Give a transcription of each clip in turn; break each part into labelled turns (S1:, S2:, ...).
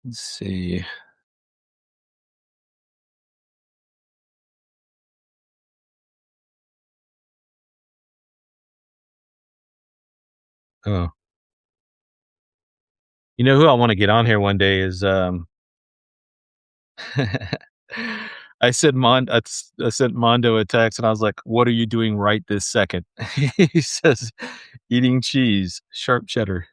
S1: Let's see. Oh, you know who I want to get on here one day is I sent Mondo a text and I was like, "What are you doing right this second?" He says, "Eating cheese, sharp cheddar."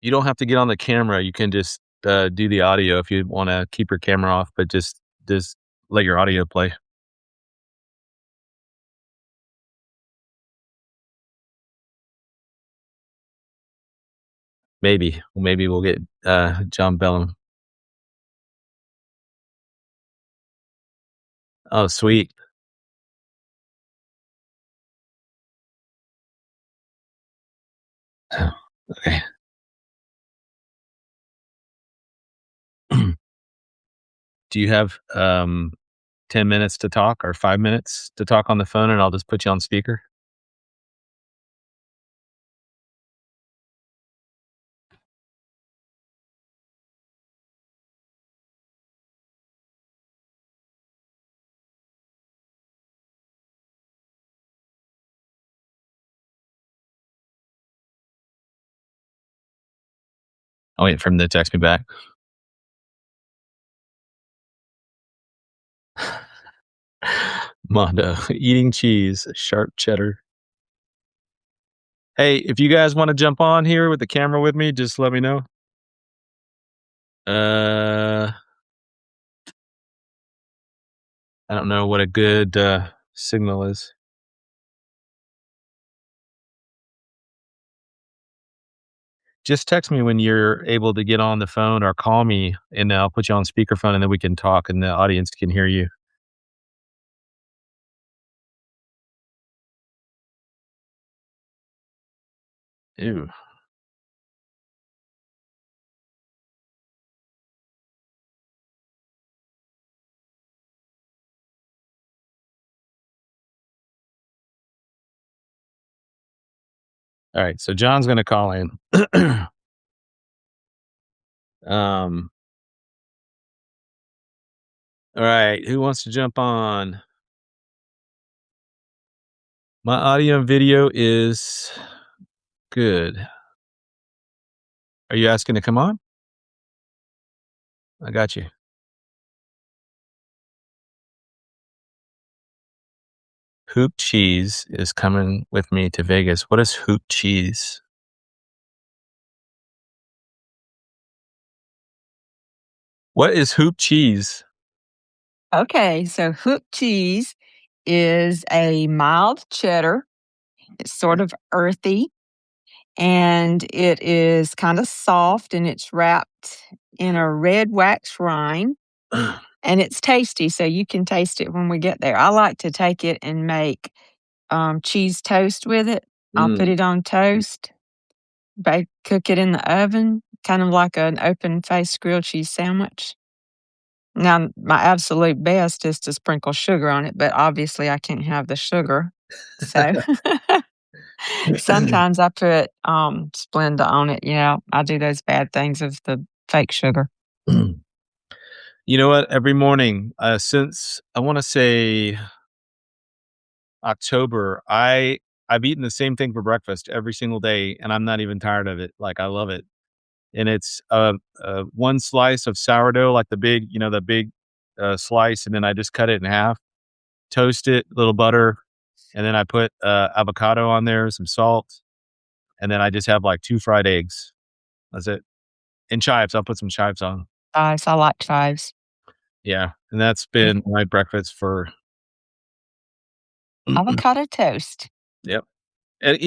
S1: You don't have to get on the camera. You can just do the audio if you want to keep your camera off, but just let your audio play. Maybe we'll get John Bellum. Oh, sweet. Oh, okay. Do you have 10 minutes to talk or 5 minutes to talk on the phone, and I'll just put you on speaker? I'll wait for him to text me back. Mondo, eating cheese, sharp cheddar. Hey, if you guys want to jump on here with the camera with me, just let me know. Uh, I don't know what a good signal is. Just text me when you're able to get on the phone or call me, and I'll put you on speakerphone, and then we can talk, and the audience can hear you. Ew. All right, so John's gonna call in. um. All right, who wants to jump on? My audio and video is good. Are you asking to come on? I got you. Hoop Cheese is coming with me to Vegas. What is Hoop Cheese? What is Hoop Cheese?
S2: Okay, so hoop cheese is a mild cheddar. It's sort of earthy and it is kind of soft and it's wrapped in a red wax rind and it's tasty. So you can taste it when we get there. I like to take it and make cheese toast with it. I'll put
S1: Mm.
S2: it on toast, cook it in the oven, kind of like an open faced grilled cheese sandwich. Now, my absolute best is to sprinkle sugar on it, but obviously I can't have the sugar. So sometimes I put Splenda on it. I do those bad things of the fake sugar.
S1: You know what? Every morning, since I want to say October, I've eaten the same thing for breakfast every single day, and I'm not even tired of it. Like I love it, and it's one slice of sourdough, like the big slice, and then I just cut it in half, toast it, a little butter, and then I put avocado on there, some salt, and then I just have like two fried eggs. That's it, and chives. I'll put some chives on.
S2: Chives, I like chives.
S1: Yeah, and that's been my breakfast for.
S2: Avocado toast.
S1: Yep. And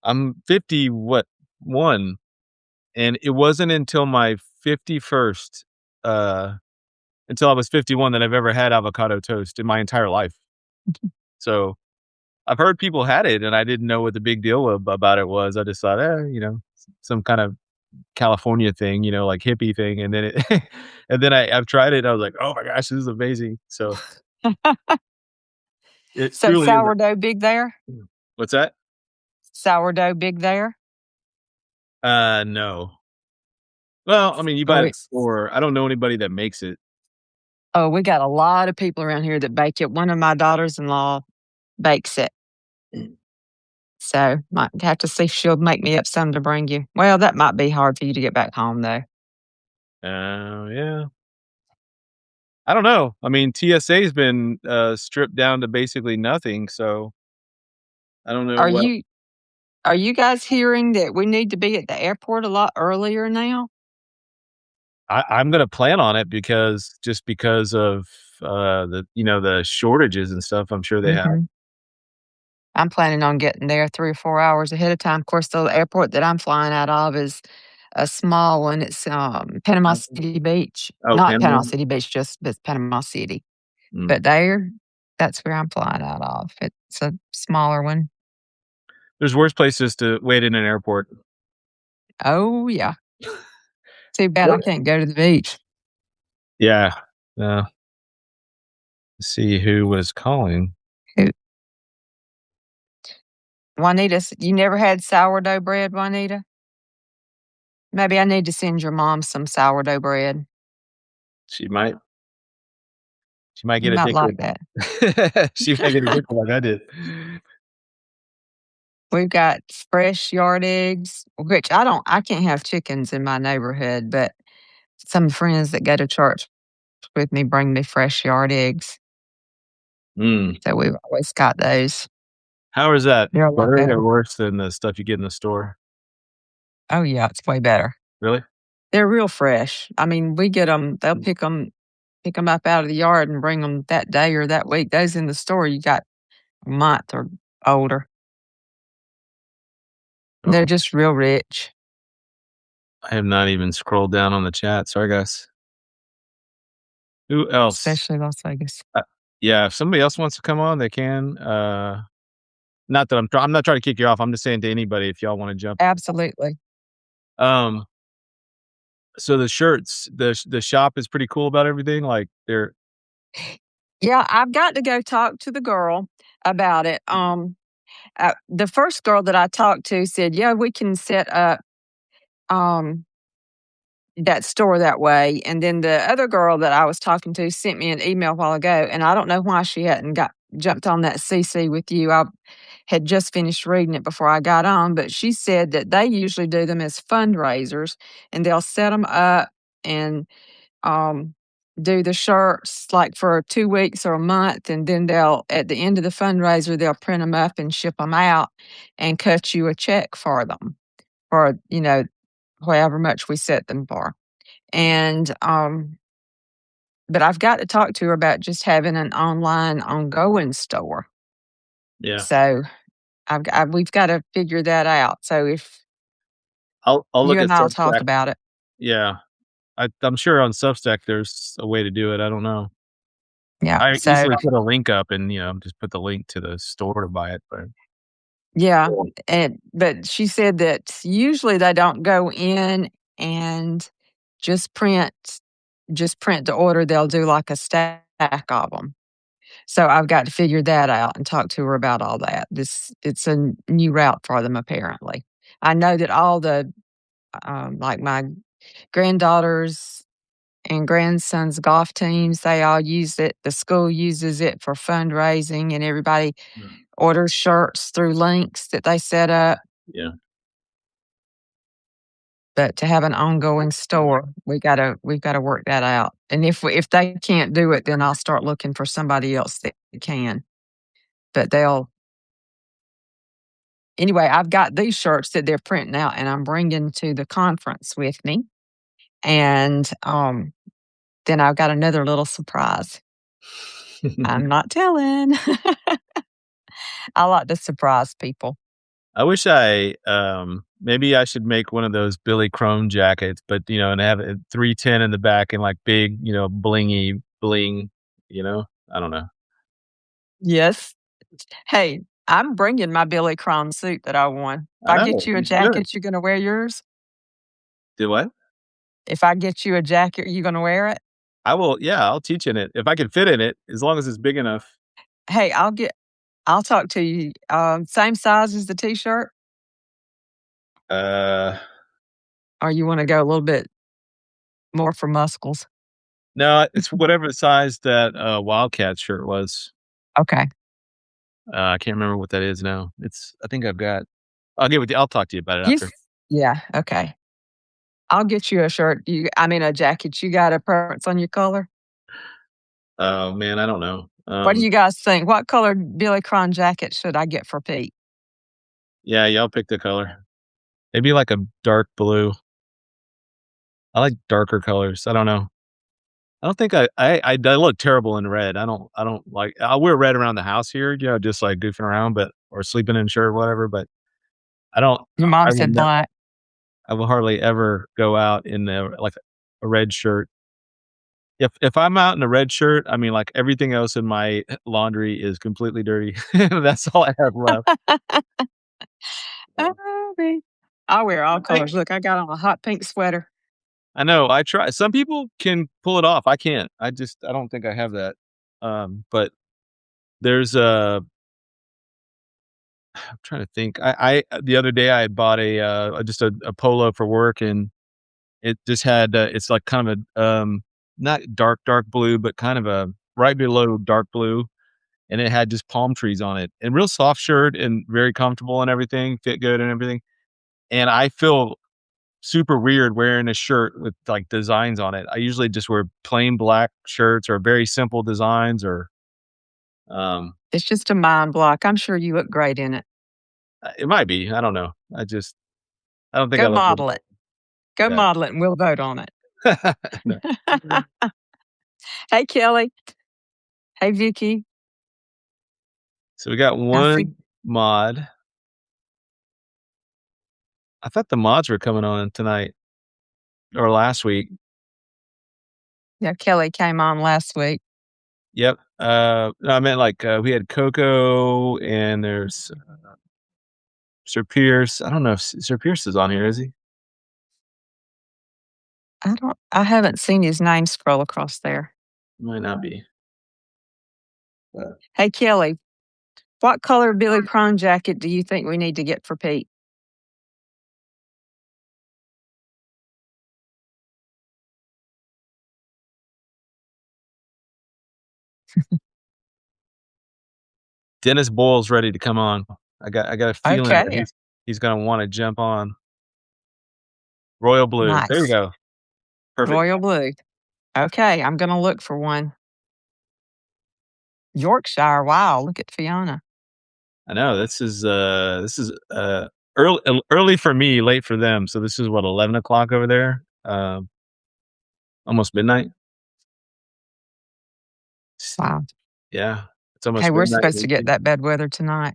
S1: I'm 50 what 1, and it wasn't until my 51st uh until I was 51 that I've ever had avocado toast in my entire life. So I've heard people had it, and I didn't know what the big deal about it was. I just thought, some kind of California thing, like hippie thing, and then it and then I've tried it, and I was like, "Oh my gosh, this is amazing." So, it
S2: So
S1: truly is
S2: sourdough big there?
S1: What's that?
S2: Sourdough big there?
S1: No. Well, I mean, you
S2: Oh,
S1: buy it at
S2: we
S1: the store. I don't know anybody that makes it.
S2: oh, we got a lot of people around here that bake it. One of my daughters-in-law bakes it. So, might have to see if she'll make me up some to bring you. Well, that might be hard for you to get back home, though.
S1: Yeah. I don't know. I mean, TSA's been, stripped down to basically nothing, so I don't know
S2: Are
S1: what
S2: you are you guys hearing that we need to be at the airport a lot earlier now?
S1: I'm gonna plan on it because of, the shortages and stuff I'm sure they have.
S2: Mhm. I'm planning on getting there 3 or 4 hours ahead of time. Of course, the airport that I'm flying out of is a small one. It's, Panama City Beach.
S1: Oh,
S2: Not
S1: Panama?
S2: Panama City Beach, just but Panama City.
S1: Mm.
S2: But there, that's where I'm flying out of. It's a smaller one.
S1: There's worse places to wait in an airport.
S2: Oh, yeah. Too bad I
S1: What?
S2: can't go to the beach.
S1: Yeah. Uh, see who was calling.
S2: Who Juanita, you never had sourdough bread, Juanita? Maybe I need to send your mom some sourdough bread.
S1: She might she might
S2: You
S1: get
S2: might like
S1: addicted.
S2: that.
S1: She might get addicted like I did.
S2: We've got fresh yard eggs, which I can't have chickens in my neighborhood, but some friends that go to church with me bring me fresh yard eggs.
S1: Mm.
S2: So we've always got those.
S1: How is that?
S2: They're a lot
S1: Better or
S2: better.
S1: worse than the stuff you get in the store?
S2: Oh, yeah, it's way better.
S1: Really?
S2: They're real fresh. I mean, we get them. They'll pick them up out of the yard and bring them that day or that week. Those in the store, you got a month or older. They're
S1: Oh,
S2: just real rich,
S1: I have not even scrolled down on the chat. Sorry, guys. Who else?
S2: especially Las Vegas.
S1: Uh, yeah, if somebody else wants to come on, they can. Not that I'm not trying to kick you off. I'm just saying to anybody if y'all want to jump.
S2: Absolutely.
S1: Um, so the shirts, the shop is pretty cool about everything. Like they're
S2: Yeah, I've got to go talk to the girl about it. The first girl that I talked to said, "Yeah, we can set up um, that store that way." And then the other girl that I was talking to sent me an email a while ago, and I don't know why she hadn't got jumped on that CC with you. I had just finished reading it before I got on, but she said that they usually do them as fundraisers, and they'll set them up and um, do the shirts like for 2 weeks or a month, and then they'll at the end of the fundraiser they'll print them up and ship them out and cut you a check for them for however much we set them for. And but I've got to talk to her about just having an online ongoing store.
S1: yeah.
S2: So we've got to figure that out. So if
S1: I'll
S2: you
S1: look
S2: and
S1: at
S2: I'll talk
S1: Substack.
S2: about it.
S1: Yeah, I'm sure on Substack there's a way to do it. I don't know.
S2: Yeah.
S1: I
S2: So
S1: easily put a link up and just put the link to the store to buy it. But
S2: yeah,
S1: cool.
S2: but she said that usually they don't go in and just print the order. They'll do like a stack of them. So I've got to figure that out and talk to her about all that. It's a new route for them apparently. I know that all the like my granddaughters and grandsons' golf teams, they all use it. The school uses it for fundraising, and everybody
S1: Mm,
S2: orders shirts through links that they set up.
S1: yeah.
S2: But to have an ongoing store, we've gotta work that out. And if they can't do it, then I'll start looking for somebody else that can. But they'll anyway, I've got these shirts that they're printing out, and I'm bringing to the conference with me. And then I've got another little surprise. I'm not telling. I like to surprise people.
S1: I wish maybe I should make one of those Billy Crone jackets, but and have it 310 in the back and like big, blingy bling. I don't know.
S2: Yes. Hey, I'm bringing my Billy Crone suit that I won. If
S1: I
S2: I
S1: know,
S2: get you a
S1: you should.
S2: jacket, you gonna wear yours?
S1: Do what?
S2: If I get you a jacket, you gonna wear it?
S1: I will, yeah, I'll teach in it. If I can fit in it, as long as it's big enough.
S2: Hey, I'll talk to you. Same size as the T-shirt,
S1: Uh,
S2: or you wanna go a little bit more for muscles?
S1: no, it's whatever size that, Wildcat shirt was.
S2: Okay.
S1: I can't remember what that is now. I think I'll get with you. I'll talk to you about it
S2: You
S1: after.
S2: s Yeah, okay. I'll get you a shirt. A jacket. You got a preference on your color?
S1: Oh, man, I don't know.
S2: What do you guys think? What colored Billy Cron jacket should I get for Pete?
S1: Yeah, y'all pick the color. Maybe like a dark blue. I like darker colors. I don't know. I don't think I look terrible in red. I don't like I'll wear red around the house here, just like goofing around, but or sleeping in shirt or whatever, but I don't
S2: Your mom
S1: I will
S2: said
S1: never
S2: black.
S1: I will hardly ever go out in like a red shirt. If I'm out in a red shirt, I mean, like everything else in my laundry is completely dirty. That's all I have left. Uh,
S2: Oh, me. I wear all
S1: I think
S2: colors. Look, I got on a hot pink sweater.
S1: I know, I try. Some people can pull it off. I can't. I don't think I have that. But there's I'm trying to think. The other day I bought just a polo for work, and it just had it's like kind of a not dark blue, but kind of a right below dark blue, and it had just palm trees on it, and real soft shirt and very comfortable and everything, fit good and everything. And I feel super weird wearing a shirt with like designs on it. I usually just wear plain black shirts or very simple designs or um
S2: It's just a mind block. I'm sure you look great in it.
S1: it might be. I don't know. I don't think I
S2: Go
S1: look good.
S2: model it. Go
S1: Yeah.
S2: model it and we'll vote on it.
S1: No.
S2: Hey, Kelly. Hey, Vicky.
S1: So we got
S2: I see.
S1: one mod. I thought the mods were coming on tonight or last week.
S2: Yeah, Kelly came on last week.
S1: Yep. No, I meant like we had Coco and there's Sir Pierce. I don't know if Sir Pierce is on here, is he?
S2: I haven't seen his name scroll across there.
S1: Might not be. But
S2: Hey, Kelly, what color Billy Crone jacket do you think we need to get for Pete?
S1: Dennis Boyle's ready to come on. I got a feeling that
S2: Okay,
S1: he's gonna want to jump on. Royal blue. There you
S2: nice.
S1: go. Perfect.
S2: Royal blue. Okay, I'm gonna look for one. Yorkshire. Wow, look at Fiona.
S1: I know this is early for me, late for them. So this is what 11 o'clock over there. Almost midnight. S-
S2: Wow.
S1: Yeah, it's
S2: Hey,
S1: almost
S2: we're
S1: midnight.
S2: supposed to get that bad weather tonight.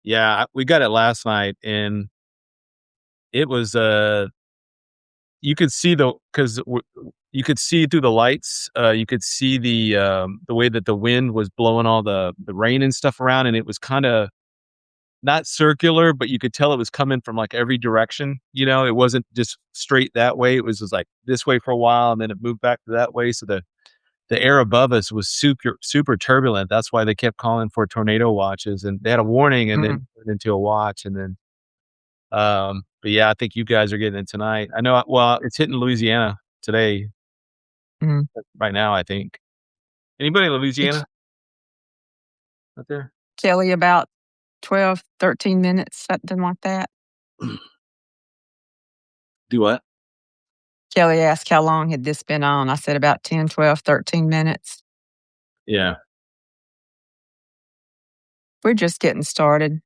S1: Yeah, we got it last night, and it was you could see because you could see through the lights. You could see the way that the wind was blowing all the rain and stuff around, and it was kind of not circular, but you could tell it was coming from like every direction. It wasn't just straight that way. It was just like this way for a while, and then it moved back to that way. So the air above us was super turbulent. That's why they kept calling for tornado watches, and they had a warning, and then
S2: Mm,
S1: turned into a watch, and then but yeah, I think you guys are getting it tonight. I know. Well, it's hitting Louisiana today,
S2: mm.
S1: right now. I think. Anybody in
S2: It's
S1: Louisiana out there?
S2: Kelly about 12, 13 minutes, something like that.
S1: Do what?
S2: Kelly asked how long had this been on. I said about 10, 12, 13 minutes.
S1: Yeah.
S2: We're just getting started.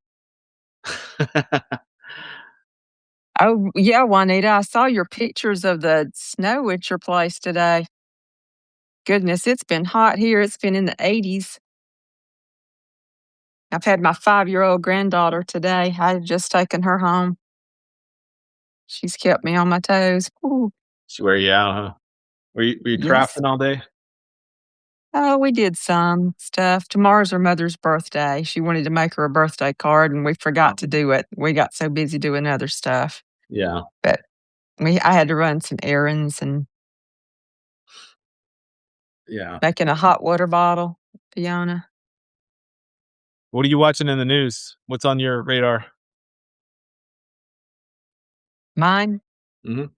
S2: Oh, yeah, Juanita, I saw your pictures of the snow at your place today. Goodness, it's been hot here. It's been in the 80s. I've had my 5-year-old granddaughter today. I had just taken her home. She's kept me on my toes. Ooh,
S1: Where you out, huh? Were you
S2: yes.
S1: crafting all day?
S2: Oh, we did some stuff. Tomorrow's her mother's birthday. She wanted to make her a birthday card, and we forgot to do it. We got so busy doing other stuff.
S1: Yeah.
S2: But I had to run some errands and
S1: Yeah.
S2: making a hot water bottle, Fiona.
S1: What are you watching in the news? What's on your radar?
S2: Mine?
S1: Mhm.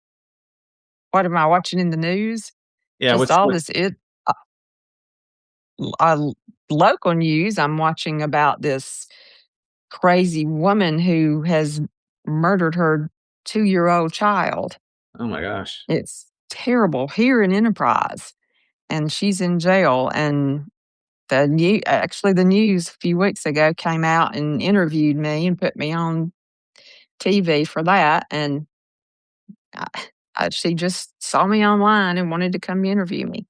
S2: What am I watching in the news?
S1: Yeah,
S2: Just
S1: what's
S2: all
S1: what
S2: this uh, local news. I'm watching about this crazy woman who has murdered her 2-year-old child.
S1: oh my gosh.
S2: It's terrible here in Enterprise, and she's in jail. And the news a few weeks ago came out and interviewed me and put me on TV for that. And I, she just saw me online and wanted to come interview me.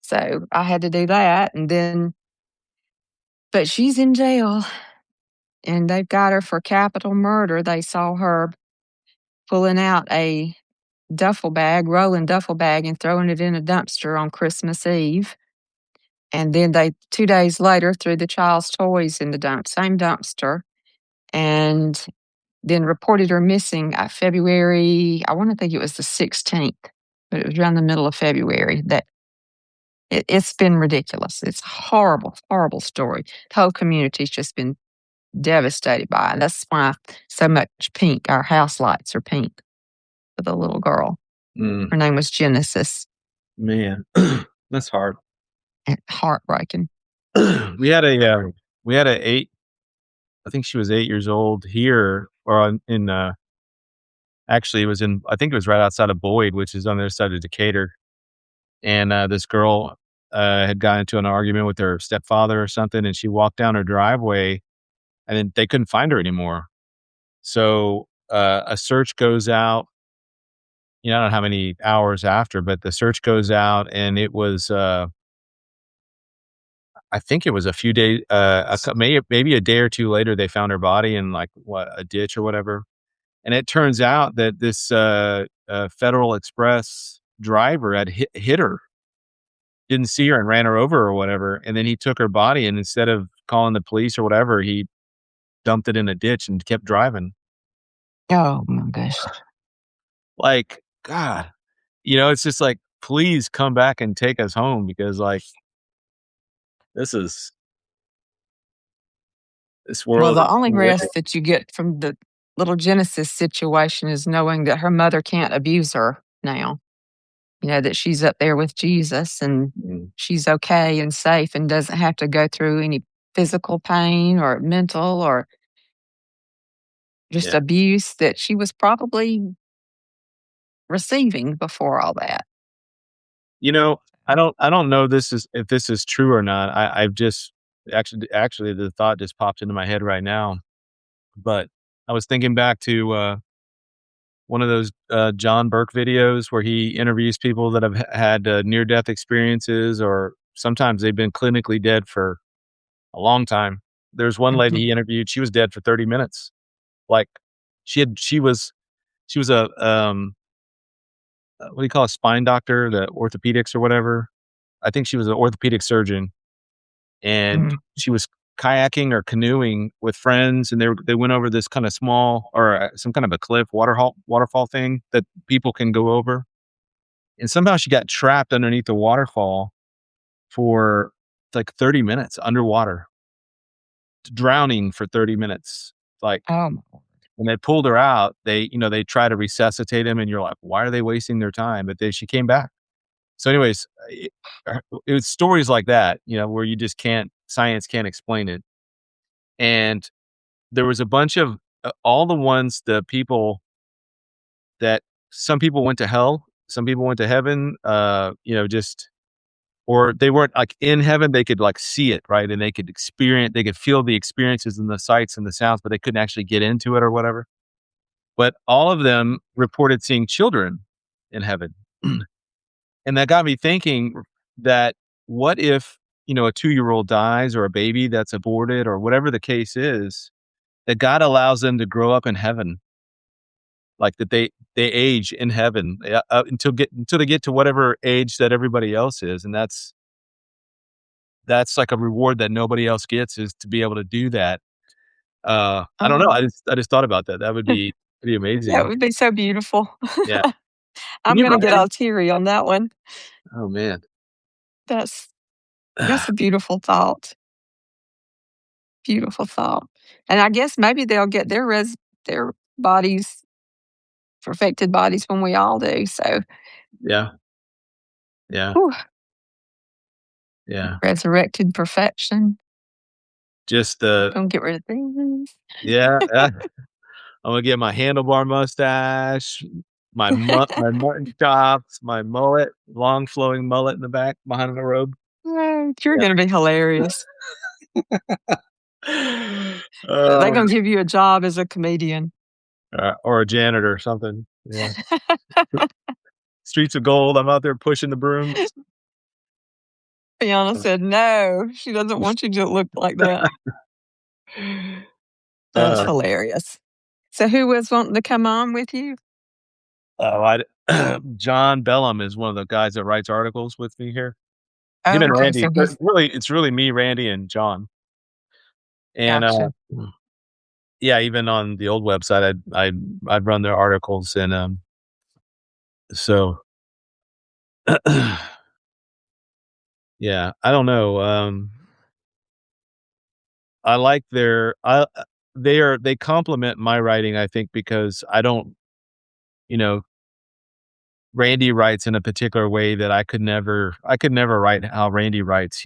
S2: So I had to do that. And then, but she's in jail and they've got her for capital murder. They saw her pulling out a rolling duffel bag and throwing it in a dumpster on Christmas Eve. And then they 2 days later threw the child's toys in the same dumpster, and then reported her missing February. I want to think it was the 16th, but it was around the middle of February. It's been ridiculous. It's a horrible, horrible story. The whole community's just been devastated by it. That's why so much pink. Our house lights are pink for the little girl.
S1: Mm,
S2: Her name was Genesis.
S1: man, that's hard.
S2: Heartbreaking.
S1: We had we had a 8 I think she was 8 years old here or actually, it was I think it was right outside of Boyd, which is on the other side of Decatur, and, this girl, had gotten into an argument with her stepfather or something, and she walked down her driveway, and then they couldn't find her anymore. So, a search goes out, I don't know how many hours after, but the search goes out, and it was, I think it was a few days, maybe a day or 2 later, they found her body in, like, a ditch or whatever, and it turns out that this, Federal Express driver had hit her, didn't see her and ran her over or whatever, and then he took her body, and instead of calling the police or whatever, he dumped it in a ditch and kept driving.
S2: Oh my gosh.
S1: Like, God, it's just like, "Please come back and take us home," because, like, this is this
S2: Well,
S1: world
S2: the
S1: is
S2: only
S1: wicked.
S2: rest that you get from the little Genesis situation is knowing that her mother can't abuse her now. That she's up there with Jesus and
S1: Mm,
S2: she's okay and safe and doesn't have to go through any physical pain or mental or just
S1: yeah.
S2: abuse that she was probably receiving before all that.
S1: You know, I don't know if this is true or not. I've just actually, the thought just popped into my head right now, but I was thinking back to, one of those, John Burke videos where he interviews people that have had, near-death experiences, or sometimes they've been clinically dead for a long time. There's one lady
S2: Mhm.
S1: he interviewed, she was dead for 30 minutes. Like, she was a, what do you call a spine doctor, the orthopedics or whatever? I think she was an orthopedic surgeon, and
S2: Mhm.
S1: she was kayaking or canoeing with friends, and they went over this kinda small or, some kind of a cliff, waterfall thing that people can go over, and somehow she got trapped underneath the waterfall for, like, 30 minutes underwater, drowning for 30 minutes. Like,
S2: Oh,
S1: when they pulled her out, they try to resuscitate him, and you're like, "Why are they wasting their time?" But she came back. So anyways, it was stories like that, where you just science can't explain it. And there was a bunch of, all the people that some people went to hell, some people went to heaven, just or they weren't, like, in heaven, they could, like, see it, right? And they could feel the experiences and the sights and the sounds, but they couldn't actually get into it or whatever. But all of them reported seeing children in heaven. And that got me thinking that, what if, a 2-year-old dies, or a baby that's aborted, or whatever the case is, that God allows them to grow up in heaven, like, that they age in heaven, until they get to whatever age that everybody else is, and that's like a reward that nobody else gets, is to be able to do that. I don't know.
S2: Oh,
S1: I just thought about that. That would be pretty
S2: that
S1: amazing.
S2: would be so beautiful.
S1: Yeah. Can
S2: I'm
S1: you
S2: gonna get
S1: imagine?
S2: all teary on that one.
S1: Oh, man.
S2: That's that's a beautiful thought. Beautiful thought. And I guess maybe they'll get their bodies, perfected bodies when we all do. So,
S1: Yeah. Yeah.
S2: whew,
S1: Yeah.
S2: resurrected perfection.
S1: Just, the
S2: Gonna get rid of things.
S1: yeah, I'm gonna get my handlebar mustache, my mutton chops, my mullet, long flowing mullet in the back behind the robe.
S2: You're
S1: Yeah.
S2: gonna be hilarious. They're
S1: Oh,
S2: gonna give you a job as a comedian.
S1: or a janitor or something. Yeah. Streets of gold, I'm out there pushing the brooms.
S2: Fiona said, "No, she doesn't want you to look like that." That's
S1: Uh,
S2: hilarious. So who was wanting to come on with you?
S1: oh, I John Bellum is one of the guys that writes articles with me here. Him
S2: Oh,
S1: and
S2: okay,
S1: Randy,
S2: so
S1: but
S2: he's
S1: it's really me, Randy, and John. And,
S2: gotcha.
S1: yeah, even on the old website, I'd run their articles, and, so yeah, I don't know, I like their they complement my writing, I think, because I don't, you know, Randy writes in a particular way that I could never write how Randy writes,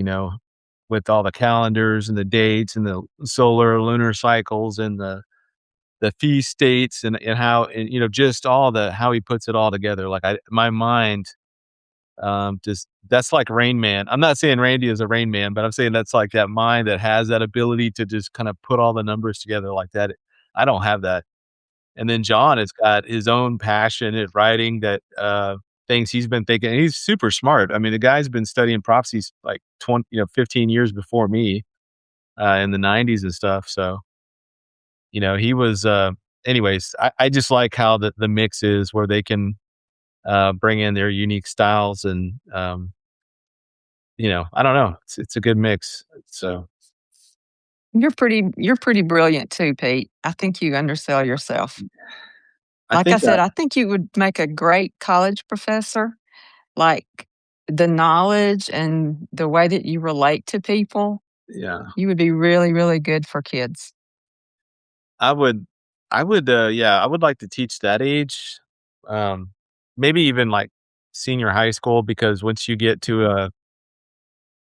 S1: with all the calendars and the dates and the solar lunar cycles and the feast dates and how, and, just all the how he puts it all together. Like, my mind, just that's like Rain Man. I'm not saying Randy is a Rain Man, but I'm saying that's like that mind that has that ability to just kind of put all the numbers together like that. I don't have that. And then John has got his own passion at writing, that, things he's been thinking. He's super smart. I mean, the guy's been studying prophecies like 20, 15 years before me, in the 90s and stuff. So, he was, anyways, I just like how the mix is where they can, bring in their unique styles, and, I don't know. It's a good mix. So
S2: You're pretty brilliant too, Pete. I think you undersell yourself.
S1: I
S2: Like I
S1: think
S2: said,
S1: that,
S2: I think you would make a great college professor. Like, the knowledge and the way that you relate to people,
S1: yeah,
S2: you would be really, really good for kids.
S1: I would, yeah, I would like to teach that age, um, maybe even like senior high school, because once you get to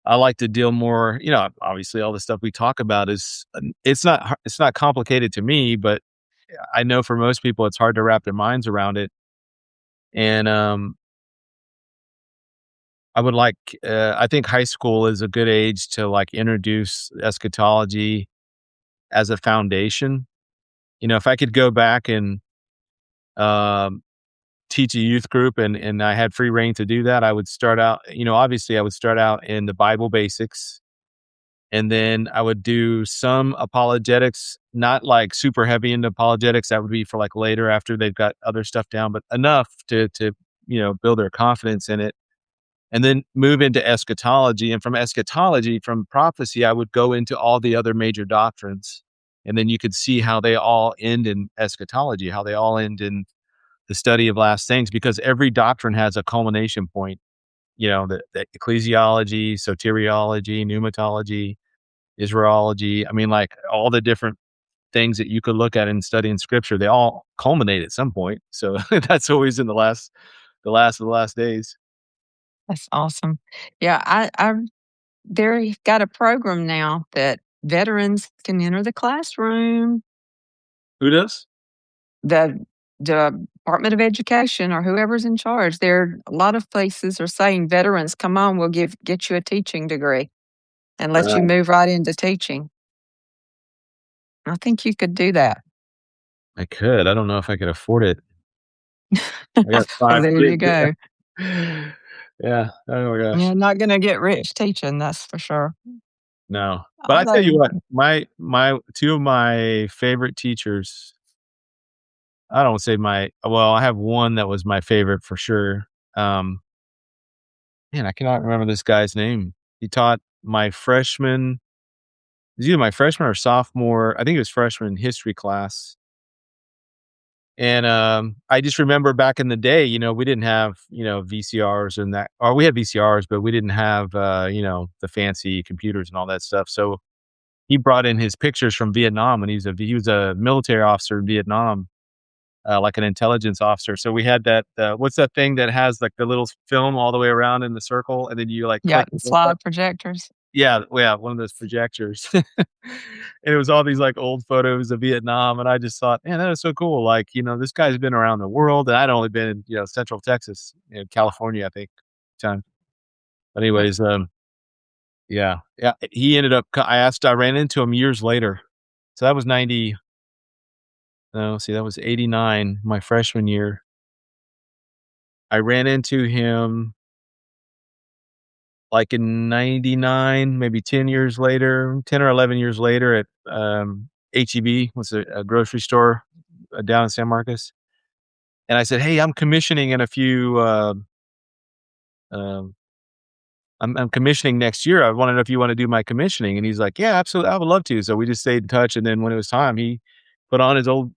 S1: I like to deal more, obviously all the stuff we talk about is, it's not complicated to me, but I know for most people it's hard to wrap their minds around it. And, I would like, I think high school is a good age to like introduce eschatology as a foundation. If I could go back and, um, teach a youth group, and I had free reign to do that, I would start out, obviously I would start out in the Bible basics, and then I would do some apologetics, not like super heavy into apologetics. That would be for like later after they've got other stuff down, but enough to build their confidence in it. And then move into eschatology. And from eschatology, from prophecy, I would go into all the other major doctrines. And then you could see how they all end in eschatology, how they all end in the study of last things, because every doctrine has a culmination point. The ecclesiology, soteriology, pneumatology, Israelology. I mean, like all the different things that you could look at and study in scripture, they all culminate at some point. So that's always in the last of the last days.
S2: That's awesome. Yeah, they've got a program now that veterans can enter the classroom.
S1: Who does?
S2: The Department of Education or whoever's in charge, there a lot of places are saying, "Veterans, come on, we'll get you a teaching degree and let you
S1: Uh,
S2: move right into teaching." I think you could do that.
S1: I could. I don't know if I could afford it. I got
S2: Well,
S1: 5
S2: there you
S1: kids.
S2: go.
S1: Yeah. Oh my gosh.
S2: You're not gonna get rich teaching, that's for sure.
S1: No. But I tell you
S2: Although
S1: what, my 2 of my favorite teachers, I don't say I have one that was my favorite for sure. Um, Man, I cannot remember this guy's name. He taught my freshman it was either my freshman or sophomore, I think it was freshman history class. And, I just remember back in the day, we didn't have, VCRs and that or we had VCRs, but we didn't have, the fancy computers and all that stuff. So he brought in his pictures from Vietnam when he was a military officer in Vietnam, like an intelligence officer. So we had that, what's that thing that has like the little film all the way around in the circle, and then you like
S2: Yeah,
S1: click
S2: the
S1: the little button?
S2: slide projectors.
S1: Yeah, well, yeah, one of those projectors. And it was all these like old photos of Vietnam, and I just thought, man, that is so cool. Like, this guy's been around the world, and I'd only been in, Central Texas, California, I think, time. But anyways, yeah, yeah, he ended up. I ran into him years later. So that was 90. No, see, that was 89, my freshman year. I ran into him like in 99, maybe 10 years later, 10 or 11 years later at HEB, was a grocery store down in San Marcos. And I said, "Hey, I'm commissioning in a few, um, I'm commissioning next year. I want to know if you want to do my commissioning." And he's like, "Yeah, absolutely. I would love to." So we just stayed in touch. And then when it was time, he put on his old,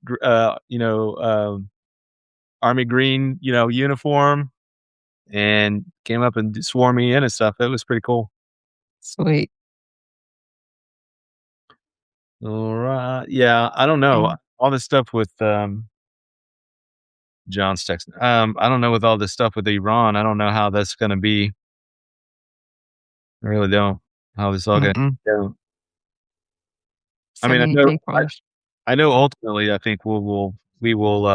S1: army green, uniform and came up and swore me in and stuff. It was pretty cool.
S2: Sweet.
S1: Alright. Yeah, I don't know.
S2: And
S1: All this stuff with, John's text. I don't know with all this stuff with Iran, I don't know how that's gonna be. I really don't. How this all gonna
S2: mm-mm,
S1: go. I
S2: so
S1: mean,
S2: many people are
S1: I know ultimately I think we will, we will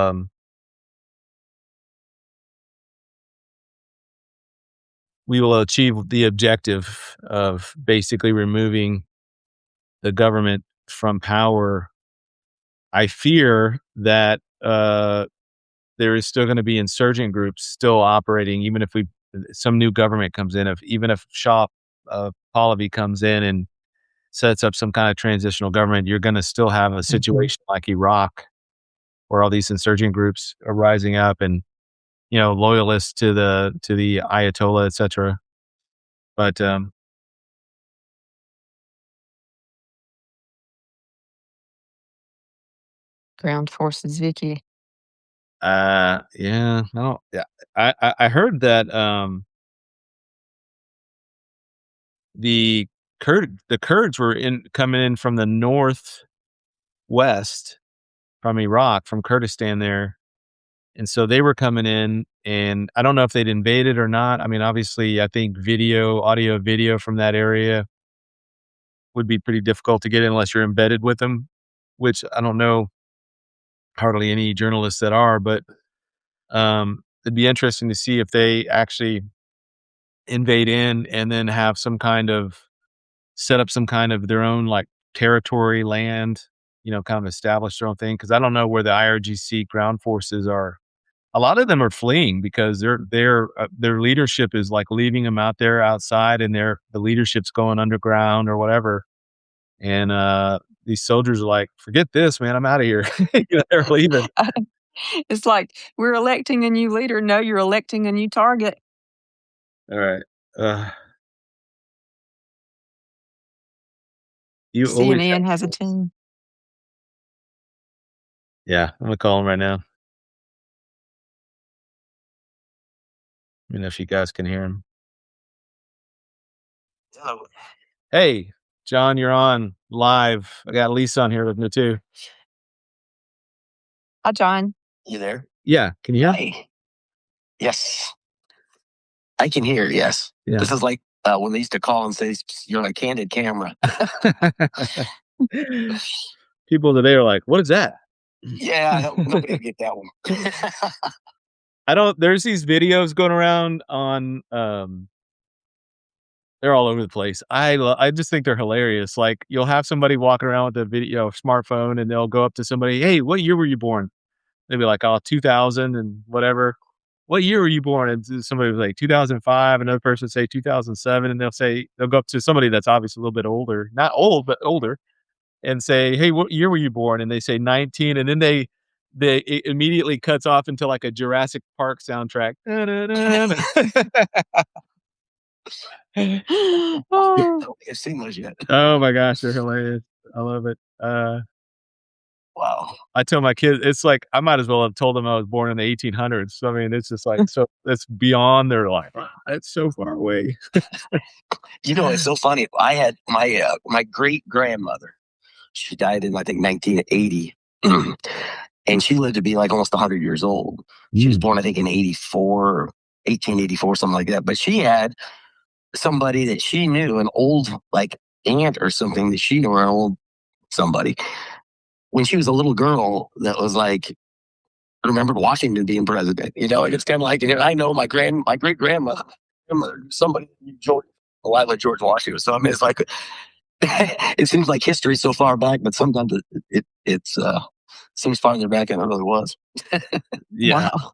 S1: achieve the objective of basically removing the government from power. I fear that, there is still gonna be insurgent groups still operating even if some new government comes in, if even if Shah, Pahlavi comes in and sets up some kind of transitional government, you're gonna still have a
S2: mhm.
S1: situation like Iraq, where all these insurgent groups are rising up and, loyalists to the Ayatollah, etcetera. But,
S2: Ground forces, Vicky.
S1: yeah, I don't yeah, I heard that, the the Kurds were in coming in from the northwest from Iraq, from Kurdistan there, and so they were coming in, and I don't know if they'd invaded or not. I mean, obviously, I think audio, video from that area would be pretty difficult to get unless you're embedded with them, which I don't know hardly any journalists that are, but, it'd be interesting to see if they actually invade in and then have some kind of set up some kind of their own, like, territory, land, kind of establish their own thing. Because I don't know where the IRGC ground forces are. A lot of them are fleeing because their leadership is, like, leaving them out there outside, and the leadership's going underground or whatever, and, these soldiers are like, "Forget this, man, I'm outta here." They're leaving.
S2: It's like, "We're electing a new leader." No, you're electing a new target.
S1: Alright. Ugh. You always have
S2: CNN has a
S1: this.
S2: team.
S1: Yeah, I'm gonna call him right now. Let me know if you guys can hear him. Oh. Hey, John, you're on live. I got Lisa on here with me too.
S2: Hi, John.
S3: You there?
S1: Yeah, can you hear?
S3: Hi. Yes, I can hear. Yes,
S1: Yeah.
S3: this is like when they used to call and say you're like candid camera.
S1: People today are like, "What is that?"
S3: Yeah, nobody will get that one.
S1: I don't there's these videos going around on, they're all over the place. I just think they're hilarious. Like, you'll have somebody walking around with a video smartphone, and they'll go up to somebody, "Hey, what year were you born?" They'd be like, "Oh, 2000 and whatever." "What year were you born?" And somebody was like, "2005." Another person would say 2007, and they'll go up to somebody that's obviously a little bit older, not old, but older, and say, "Hey, what year were you born?" And they say 19, and then it immediately cuts off into like a Jurassic Park soundtrack.
S2: Oh,
S3: I don't think I've seen those yet.
S1: Oh my gosh, they're hilarious. I love it.
S3: Wow.
S1: I tell my kids, it's like I might as well have told them I was born in the 1800s. So, I mean, it's just like so it's beyond their life. It's so far away.
S3: You know, it's so funny. I had my great grandmother. She died in I think 1980, and she lived to be like almost 100 years old. She was born I think in 84, 1884, something like that. But she had somebody that she knew, an old like aunt or something that she knew, or an old somebody when she was a little girl that was like remembered Washington being president. You know, and it's kind of like, I know my great grandmother, somebody George, alive like George Washington. So I mean, it's like it seems like history so far back, but sometimes it's seems farther back than it really was.
S1: Yeah.
S2: wow.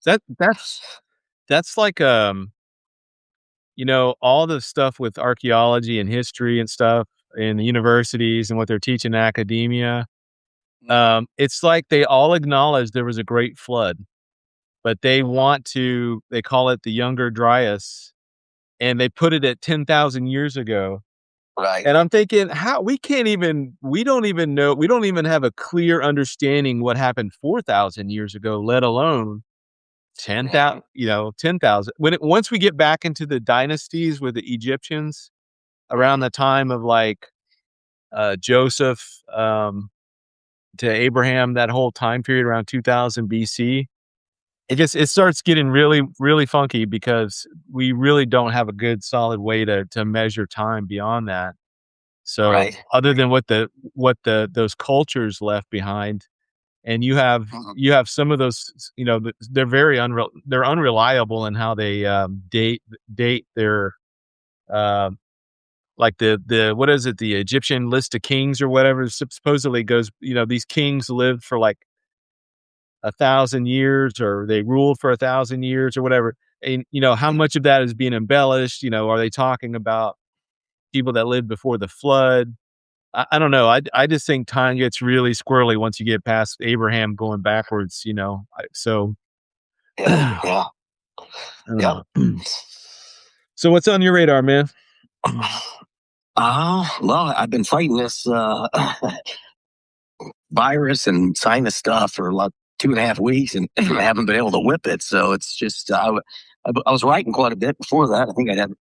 S1: That's like all the stuff with archaeology and history and stuff in the universities and what they're teaching in academia. It's like they all acknowledge there was a great flood, but they call it the Younger Dryas, and they put it at 10,000 years ago.
S3: Right.
S1: And I'm thinking, how we don't even know, we don't even have a clear understanding what happened 4,000 years ago, let alone 10,000, 10,000. Once we get back into the dynasties with the Egyptians around the time of like Joseph to Abraham, that whole time period around 2000 BC, it starts getting really, really funky because we really don't have a good solid way to measure time beyond that. So
S3: Right.
S1: other than what those cultures left behind, and you have some of those, they're they're unreliable in how they date their like the what is it, the Egyptian list of kings or whatever supposedly goes, these kings lived for like 1,000 years, or they ruled for 1,000 years or whatever. And how much of that is being embellished? Are they talking about people that lived before the flood? I don't know. I just think time gets really squirrely once you get past Abraham going backwards. So
S3: Yeah.
S1: I
S3: Yeah.
S1: don't
S3: Yeah.
S1: know. So what's on your radar, man?
S3: Well, I've been fighting this virus and sinus stuff for like 2.5 weeks, and I haven't been able to whip it. So it's just I was writing quite a bit before that.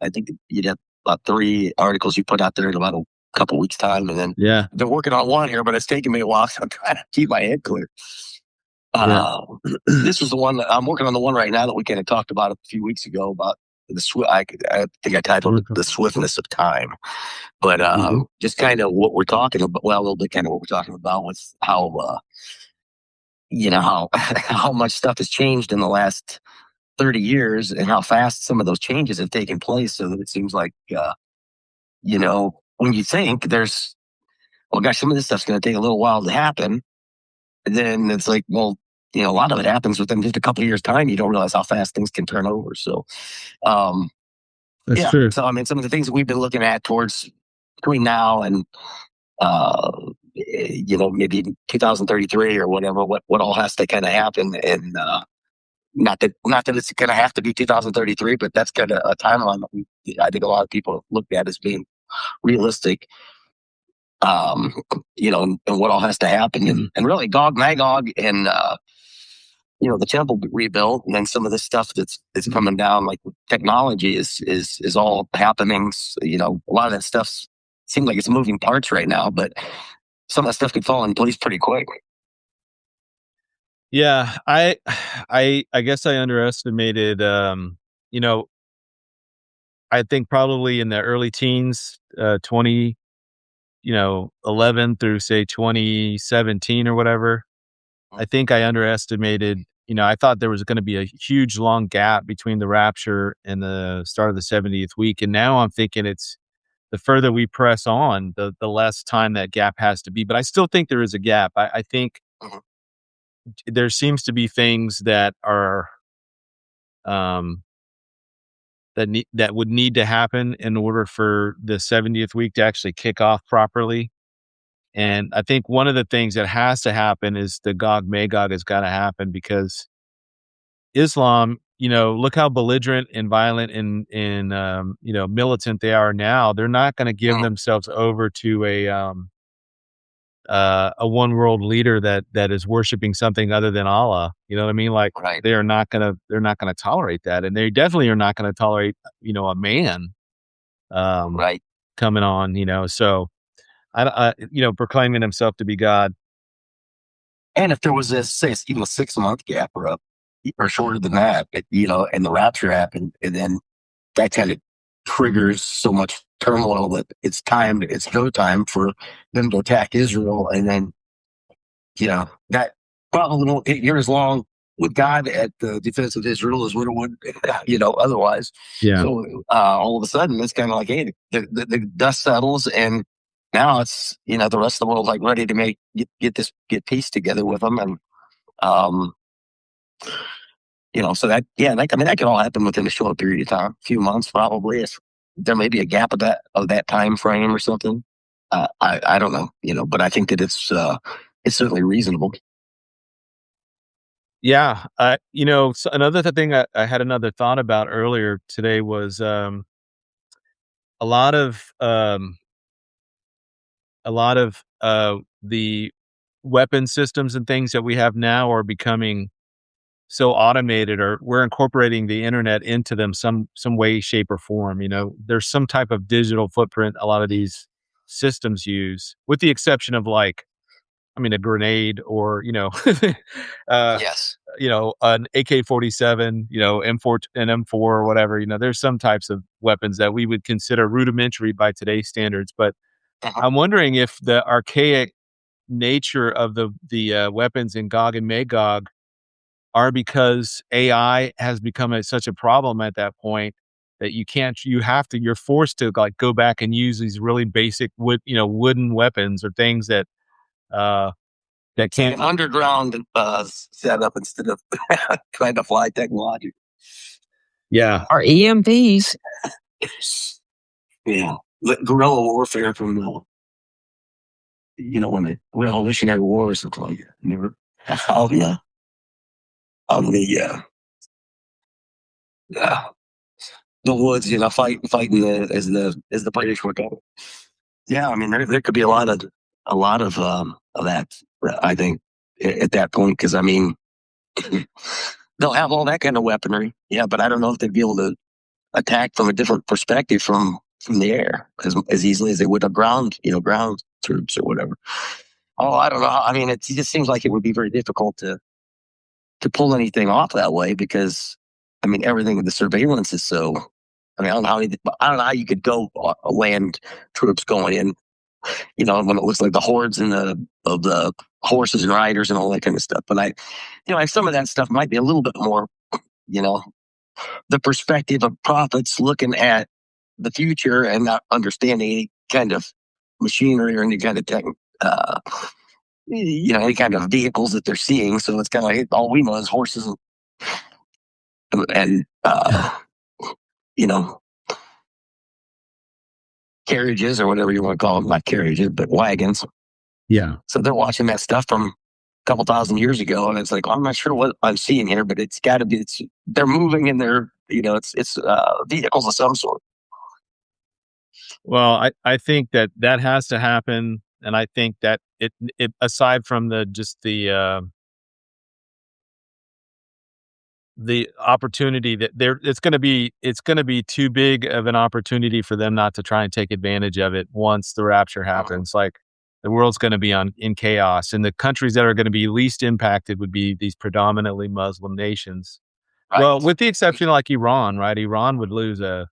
S3: I think you'd have about 3 articles you put out there in about a couple weeks time, and then
S1: Yeah,
S3: I've been working on one here, but it's taking me a while. So I'm trying to keep my head clear.
S1: yeah.
S3: Uh, this was the one that I'm working on, the one right now that we kind of talked about a few weeks ago about I think I titled it "The Swiftness of Time." But just kind of what we're talking about, well, a little bit kind of what we're talking about with how, how, how much stuff has changed in the last 30 years and how fast some of those changes have taken place. So that it seems like, when you think well, gosh, some of this stuff's going to take a little while to happen. And then it's like, well, a lot of it happens within just a couple of years' time. You don't realize how fast things can turn over. So, um,
S1: That's
S3: yeah.
S1: true.
S3: So, I mean, some of the things that we've been looking at towards between now and uh, maybe 2033 or whatever, what all has to kind of happen. And not that it's going to have to be 2033, but that's kind of a timeline that I think a lot of people look at as being realistic. And what all has to happen, and really Gog Magog, and the temple rebuilt, and then some of the stuff that's coming down, like technology, is all happening. A lot of that stuff seems like it's moving parts right now, but some of that stuff could fall in place pretty quick.
S1: Yeah, I guess I underestimated. I think probably in the early teens, 11 through say 2017 or whatever. I think I underestimated. I thought there was going to be a huge long gap between the rapture and the start of the 70th week, and now I'm thinking it's the further we press on, the less time that gap has to be. But I still think there is a gap. I think
S3: Mhm.
S1: there seems to be things that are um, that would need to happen in order for the 70th week to actually kick off properly. And I think one of the things that has to happen is the Gog Magog has got to happen, because Islam, look how belligerent and violent and militant they are now. They're not going to give themselves over to a one world leader that is worshiping something other than Allah. You know what I mean? Like
S3: Right.
S1: they're not gonna tolerate that, and they definitely are not going to tolerate a man
S3: Right.
S1: coming on. So proclaiming himself to be God.
S3: And if there was even a 6-month gap or shorter than that, and the rapture happened, and then that kind of triggers so much turmoil that it's go time for them to attack Israel. And then, that probably won't take years long with God at the defense of Israel as what it would, otherwise.
S1: Yeah.
S3: So all of a sudden, it's kind of like, hey, the dust settles, and now it's, the rest of the world like ready to get peace together with them. And, so that could all happen within a short period of time, a few months probably. There may be a gap of that time frame or something. I don't know, but I think that it's certainly reasonable.
S1: Yeah. So another thing I had another thought about earlier today was a lot of the weapon systems and things that we have now are becoming so automated, or we're incorporating the internet into them some way, shape, or form. There's some type of digital footprint a lot of these systems use, with the exception of a grenade, or
S3: Yes.
S1: an AK-47, M4 and M4 or whatever. There's some types of weapons that we would consider rudimentary by today's standards. But I'm wondering if the archaic nature of the weapons in Gog and Magog are because AI has become such a problem at that point that you're forced to like go back and use these really basic wooden weapons, or things that can't
S3: An underground setup instead of trying to fly technology.
S1: Yeah.
S2: Or EMPs.
S3: Yeah. Guerrilla warfare from when the Revolutionary War or something like that. Never. Oh yeah. The woods, fighting as the British were going. Yeah, I mean, there could be a lot of that. I think at that point, because I mean, they'll have all that kind of weaponry. Yeah, but I don't know if they'd be able to attack from a different perspective from the air as easily as they would a ground troops or whatever. Oh, I don't know. I mean, it just seems like it would be very difficult to pull anything off that way, because I mean, everything with the surveillance is so. I mean, I don't know how you could go land troops going in, when it looks like the hordes of the horses and riders and all that kind of stuff. But some of that stuff might be a little bit more, the perspective of prophets looking at the future and not understanding any kind of machinery or any kind of any kind of vehicles that they're seeing. So it's kind of like all we know is horses and carriages or whatever you want to call them, not carriages, but wagons.
S1: Yeah.
S3: So they're watching that stuff from a couple thousand years ago, and it's like, I'm not sure what I'm seeing here, but it's got to be. They're moving, and they're it's vehicles of some sort.
S1: Well, I think that has to happen, and I think that it aside from the opportunity that it's going to be too big of an opportunity for them not to try and take advantage of it once the rapture happens. Like, the world's going to be in chaos, and the countries that are going to be least impacted would be these predominantly Muslim nations.
S3: Right.
S1: Well, with the exception of like Iran, right? Iran would lose I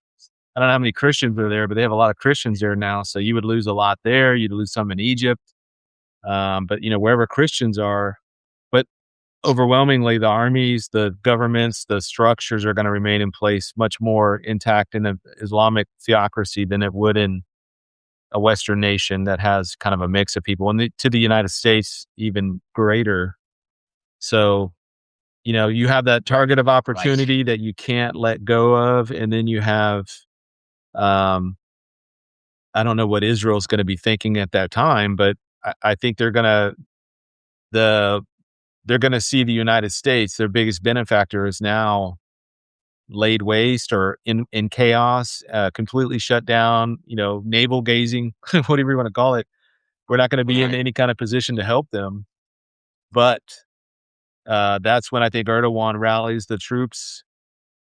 S1: don't know how many Christians are there, but they have a lot of Christians there now. So you would lose a lot there. You'd lose some in Egypt. But wherever Christians are, but overwhelmingly the armies, the governments, the structures are going to remain in place much more intact in the Islamic theocracy than it would in a Western nation that has kind of a mix of people, and to the United States, even greater. So, you have that target of opportunity that you can't let go of. And then you have, I don't know what Israel's going to be thinking at that time, but I think they're going to, they're going to see the United States, their biggest benefactor, is now laid waste or in chaos, completely shut down, navel gazing, whatever you want to call it. We're not going to be in any kind of position to help them. But that's when I think Erdogan rallies the troops.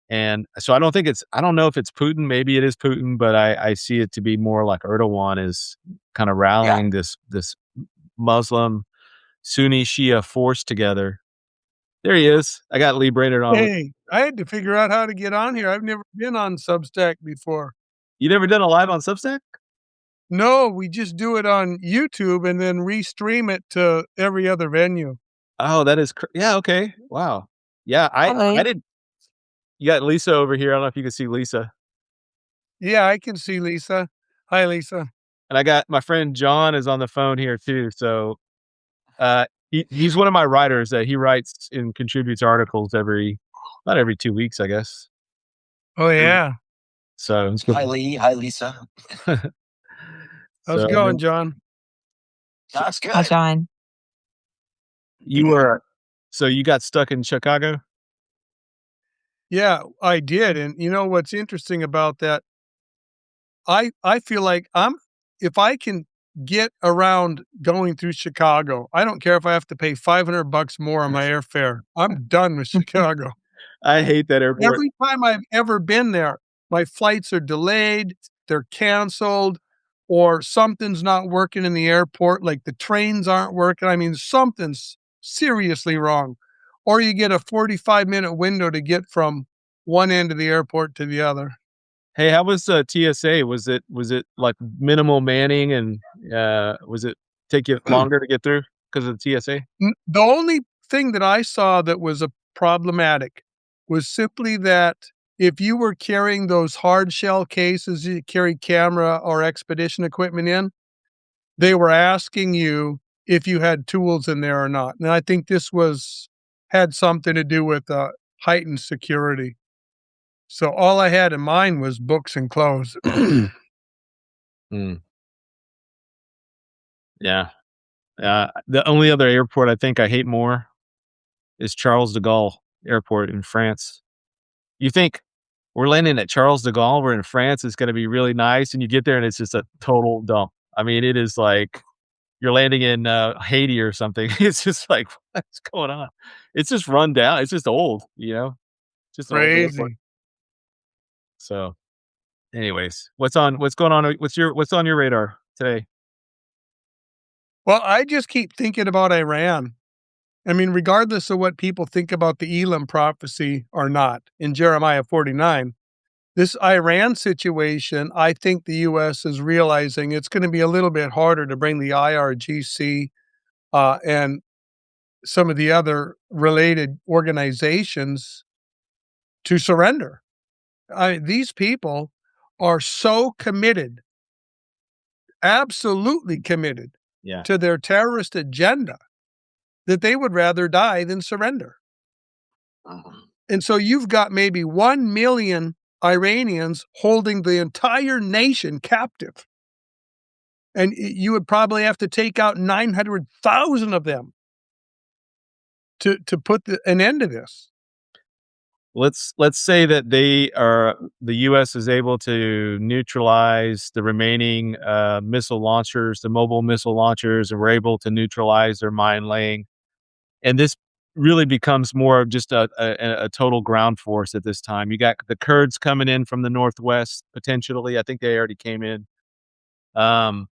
S1: And so I don't know if it's Putin. Maybe it is Putin, but I see it to be more like Erdogan is kind of rallying this Muslim Sunni Shia force together. There he is. I got Lee Brainerd on.
S4: Hey, I had to figure out how to get on here. I've never been on Substack before.
S1: You never done a live on Substack?
S4: No, we just do it on YouTube and then restream it to every other venue.
S1: Oh, that is yeah, okay. Wow. Yeah, I did. You got Lisa over here. I don't know if you can see Lisa.
S4: Yeah, I can see Lisa. Hi, Lisa.
S1: And I got my friend John is on the phone here too. So he's one of my writers that he writes and contributes articles about every 2 weeks, I guess.
S4: Oh yeah.
S1: So
S3: hi Lee, hi Lisa.
S4: How's it going, John?
S3: That's good.
S2: Hi, John.
S1: So you got stuck in Chicago?
S4: Yeah, I did. And you know what's interesting about that? I feel like if I can get around going through Chicago, I don't care if I have to pay $500 more on my airfare. I'm done with Chicago.
S1: I hate that airport.
S4: Every time I've ever been there, my flights are delayed, they're canceled, or something's not working in the airport, like the trains aren't working. I mean, something's seriously wrong. Or you get a 45-minute window to get from one end of the airport to the other.
S1: Hey, how was TSA? Was it like minimal manning, and was it take you longer to get through because of the TSA?
S4: The only thing that I saw that was problematic was simply that if you were carrying those hard shell cases, you carry camera or expedition equipment in, they were asking you if you had tools in there or not. And I think this had something to do with heightened security. So all I had in mind was books and clothes.
S1: Yeah. The only other airport I think I hate more is Charles de Gaulle Airport in France. You think we're landing at Charles de Gaulle, we're in France, it's going to be really nice, and you get there and it's just a total dump. I mean, it is like you're landing in Haiti or something. It's just like, what's going on? It's just run down. It's just old, just
S4: crazy.
S1: So, anyways, what's going on? What's on your radar today?
S4: Well, I just keep thinking about Iran. I mean, regardless of what people think about the Elam prophecy or not in Jeremiah 49, this Iran situation, I think the U.S. is realizing it's going to be a little bit harder to bring the IRGC and some of the other related organizations to surrender. These people are so committed, absolutely committed to their terrorist agenda that they would rather die than surrender. And so you've got maybe 1 million Iranians holding the entire nation captive. And you would probably have to take out 900,000 of them to put an end to this.
S1: Let's say that the U.S. is able to neutralize the remaining missile launchers, the mobile missile launchers, and we're able to neutralize their mine laying. And this really becomes more of just a total ground force at this time. You got the Kurds coming in from the northwest, potentially. I think they already came in. How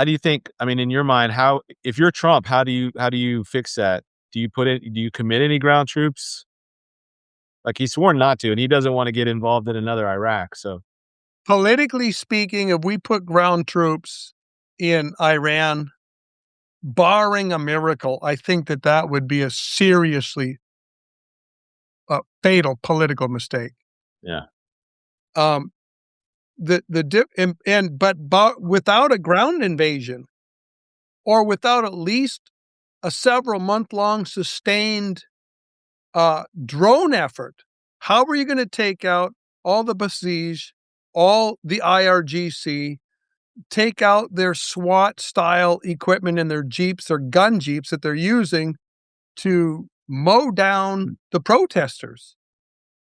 S1: do you think, I mean, in your mind, if you're Trump, how do you fix that? Do you commit any ground troops? Like, he's sworn not to, and he doesn't want to get involved in another Iraq. So,
S4: politically speaking, if we put ground troops in Iran, barring a miracle, I think that would be a seriously fatal political mistake.
S1: Yeah.
S4: But without a ground invasion, or without at least a several month-long sustained drone effort, how are you going to take out all the Basij, all the IRGC, take out their SWAT style equipment in their Jeeps or gun Jeeps that they're using to mow down the protesters.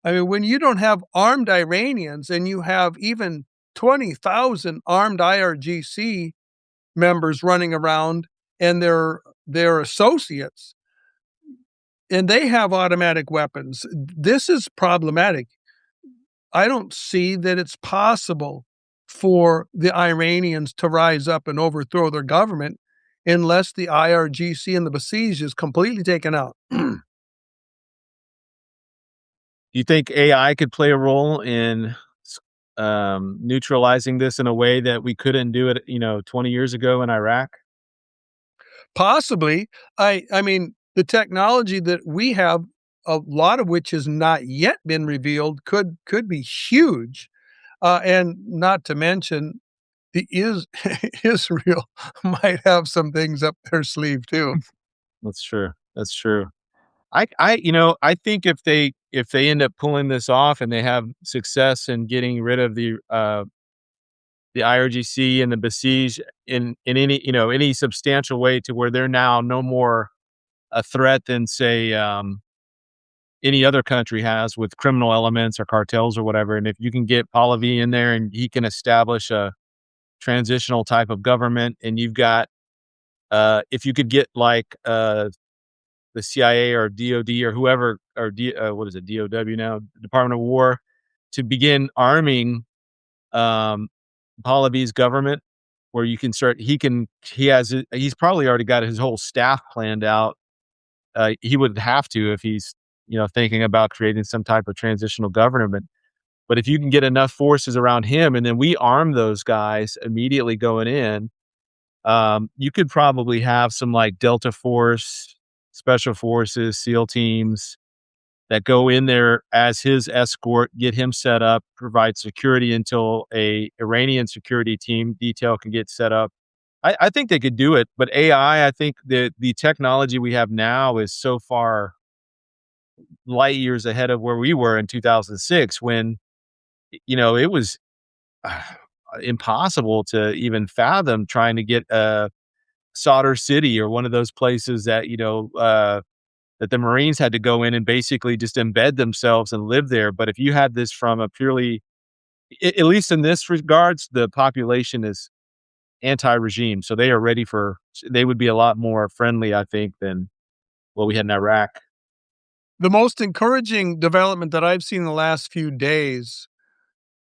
S4: I mean, when you don't have armed Iranians and you have even 20,000 armed IRGC members running around and their associates, and they have automatic weapons, this is problematic. I don't see that it's possible for the Iranians to rise up and overthrow their government unless the IRGC and the Basij is completely taken out.
S1: Do you think AI could play a role in neutralizing this in a way that we couldn't do it, 20 years ago in Iraq?
S4: Possibly. I mean, the technology that we have, a lot of which has not yet been revealed, could be huge. And not to mention, Israel might have some things up their sleeve too.
S1: That's true. That's true. I think if they end up pulling this off and they have success in getting rid of the IRGC and the Basij in any any substantial way to where they're now no more a threat than say any other country has with criminal elements or cartels or whatever. And if you can get Pahlavi in there and he can establish a transitional type of government, and you've got if you could get like the CIA or DOD or whoever, or what is it, DOW now, Department of War, to begin arming Pahlavi's government, where you can start. He's probably already got his whole staff planned out. He would have to if he's thinking about creating some type of transitional government. But if you can get enough forces around him, and then we arm those guys immediately going in, you could probably have some like Delta Force, Special Forces, SEAL teams that go in there as his escort, get him set up, provide security until a Iranian security team detail can get set up. I think they could do it, but AI, I think the technology we have now is so far light years ahead of where we were in 2006 when, it was impossible to even fathom trying to get Solder City or one of those places that, that the Marines had to go in and basically just embed themselves and live there. But if you had this from a purely, at least in this regards, the population is anti-regime. So they are they would be a lot more friendly, I think, than what we had in Iraq.
S4: The most encouraging development that I've seen in the last few days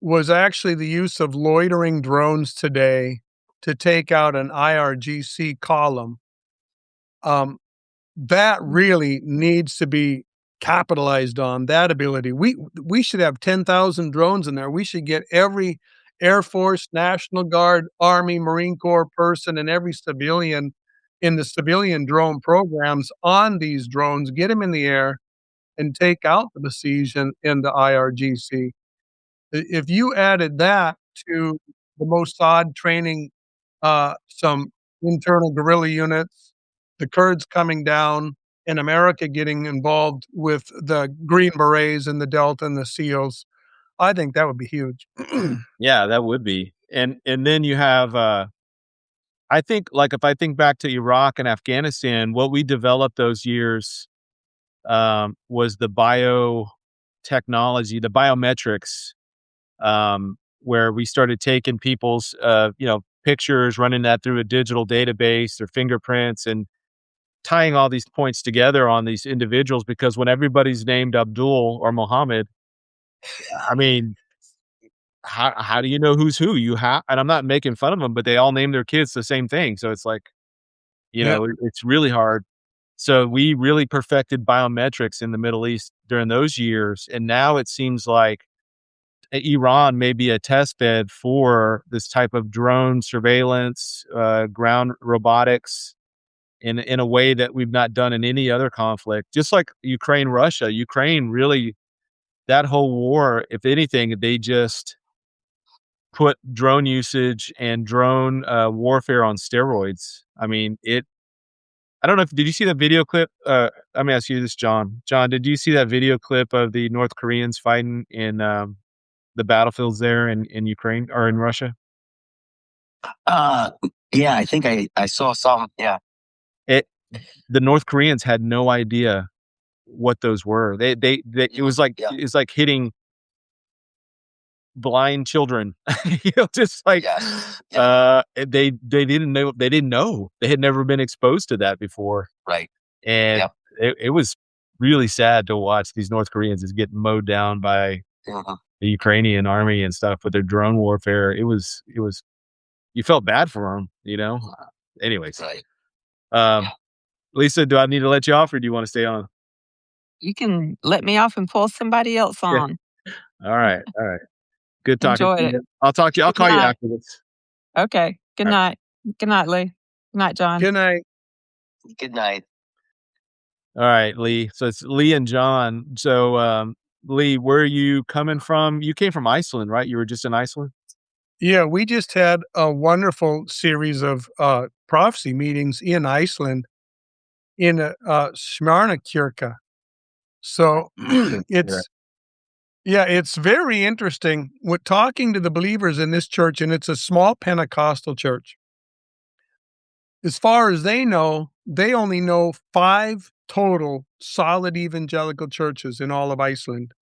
S4: was actually the use of loitering drones today to take out an IRGC column. That really needs to be capitalized on, that ability. We should have 10,000 drones in there. We should get every Air Force, National Guard, Army, Marine Corps person, and every civilian in the civilian drone programs on these drones, get them in the air and take out the Basij and the IRGC. If you added that to the Mossad training some internal guerrilla units, the Kurds coming down, and America getting involved with the Green Berets and the Delta and the SEALs, I think that would be huge.
S1: Yeah, that would be. And then you have I think, like, if I think back to Iraq and Afghanistan, what we developed those years was the biotechnology, the biometrics, where we started taking people's, pictures, running that through a digital database, their fingerprints, and tying all these points together on these individuals. Because when everybody's named Abdul or Mohammed, I mean, how do you know who's who? And I'm not making fun of them, but they all name their kids the same thing. So it's like,
S4: Yeah.
S1: it's really hard. So we really perfected biometrics in the Middle East during those years. And now it seems like Iran may be a test bed for this type of drone surveillance, ground robotics in a way that we've not done in any other conflict. Just like Ukraine, Russia. Ukraine really, that whole war, if anything, they just put drone usage and drone warfare on steroids. I mean, I don't know did you see that video clip? Let me ask you this, John. John, did you see that video clip of the North Koreans fighting in the battlefields there in Ukraine or in Russia?
S3: Yeah, I think I saw some. Yeah.
S1: the North Koreans had no idea what those were. It was like it's like hitting blind children, just like they didn't know they had never been exposed to that before,
S3: Right.
S1: and it was really sad to watch these North Koreans just get mowed down by the Ukrainian army and stuff with their drone warfare. It was you felt bad for them. Anyways,
S3: Right.
S1: Lisa, do I need to let you off, or do you want to stay on?
S2: You can let me off and pull somebody else
S1: Yeah.
S2: on.
S1: All right. Good talking to
S2: Enjoyed it.
S1: you. I'll talk to you. I'll
S2: Good
S1: call you
S2: night.
S1: after this.
S2: Okay. Good
S1: All right.
S2: night. Good night, Lee. Good night, John.
S4: Good night.
S3: Good night.
S1: All right, Lee. So it's Lee and John. So, Lee, where are you coming from? You came from Iceland, right? You were just in Iceland?
S4: Yeah, we just had a wonderful series of prophecy meetings in Iceland in Smyrnakirka. So it's very interesting. With talking to the believers in this church, and it's a small Pentecostal church. As far as they know, they only know 5 total solid evangelical churches in all of Iceland.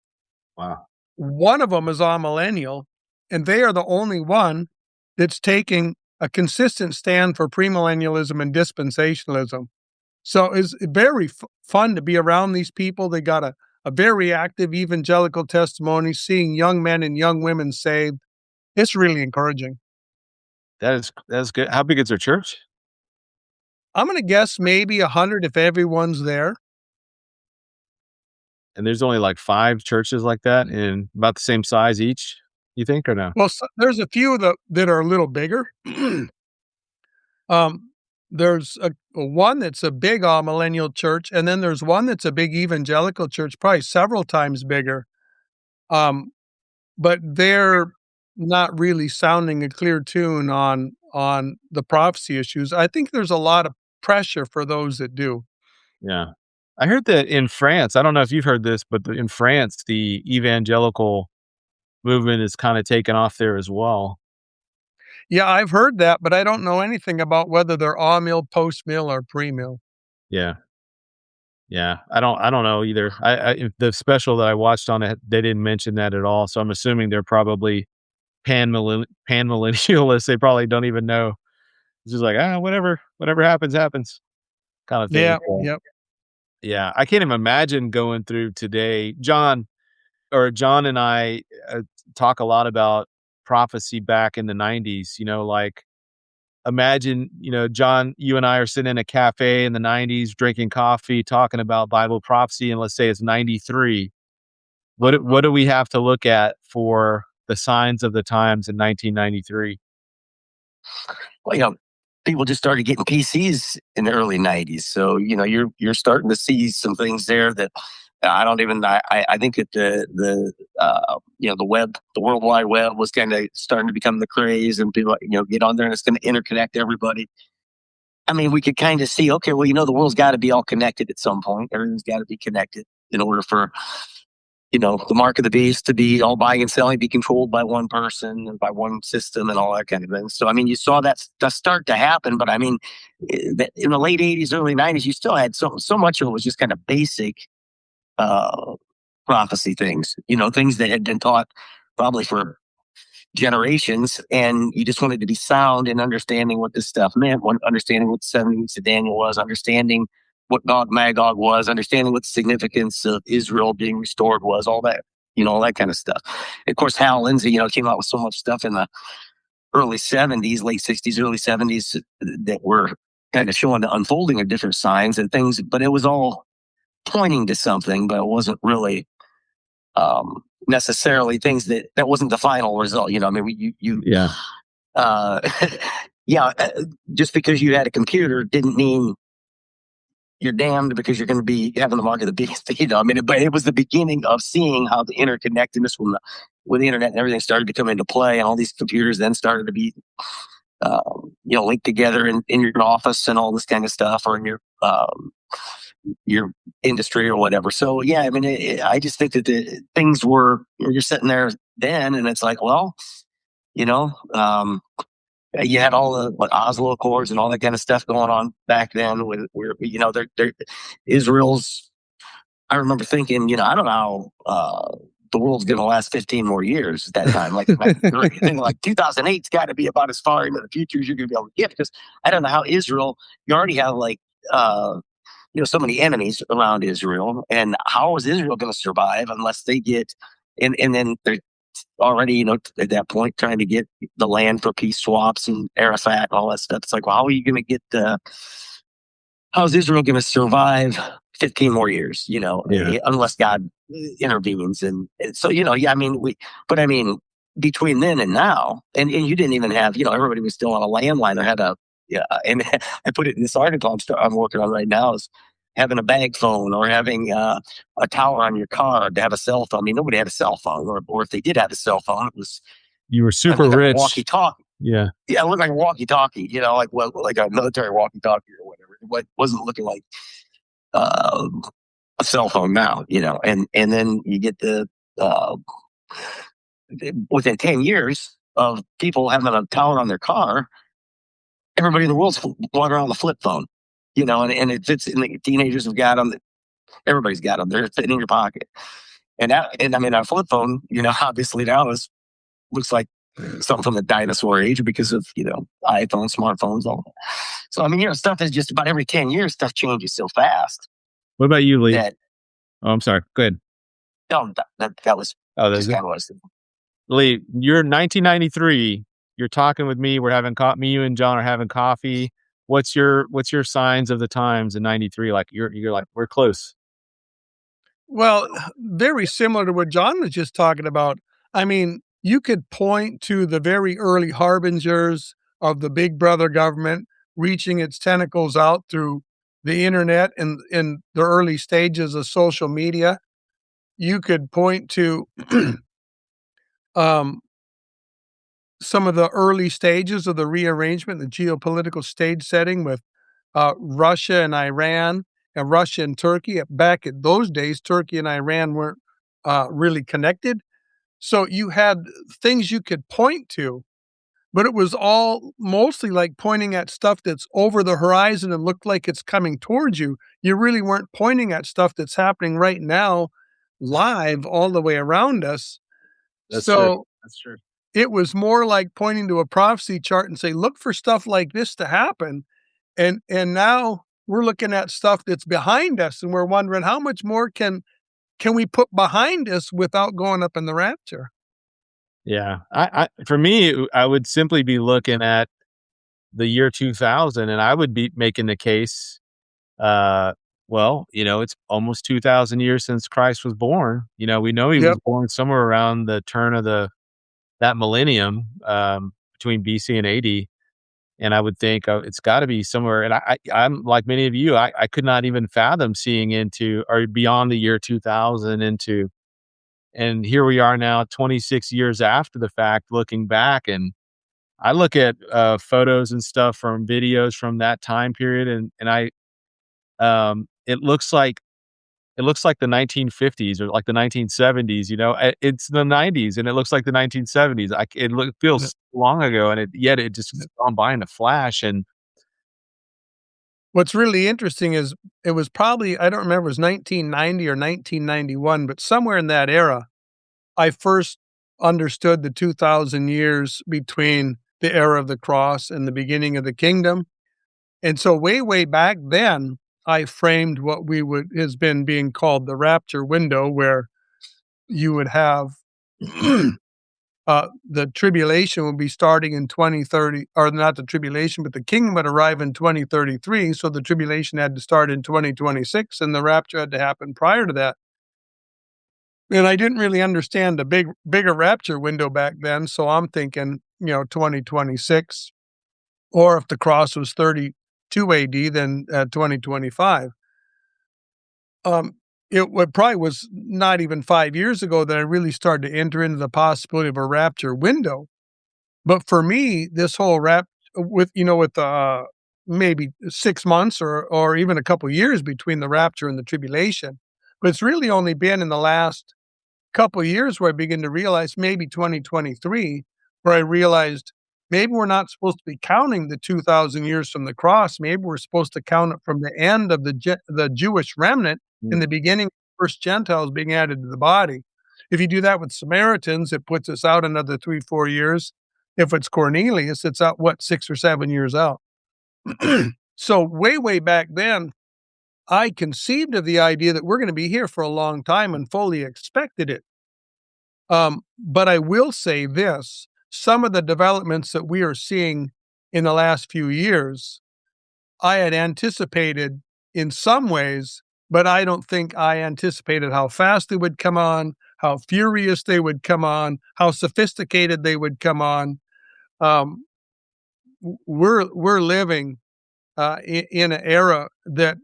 S1: Wow.
S4: One of them is amillennial, and they are the only one that's taking a consistent stand for premillennialism and dispensationalism. So it's very fun to be around these people. They got a very active evangelical testimony, seeing young men and young women saved. It's really encouraging.
S1: That's good. How big is their church?
S4: I'm going to guess maybe 100 if everyone's there.
S1: And there's only like 5 churches like that and about the same size each, you think, or no?
S4: Well, there's a few that are a little bigger. There's a one that's a big millennial church, and then there's one that's a big evangelical church, probably several times bigger. But they're not really sounding a clear tune on the prophecy issues. I think there's a lot of pressure for those that do.
S1: Yeah. I heard that in France, I don't know if you've heard this, but in France, the evangelical movement is kind of taken off there as well.
S4: Yeah, I've heard that, but I don't know anything about whether they're mill, post mill, or pre mill.
S1: Yeah. Yeah. I don't know either. The special that I watched on it, they didn't mention that at all. So I'm assuming they're probably pan-millennialists. They probably don't even know. It's just like, whatever happens, happens kind of thing.
S4: Yeah.
S1: So,
S4: Yep.
S1: yeah. I can't even imagine going through today. John and I talk a lot about prophecy back in the 90s, like imagine, John, you and I are sitting in a cafe in the 90s, drinking coffee, talking about Bible prophecy. And let's say it's 93. What do we have to look at for the signs of the times in 1993?
S3: Well, people just started getting PCs in the early 90s. So, you're starting to see some things there that I don't even, I think that the web, the World Wide Web was kind of starting to become the craze, and people, get on there and it's going to interconnect everybody. I mean, we could kind of see, okay, well, the world's got to be all connected at some point. Everything's got to be connected in order for, the mark of the beast to be all buying and selling, be controlled by one person and by one system and all that kind of thing. So, I mean, you saw that start to happen, but I mean, in the late 80s, early 90s, you still had so much of it was just kind of basic prophecy things, things that had been taught probably for generations, and you just wanted to be sound in understanding what this stuff meant, understanding what the 7 weeks of Daniel was, understanding what Gog Magog was, understanding what the significance of Israel being restored was, all that, all that kind of stuff. Of course, Hal Lindsey, came out with so much stuff in the early 70s, late 60s, early 70s that were kind of showing the unfolding of different signs and things, but it was all pointing to something, but it wasn't really necessarily things that wasn't the final result. I mean,
S1: Yeah.
S3: Just because you had a computer didn't mean you're damned because you're going to be having the mark of the beast. I mean, but it was the beginning of seeing how the interconnectedness with the internet and everything started to come into play, and all these computers then started to be, linked together in your office and all this kind of stuff, or in your industry or whatever. So yeah, I mean, I just think that the things you're sitting there then, and it's like, well, You had all the Oslo Accords and all that kind of stuff going on back then. Where they're Israel's. I remember thinking, I don't know how the world's going to last 15 more years at that time. Like 2008's got to be about as far into the future as you're going to be able to get, because I don't know how Israel. You already have so many enemies around Israel, and how is Israel going to survive unless they get and then they're already, at that point trying to get the land for peace swaps and Arafat and all that stuff. It's like, well, how are you going to get how's Israel going to survive 15 more years, unless God intervenes. And so, between then and now, and you didn't even have, everybody was still on a landline. I had and I put it in this article I'm working on right now, is having a bag phone or having a tower on your car to have a cell phone. I mean, nobody had a cell phone, or if they did have a cell phone, it was
S1: You were super rich.
S3: Walkie-talkie.
S1: Yeah.
S3: Yeah, it looked like a walkie-talkie, like a military walkie-talkie or whatever. It wasn't looking like a cell phone now, and then you get within 10 years of people having a tower on their car, everybody in the world's walking around with a flip phone, and it fits in. The teenagers have got them. Everybody's got them. They're fitting in your pocket. And a flip phone, obviously now looks like something from the dinosaur age because of, iPhones, smartphones, all that. So, stuff is just about every 10 years, stuff changes so fast.
S1: What about you, Lee?
S3: That,
S1: oh, I'm sorry. Go ahead.
S3: No, that was just kind of what I was thinking.
S1: Lee, you're 1993. You're talking with me. We're having me, you and John are having coffee. What's your signs of the times in 93? Like you're like, we're close.
S4: Well, very similar to what John was just talking about. I mean, you could point to the very early harbingers of the big brother government reaching its tentacles out through the internet and in the early stages of social media. You could point to some of the early stages of the rearrangement, the geopolitical stage setting with Russia and Iran and Russia and Turkey. Back in those days, Turkey and Iran weren't really connected. So you had things you could point to, but it was all mostly like pointing at stuff that's over the horizon and looked like it's coming towards you. You really weren't pointing at stuff that's happening right now, live all the way around us.
S1: That's
S4: true.
S1: That's true.
S4: It was more like pointing to a prophecy chart and say, look for stuff like this to happen. And now we're looking at stuff that's behind us and we're wondering how much more can we put behind us without going up in the rapture?
S1: Yeah. For me, I would simply be looking at the year 2000 and I would be making the case, it's almost 2,000 years since Christ was born. We know he was born somewhere around the turn of that millennium, between BC and AD. And I would think it's got to be somewhere. And I'm like many of you, I could not even fathom seeing into or beyond the year 2000 into. And here we are now, 26 years after the fact, looking back. And I look at photos and stuff from videos from that time period. And I, it looks like the 1950s or like the 1970s, it's the 90s and it looks like the 1970s. It feels long ago and yet it just gone by in a flash. And
S4: what's really interesting is it was probably, I don't remember, it was 1990 or 1991, but somewhere in that era, I first understood the 2,000 years between the era of the cross and the beginning of the kingdom. And so way, way back then, I framed what has been being called the rapture window, where you would have the tribulation would be starting in 2030, or not the tribulation, but the kingdom would arrive in 2033. So the tribulation had to start in 2026 and the rapture had to happen prior to that. And I didn't really understand the bigger rapture window back then. So I'm thinking, 2026, or if the cross was 32 AD, then 2025. It probably was not even 5 years ago that I really started to enter into the possibility of a rapture window. But for me, this whole with maybe 6 months or even a couple years between the rapture and the tribulation, but it's really only been in the last couple of years where I begin to realize, maybe 2023, where I realized maybe we're not supposed to be counting the 2,000 years from the cross. Maybe we're supposed to count it from the end of the Jewish remnant in the beginning, first Gentiles being added to the body. If you do that with Samaritans, it puts us out another 3-4 years. If it's Cornelius, it's out, 6 or 7 years out. So way back then, I conceived of the idea that we're going to be here for a long time and fully expected it. But I will say this, some of the developments that we are seeing in the last few years, I had anticipated in some ways, but I don't think I anticipated how fast they would come on, how furious they would come on, how sophisticated they would come on. We're living in an era that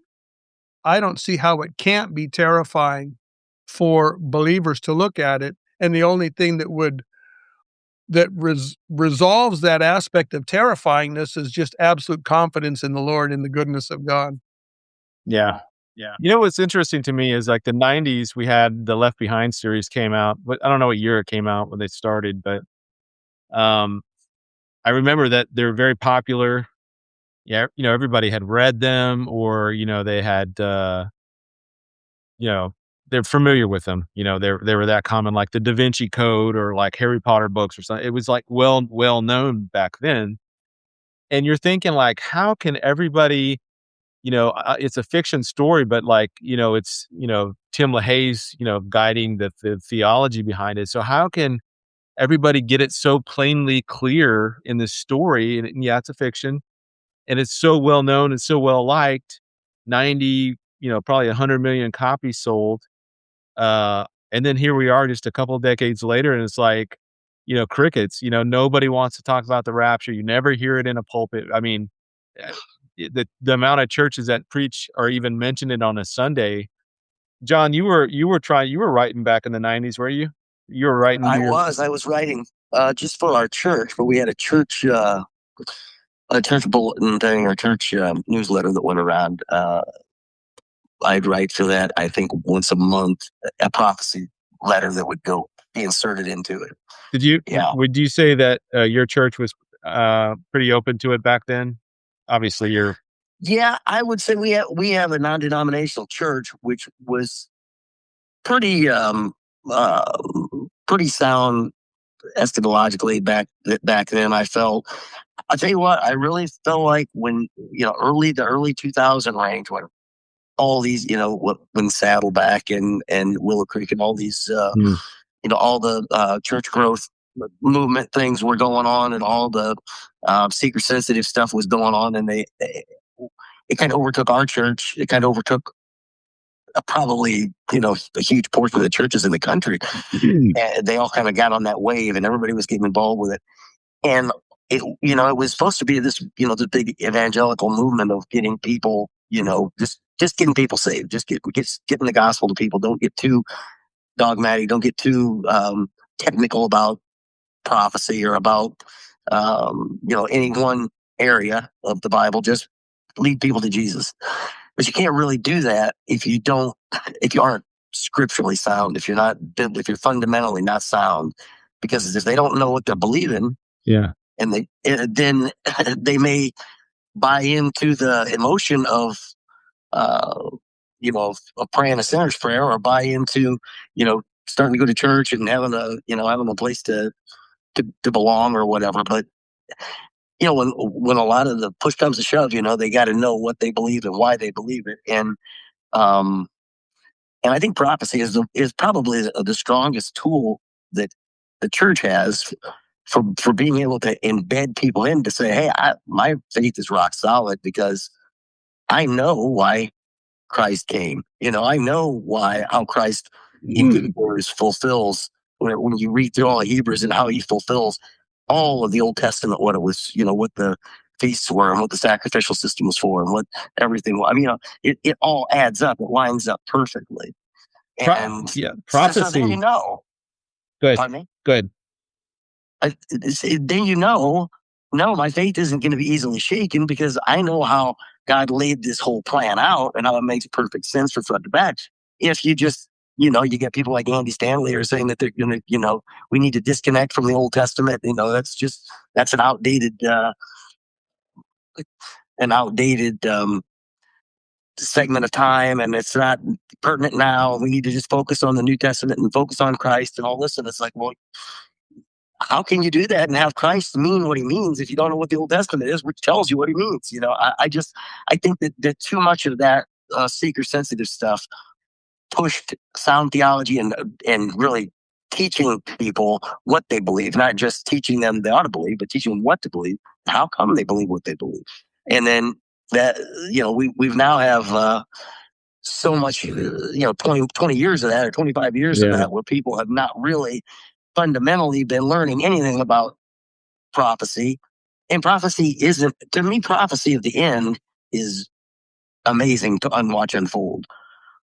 S4: I don't see how it can't be terrifying for believers to look at it. And the only thing that resolves that aspect of terrifyingness is just absolute confidence in the Lord and the goodness of God.
S1: Yeah. You know what's interesting to me is like the 90s, we had the Left Behind series came out, but I don't know what year it came out when they started, but I remember that they're very popular. Yeah, everybody had read them, or they had they're familiar with them. They were that common, like the Da Vinci Code or like Harry Potter books or something. It was like well known back then. And you're thinking like, how can everybody, it's a fiction story, but like, it's, Tim LaHaye's, guiding the theology behind it. So how can everybody get it so plainly clear in this story? And yeah, it's a fiction and it's so well known and so well liked, 90, probably 100 million copies sold. And then here we are just a couple of decades later, and it's like, crickets, nobody wants to talk about the rapture. You never hear it in a pulpit. I mean, the amount of churches that preach or even mention it on a Sunday. John, you were writing back in the 90s, were you? You were writing.
S3: I was writing just for our church, but we had a church bulletin thing or church newsletter that went around. I'd write for that, I think, once a month, a prophecy letter that would be inserted into it.
S1: Did you?
S3: Yeah.
S1: Would you say that your church was pretty open to it back then? Obviously, you're.
S3: Yeah, I would say we have a non-denominational church, which was pretty sound eschatologically back then. I felt. I'll tell you what, I really felt like when the early 2000 range, when all these when Saddleback and Willow Creek and all these all the church growth movement things were going on, and all the seeker sensitive stuff was going on, and it kind of overtook our church. It kind of overtook probably a huge portion of the churches in the country. And they all kind of got on that wave, and everybody was getting involved with it. And it was supposed to be this the big evangelical movement of getting people just getting people saved, just getting the gospel to people. Don't get too dogmatic. Don't get too technical about prophecy or about any one area of the Bible. Just lead people to Jesus. But you can't really do that if you aren't scripturally sound, if you're fundamentally not sound, because if they don't know what they're believing, and then they may buy into the emotion of praying a sinner's prayer, or buy into starting to go to church and having a place to belong or whatever. But when a lot of the push comes to shove, they got to know what they believe and why they believe it. And I think prophecy is probably the strongest tool that the church has for being able to embed people in, to say, hey, my faith is rock solid because I know why Christ came. I know how Christ in Hebrews fulfills, when you read through all the Hebrews, and how he fulfills all of the Old Testament, what it was, what the feasts were and what the sacrificial system was for and what everything was. I mean, it all adds up. It lines up perfectly. And
S1: prophecy.
S3: So then
S1: Good.
S3: Pardon me?
S1: Good.
S3: Then no, my faith isn't going to be easily shaken, because I know how God laid this whole plan out and how it makes perfect sense from front to back. If you just You get people like Andy Stanley are saying that they're going to, we need to disconnect from the Old Testament. That's an outdated segment of time, and it's not pertinent now. We need to just focus on the New Testament and focus on Christ and all this. And it's like, well, how can you do that and have Christ mean what he means if you don't know what the Old Testament is, which tells you what he means? I think that too much of that seeker sensitive stuff pushed sound theology and really teaching people what they believe, not just teaching them they ought to believe, but teaching them what to believe, how come they believe what they believe. And then that, we've now have so much, 20 years of that or 25 years of that, where people have not really fundamentally been learning anything about prophecy. And prophecy isn't, to me, prophecy of the end is amazing to watch unfold.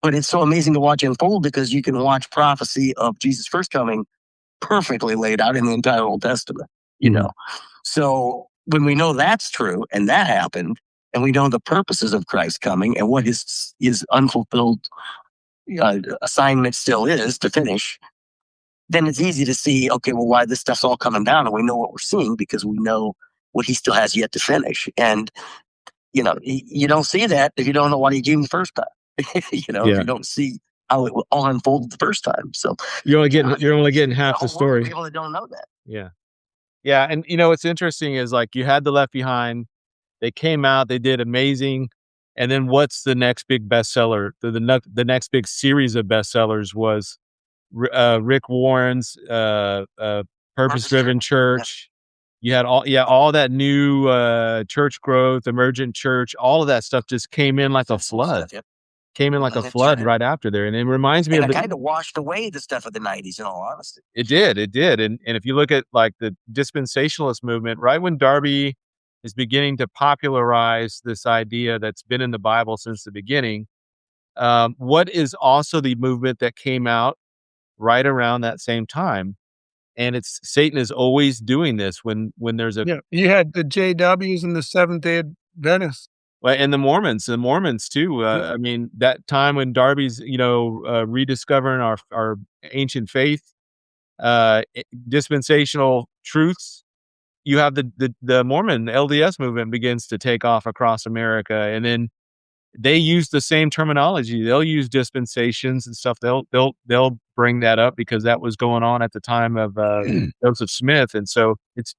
S3: But it's so amazing to watch unfold because you can watch prophecy of Jesus' first coming perfectly laid out in the entire Old Testament, So when we know that's true and that happened, and we know the purposes of Christ coming and what his unfulfilled assignment still is to finish, then it's easy to see, okay, well, why this stuff's all coming down, and we know what we're seeing because we know what he still has yet to finish. And, you don't see that if you don't know what he came the first time. If you don't see how it all unfolded the first time. So
S1: you're only getting half the story.
S3: People that don't know that.
S1: Yeah. Yeah. And what's interesting is, like, you had the Left Behind, they came out, they did amazing. And then what's the next big bestseller? The next big series of bestsellers was Rick Warren's Purpose-Driven Church. You had all that new church growth, Emergent Church, all of that stuff just came in like a flood. Came in like a flood right after there. And it reminds me
S3: of it kind of washed away the stuff of the 90s, in all honesty.
S1: It did. And if you look at, like, the dispensationalist movement, right when Darby is beginning to popularize this idea that's been in the Bible since the beginning, what is also the movement that came out right around that same time? And it's Satan is always doing this when there's
S4: you had the JWs and the Seventh-day Adventists.
S1: Well, and the Mormons too. I mean, that time when Darby's, rediscovering our ancient faith, dispensational truths, you have the Mormon LDS movement begins to take off across America, and then they use the same terminology. They'll use dispensations and stuff. They'll bring that up because that was going on at the time of Joseph Smith, and so it's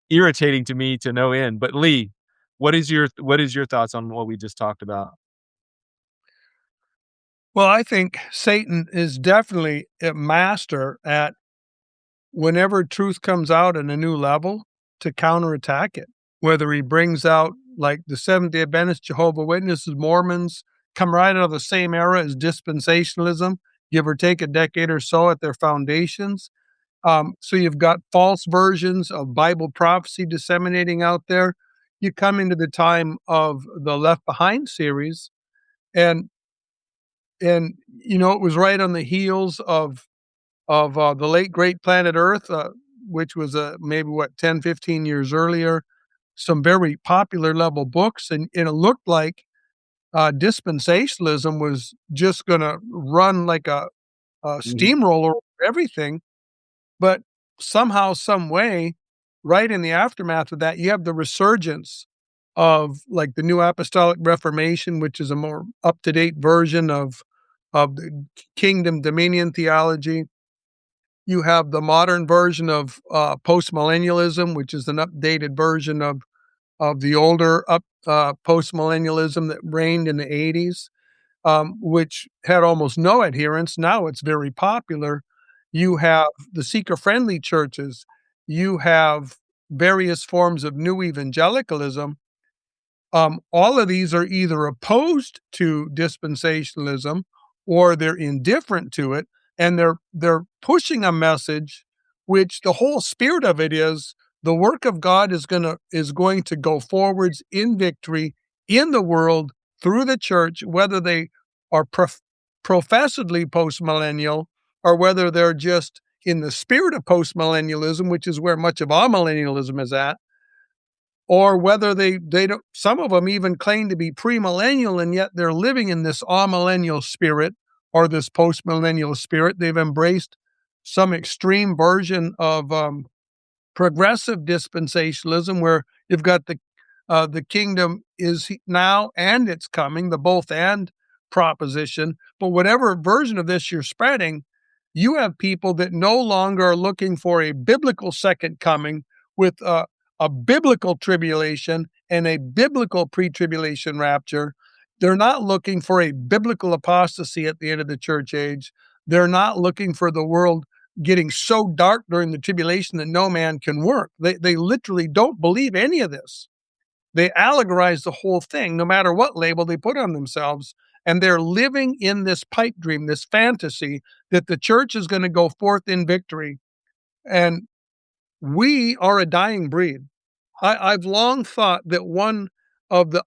S1: irritating to me to no end. But Lee, what is your thoughts on what we just talked about?
S4: Well, I think Satan is definitely a master at, whenever truth comes out in a new level, to counterattack it. Whether he brings out, like, the Seventh-day Adventists, Jehovah's Witnesses, Mormons, come right out of the same era as dispensationalism, give or take a decade or so at their foundations. So you've got false versions of Bible prophecy disseminating out there. You come into the time of the Left Behind series, and it was right on the heels of the late great Planet Earth, which was maybe 10, 15 years earlier. Some very popular level books, and it looked like dispensationalism was just going to run like a steamroller over everything. But somehow, some way, right in the aftermath of that, you have the resurgence of, like, the New Apostolic Reformation, which is a more up-to-date version of the kingdom dominion theology. You have the modern version of postmillennialism, which is an updated version of the older postmillennialism that reigned in the 80s, which had almost no adherents. Now it's very popular. You have the seeker-friendly churches. You have various forms of new evangelicalism. All of these are either opposed to dispensationalism or they're indifferent to it, and they're pushing a message which the whole spirit of it is the work of God is going to go forwards in victory in the world through the church, whether they are professedly postmillennial or whether they're just in the spirit of postmillennialism, which is where much of amillennialism is at, or whether they don't. Some of them even claim to be premillennial, and yet they're living in this amillennial spirit or this post-millennial spirit. They've embraced some extreme version of progressive dispensationalism, where you've got the kingdom is now and it's coming, the both and proposition. But whatever version of this you're spreading, you have people that no longer are looking for a biblical second coming with a biblical tribulation and a biblical pre-tribulation rapture. They're not looking for a biblical apostasy at the end of the church age. They're not looking for the world getting so dark during the tribulation that no man can work. They literally don't believe any of this. They allegorize the whole thing, no matter what label they put on themselves. And they're living in this pipe dream, this fantasy that the church is going to go forth in victory. And we are a dying breed. I've long thought that one of the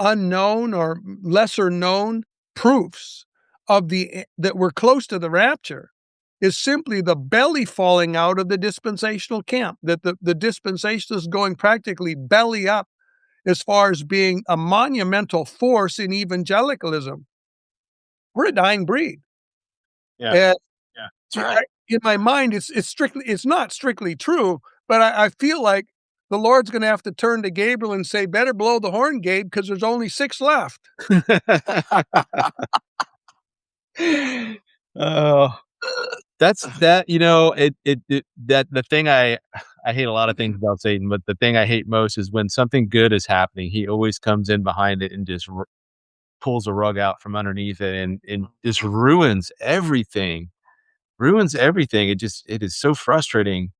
S4: unknown or lesser known proofs of that we're close to the rapture is simply the belly falling out of the dispensational camp, that the dispensationalists going practically belly up as far as being a monumental force in evangelicalism. We're a dying breed.
S1: Yeah.
S4: And
S1: Yeah. That's right.
S4: in my mind, it's not strictly true, but I feel like the Lord's going to have to turn to Gabriel and say, better blow the horn, Gabe, because there's only 6 left.
S1: Oh, that's that, that the thing I hate a lot of things about Satan, but the thing I hate most is when something good is happening, he always comes in behind it and just pulls a rug out from underneath it and just ruins everything. It is so frustrating,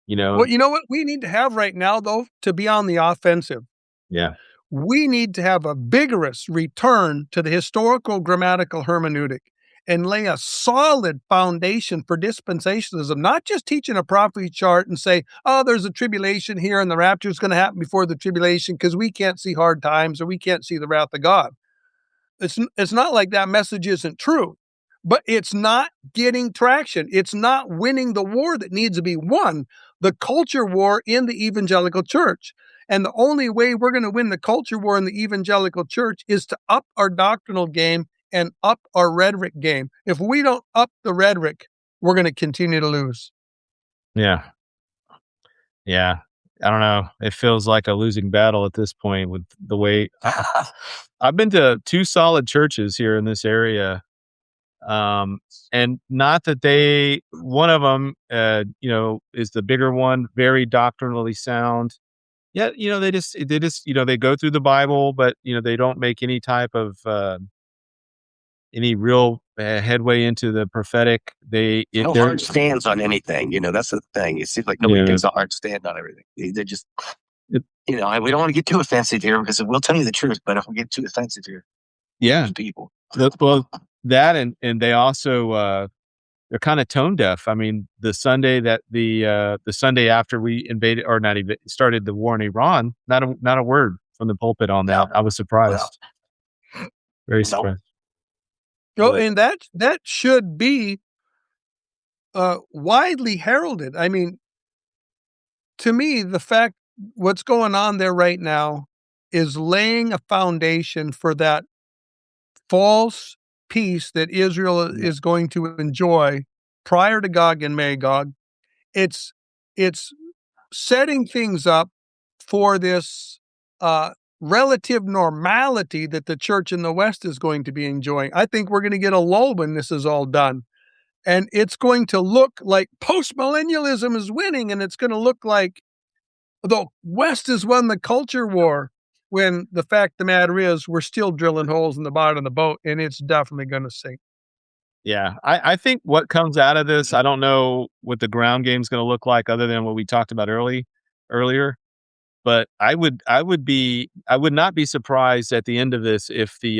S4: Well, you know what we need to have right now, though, to be on the offensive?
S1: Yeah.
S4: We need to have a vigorous return to the historical grammatical hermeneutic and lay a solid foundation for dispensationalism, not just teaching a prophecy chart and say, oh, there's a tribulation here and the rapture is going to happen before the tribulation because we can't see hard times or we can't see the wrath of God. It's not like that message isn't true, but it's not getting traction. It's not winning the war that needs to be won, the culture war in the evangelical church. And the only way we're going to win the culture war in the evangelical church is to up our doctrinal game and up our rhetoric game. If we don't up the rhetoric, we're going to continue to lose.
S1: Yeah. Yeah. I don't know. It feels like a losing battle at this point with the way I've been to 2 solid churches here in this area. And not that one of them, is the bigger one, very doctrinally sound. Yeah. They just, they go through the Bible, but, they don't make any type of, any real headway into the prophetic.
S3: No hard stands on anything. That's the thing. It seems like nobody takes a hard stand on everything. They just, we don't want to get too offensive here because we'll tell you the truth, but if we get too offensive here, people.
S1: Well, that and they also they're kind of tone deaf. I mean, the Sunday after we invaded or not even started the war in Iran, not a word from the pulpit on that. I was surprised. Very surprised.
S4: And that should be widely heralded. I mean, to me, the fact what's going on there right now is laying a foundation for that false peace that Israel is going to enjoy prior to Gog and Magog. It's setting things up for this relative normality that the church in the West is going to be enjoying. I think we're going to get a lull when this is all done. And it's going to look like post-millennialism is winning, and it's going to look like the West has won the culture war, when the fact of the matter is we're still drilling holes in the bottom of the boat, and it's definitely going to sink.
S1: Yeah, I think what comes out of this, I don't know what the ground game is going to look like other than what we talked about earlier. But I would not be surprised at the end of this if the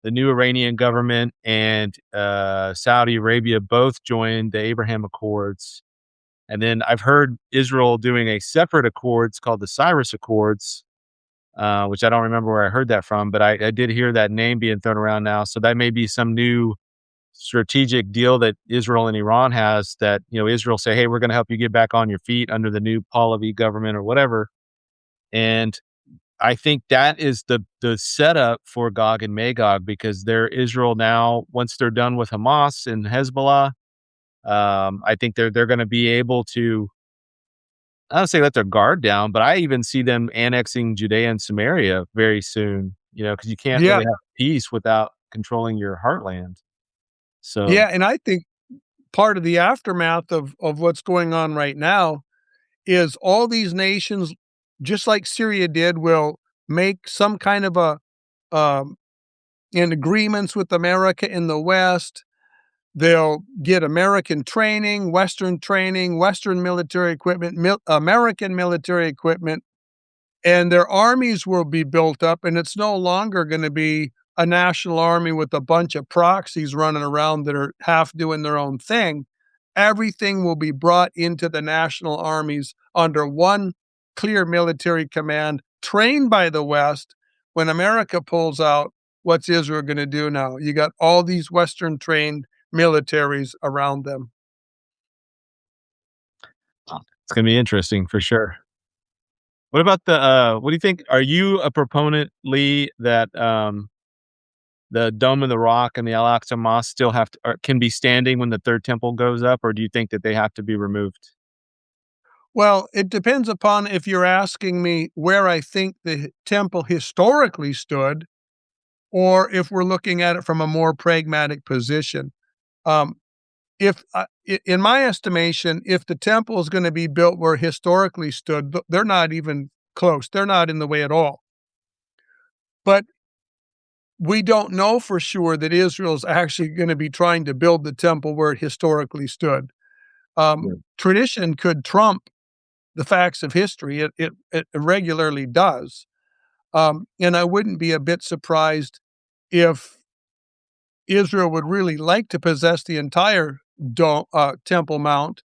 S1: new Iranian government and Saudi Arabia both joined the Abraham Accords. And then I've heard Israel doing a separate accords called the Cyrus Accords, which I don't remember where I heard that from, but I did hear that name being thrown around now. So that may be some new strategic deal that Israel and Iran has that, Israel say, hey, we're going to help you get back on your feet under the new Pahlavi government or whatever. And I think that is the setup for Gog and Magog, because they're Israel now. Once they're done with Hamas and Hezbollah, I think they're going to be able to, I don't say let their guard down, but I even see them annexing Judea and Samaria very soon. Because you can't
S4: Yeah.
S1: really have peace without controlling your heartland. So
S4: Yeah, and I think part of the aftermath of what's going on right now is all these nations, just like Syria did, will make some kind of in agreements with America in the West. They'll get American training, Western military equipment, American military equipment, and their armies will be built up, and it's no longer going to be a national army with a bunch of proxies running around that are half doing their own thing. Everything will be brought into the national armies under one clear military command, trained by the West. When America pulls out, what's Israel going to do now? You got all these Western trained militaries around them.
S1: it's going to be interesting for sure. What about what do you think? Are you a proponent, Lee, that the Dome of the Rock and the Al-Aqsa Mosque still can be standing when the third temple goes up, or do you think that they have to be removed?
S4: Well, it depends upon if you're asking me where I think the temple historically stood, or if we're looking at it from a more pragmatic position. If in my estimation, if the temple is going to be built where historically stood, they're not even close. They're not in the way at all. But we don't know for sure that Israel's actually going to be trying to build the temple where it historically stood. Tradition could trump the facts of history. It regularly does. And I wouldn't be a bit surprised if Israel would really like to possess the entire Temple Mount.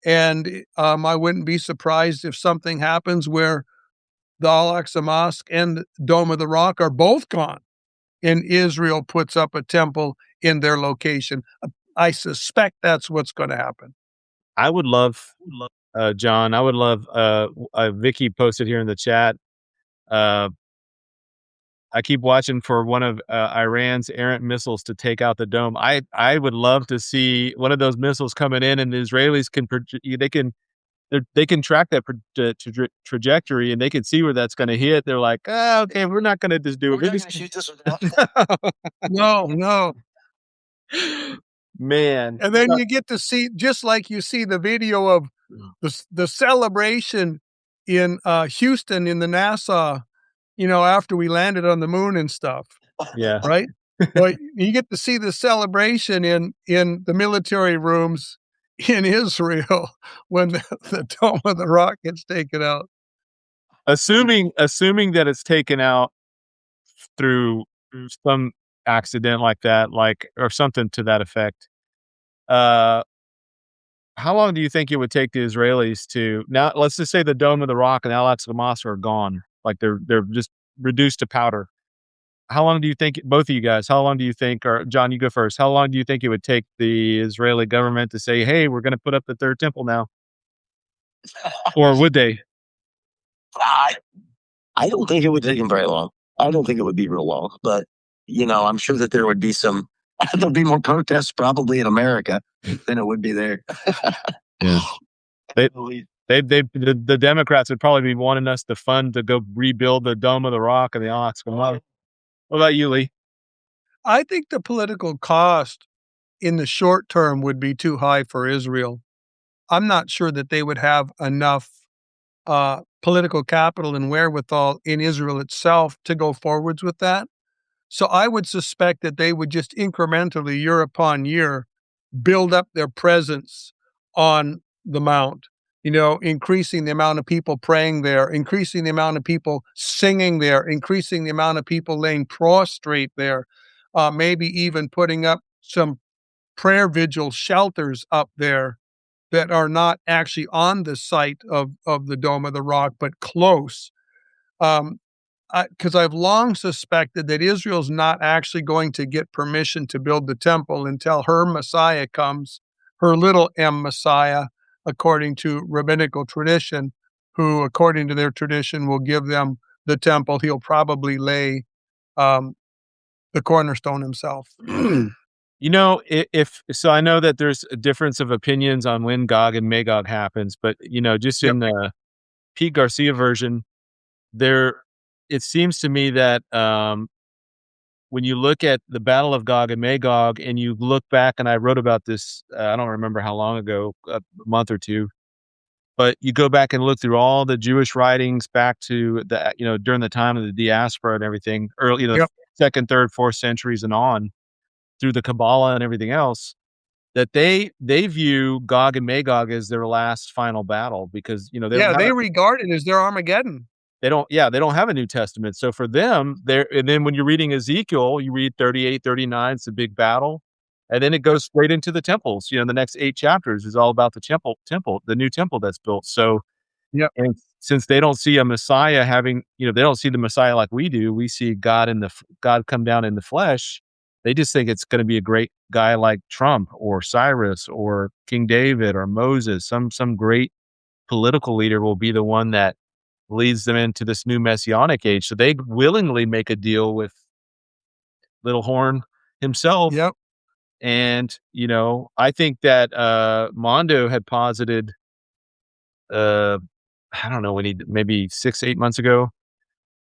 S4: And I wouldn't be surprised if something happens where the Al-Aqsa Mosque and Dome of the Rock are both gone, and Israel puts up a temple in their location. I suspect that's what's going to happen.
S1: I would love, John, I would love, Vicky posted here in the chat. I keep watching for one of Iran's errant missiles to take out the dome. I would love to see one of those missiles coming in, and the Israelis they can track that trajectory, and they can see where that's going to hit. They're like, okay, we're not going to just do it. We're just going to shoot this
S4: one. No.
S1: Man.
S4: And then you get to see, just like you see the video of the celebration in Houston in the NASA, after we landed on the moon and stuff.
S1: Yeah.
S4: Right? Well, you get to see the celebration in the military rooms in Israel when the Dome of the Rock gets taken out.
S1: Assuming that it's taken out through some accident like that, or something to that effect. How long do you think it would take the Israelis to, now let's just say the Dome of the Rock and Al-Aqsa Mosque are gone, like they're just reduced to powder. How long do you think, both of you guys, or John, you go first, how long do you think it would take the Israeli government to say, hey, we're going to put up the third temple now? Or would they?
S3: I don't think it would take them very long. I don't think it would be real long, but I'm sure that there would be there'll be more protests probably in America than it would be there.
S1: Yeah. The Democrats would probably be wanting us to fund to go rebuild the Dome of the Rock and the Al-Aqsa Mosque. What about you, Lee?
S4: I think the political cost in the short term would be too high for Israel. I'm not sure that they would have enough political capital and wherewithal in Israel itself to go forwards with that. So I would suspect that they would just incrementally, year upon year, build up their presence on the Mount, increasing the amount of people praying there, increasing the amount of people singing there, increasing the amount of people laying prostrate there, maybe even putting up some prayer vigil shelters up there that are not actually on the site of the Dome of the Rock, but close. Because I've long suspected that Israel's not actually going to get permission to build the temple until her Messiah comes, her little M Messiah, according to rabbinical tradition, who, according to their tradition, will give them the temple, he'll probably lay the cornerstone himself.
S1: You know, if so, I know that there's a difference of opinions on when Gog and Magog happens, but just
S4: Yep.
S1: in the Pete Garcia version, there it seems to me that when you look at the Battle of Gog and Magog, and you look back, and I wrote about this, I don't remember how long ago, a month or two, but you go back and look through all the Jewish writings back to the during the time of the diaspora and everything, early,
S4: Yep.
S1: second, third, fourth centuries and on through the Kabbalah and everything else, that they view Gog and Magog as their last final battle because they don't
S4: Yeah,
S1: have
S4: they regard it as their Armageddon.
S1: they don't have a New Testament. So for them, there and then when you're reading Ezekiel, you read 38, 39, it's a big battle. And then it goes straight into the temples. The next 8 chapters is all about the temple, the new temple that's built. So,
S4: Yep.
S1: and since they don't see a Messiah having, they don't see the Messiah like we do. We see God come down in the flesh. They just think it's going to be a great guy like Trump or Cyrus or King David or Moses. Some great political leader will be the one that leads them into this new messianic age. So they willingly make a deal with Little Horn himself.
S4: Yep.
S1: And, I think that Mondo had posited, I don't know when maybe 6, 8 months ago,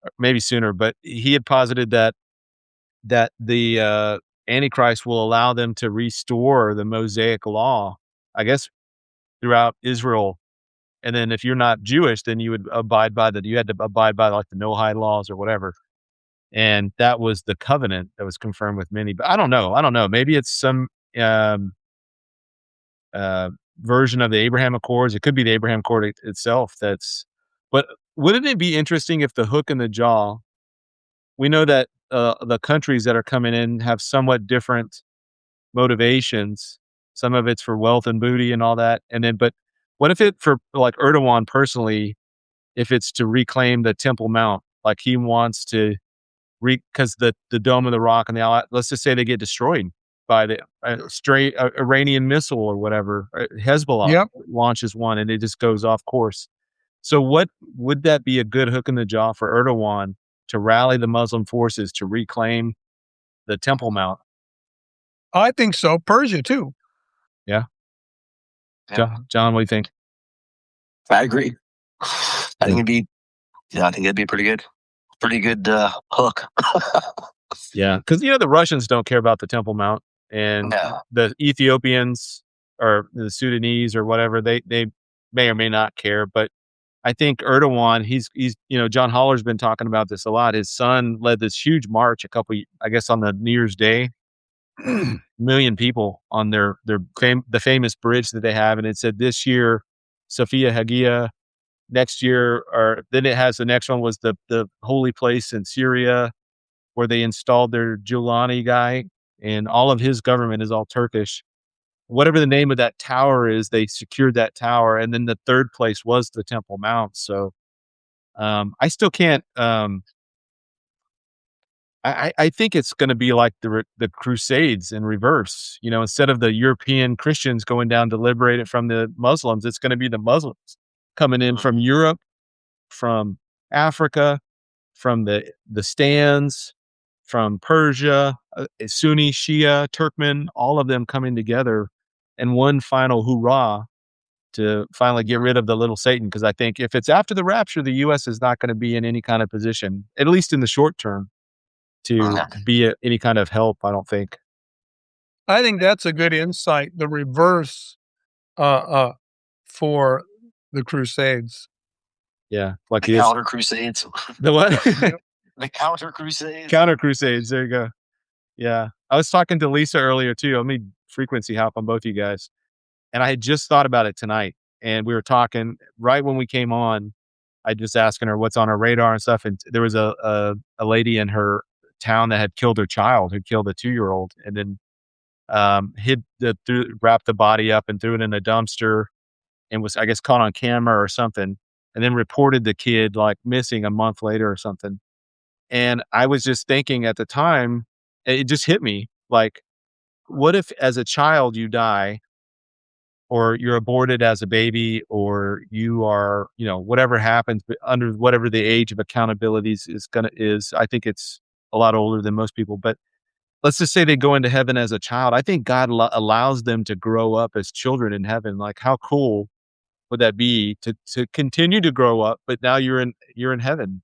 S1: or maybe sooner, but he had posited that the Antichrist will allow them to restore the Mosaic law, I guess, throughout Israel. And then if you're not Jewish, then you had to abide by like the Noahide laws or whatever. And that was the covenant that was confirmed with many. But I don't know. Maybe it's some um, uh, version of the Abraham Accords. It could be the Abraham Accord itself. But wouldn't it be interesting if the hook in the jaw? We know that the countries that are coming in have somewhat different motivations. Some of it's for wealth and booty and all that. But what if it for like Erdogan personally, if it's to reclaim the Temple Mount, like he wants to because the Dome of the Rock and let's just say they get destroyed by the stray Iranian missile or whatever, Hezbollah
S4: Yep.
S1: launches one and it just goes off course. So what would that be a good hook in the jaw for Erdogan to rally the Muslim forces to reclaim the Temple Mount?
S4: I think so. Persia too.
S1: Yeah.
S3: Yeah.
S1: John, what do you think?
S3: I agree. I think it'd be pretty good. Pretty good hook.
S1: Yeah, because the Russians don't care about the Temple Mount, and
S3: No.
S1: the Ethiopians or the Sudanese or whatever they may or may not care. But I think Erdogan, he's John Holler's been talking about this a lot. His son led this huge march I guess on the New Year's Day, million people on the famous bridge that they have, and it said this year, Sophia Hagia. Next year, or then it has the next one was the holy place in Syria where they installed their Giuliani guy, and all of his government is all Turkish. Whatever the name of that tower is, they secured that tower, and then the third place was the Temple Mount. So I still can't. I think it's going to be like the Crusades in reverse. Instead of the European Christians going down to liberate it from the Muslims, it's going to be the Muslims coming in from Europe, from Africa, from the stands, from Persia, Sunni, Shia, Turkmen, all of them coming together in one final hoorah to finally get rid of the little Satan. Because I think if it's after the rapture, the U.S. is not going to be in any kind of position, at least in the short term, to be any kind of help. I don't think.
S4: I think that's a good insight. The reverse for the Crusades.
S1: Yeah, like
S3: The counter crusades.
S1: The what?
S3: The counter crusades.
S1: Counter crusades. There you go. Yeah, I was talking to Lisa earlier too. Let me frequency hop on both you guys, and I had just thought about it tonight. And we were talking right when we came on. I just asking her what's on her radar and stuff. And there was a lady in her town that had killed her child, who killed a 2-year-old, and then wrapped the body up and threw it in a dumpster, and was, I guess, caught on camera or something, and then reported the kid like missing a month later or something. And I was just thinking at the time, it just hit me like, what if as a child you die or you're aborted as a baby, or you are, whatever happens, but under whatever the age of accountability is, I think it's a lot older than most people, but let's just say they go into heaven as a child. I think God allows them to grow up as children in heaven. Like, how cool would that be to continue to grow up, but now you're in heaven,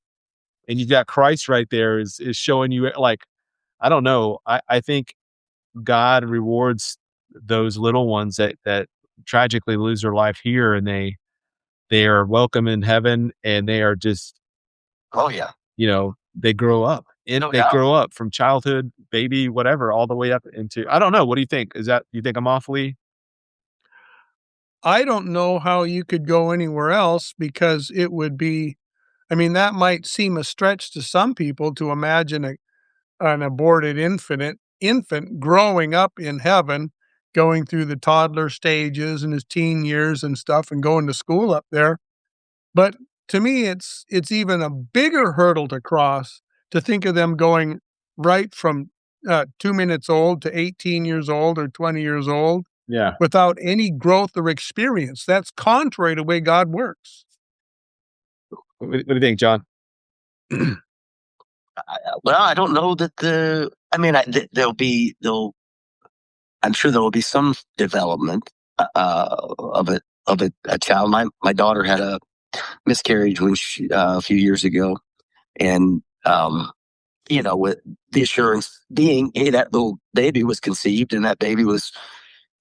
S1: and you've got Christ right there is showing you, like, I don't know. I think God rewards those little ones that tragically lose their life here, and they are welcome in heaven, and they are just,
S3: Oh yeah.
S1: they grow up, and
S3: No
S1: they
S3: doubt.
S1: grow up from childhood, baby, whatever, all the way up into, I don't know. What do you think? You think I'm awfully?
S4: I don't know how you could go anywhere else because it would be, I mean, that might seem a stretch to some people to imagine an aborted infant growing up in heaven, going through the toddler stages and his teen years and stuff and going to school up there. But to me, it's even a bigger hurdle to cross to think of them going right from 2 minutes old to 18 years old or 20 years old
S1: Yeah.
S4: without any growth or experience. That's contrary to the way God works.
S1: What do you think, John?
S3: Well, I don't know that I mean, I'm sure there will be some development of a child. My daughter had a miscarriage a few years ago, and with the assurance being, hey, that little baby was conceived and that baby was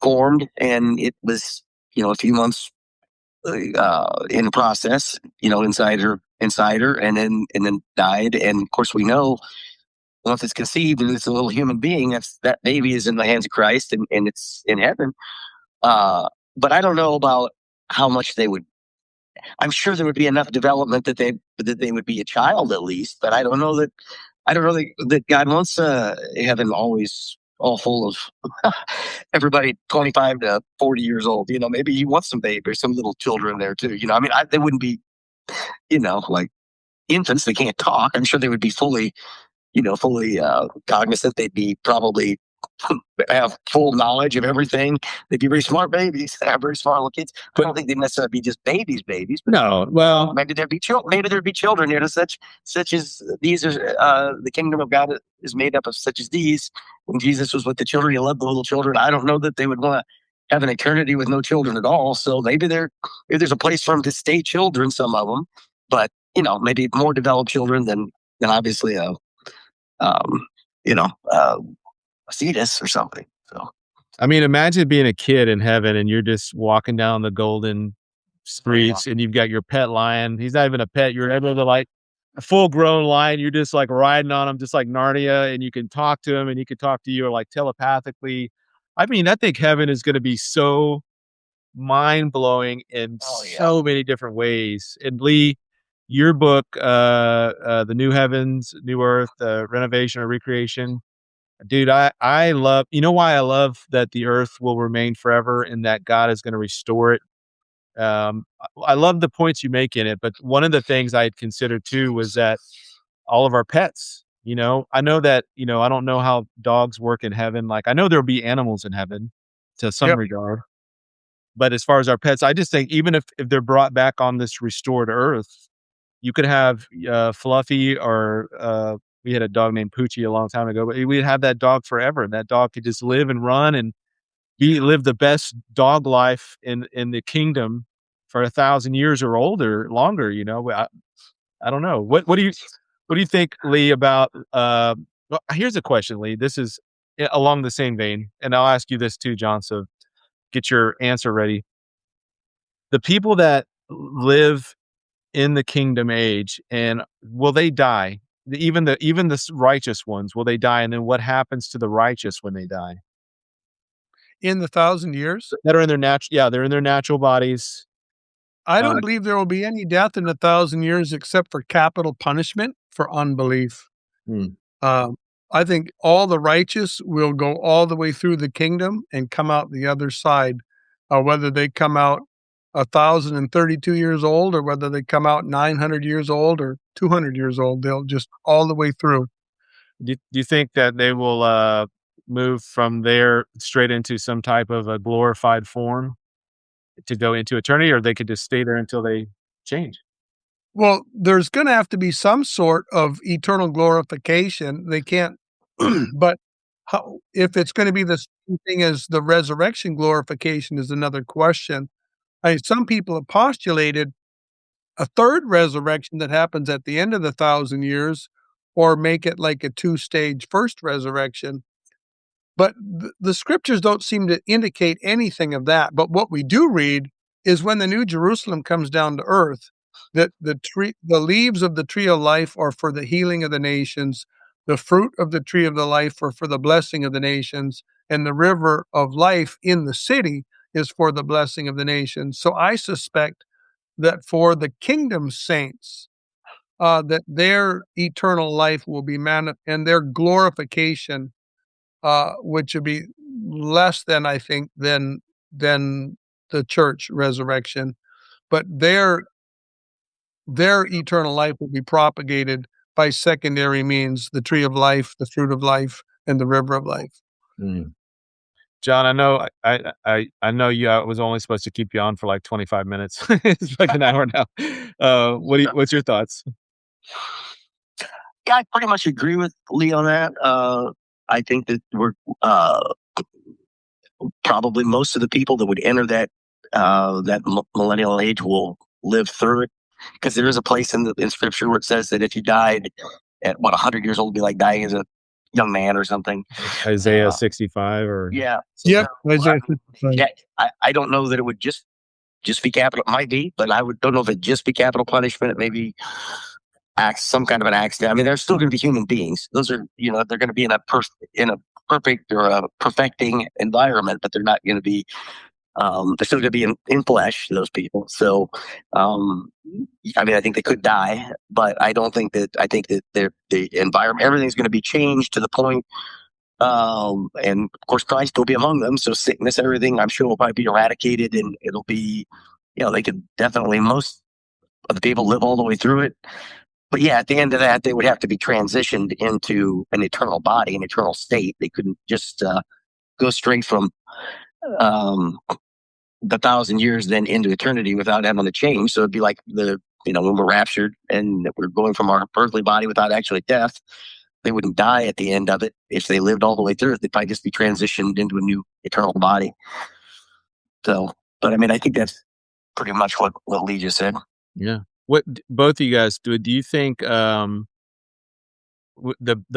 S3: formed, and it was a few months in process, inside her, and then died. And of course, we know once it's conceived and it's a little human being, that baby is in the hands of Christ, and it's in heaven. But I don't know about how much they would. I'm sure there would be enough development that they would be a child at least. But I don't know that. I don't know that God wants heaven always all full of everybody 25 to 40 years old. Maybe He wants some babies, some little children there too. I mean, they wouldn't be, like infants. They can't talk. I'm sure they would be fully cognizant. They'd be probably have full knowledge of everything. They'd be very smart babies. Have very smart little kids. But I don't think they'd necessarily be just babies. But
S1: No, well,
S3: maybe there'd be children. Maybe there'd be children here, such as these are. The kingdom of God is made up of such as these. When Jesus was with the children, He loved the little children. I don't know that they would want to have an eternity with no children at all. So maybe there's a place for them to stay children. Some of them, but maybe more developed children than obviously um, a fetus or something. So,
S1: I mean, imagine being a kid in heaven and you're just walking down the golden streets and you've got your pet lion. He's not even a pet. You're able to, like, a full grown lion. You're just like riding on him, just like Narnia, and you can talk to him and he can talk to you, or like telepathically. I mean, I think heaven is going to be so mind blowing in so many different ways. And Lee, your book, The New Heavens, New Earth, Renovation or Recreation, dude, I love, why I love that the earth will remain forever and that God is going to restore it. I love the points you make in it, but one of the things I had considered too was that all of our pets, I know that, I don't know how dogs work in heaven. Like, I know there'll be animals in heaven to some
S4: Yep.
S1: regard, but as far as our pets, I just think even if they're brought back on this restored earth, you could have Fluffy, or we had a dog named Poochie a long time ago, but we'd have that dog forever. And that dog could just live and run and live the best dog life in the kingdom for 1,000 years or older, longer. I don't know. What do you think, Lee, about? Well, here's a question, Lee. This is along the same vein, and I'll ask you this too, John. So get your answer ready. The people that live in the kingdom age, and will they die? Even the righteous ones, will they die? And then what happens to the righteous when they die?
S4: In the 1,000 years,
S1: That are in their they're in their natural bodies.
S4: I don't believe there will be any death in 1,000 years except for capital punishment for unbelief.
S1: Hmm.
S4: I think all the righteous will go all the way through the kingdom and come out the other side. Whether they come out 1,032 years old or whether they come out 900 years old or 200 years old, they'll just all the way through.
S1: Do you think that they will move from there straight into some type of a glorified form? to go into eternity, or they could just stay there until they change.
S4: Well, there's going to have to be some sort of eternal glorification. They can't, but if it's going to be the same thing as the resurrection glorification is another question. Some people have postulated a third resurrection that happens at the end of the 1,000 years, or make it like a 2-stage first resurrection. But the scriptures don't seem to indicate anything of that. But what we do read is when the New Jerusalem comes down to earth, that the leaves of the tree of life are for the healing of the nations, the fruit of the tree of the life are for the blessing of the nations, and the river of life in the city is for the blessing of the nations. So I suspect that for the kingdom saints, that their eternal life will be and their glorification, which would be less than, I think, than the church resurrection, but their eternal life will be propagated by secondary means: the tree of life, the fruit of life, and the river of life.
S1: John, I know I know you. I was only supposed to keep you on for like 25 minutes. It's like an hour now. What's your thoughts?
S3: Yeah, I pretty much agree with Lee on that. I think that we're probably most of the people that would enter that millennial age will live through it, because there is a place in Scripture where it says that if you died at 100 years old, it'd be like dying as a young man or something.
S1: Isaiah 65 or
S3: yeah.
S4: Yep.
S3: So, yeah, I don't know that it would just be capital. It might be, but don't know if it'd just be capital punishment. It may be some kind of an accident. I mean, they're still going to be human beings. Those are, they're going to be in a perfect or a perfecting environment, but they're not going to be. They're still going to be in flesh, those people. So, I mean, I think they could die, but I don't think that. I think that the environment, everything's going to be changed to the point. And of course, Christ will be among them. So sickness, everything, I'm sure will probably be eradicated, and it'll be, they could definitely, most of the people live all the way through it. But yeah, at the end of that, they would have to be transitioned into an eternal body, an eternal state. They couldn't just go straight from the 1,000 years then into eternity without having to change. So it'd be like when we're raptured and we're going from our earthly body without actually death. They wouldn't die at the end of it. If they lived all the way through it, they'd probably just be transitioned into a new eternal body. So, but I mean, I think that's pretty much what Lee just said.
S1: Yeah. What both of you guys do you think the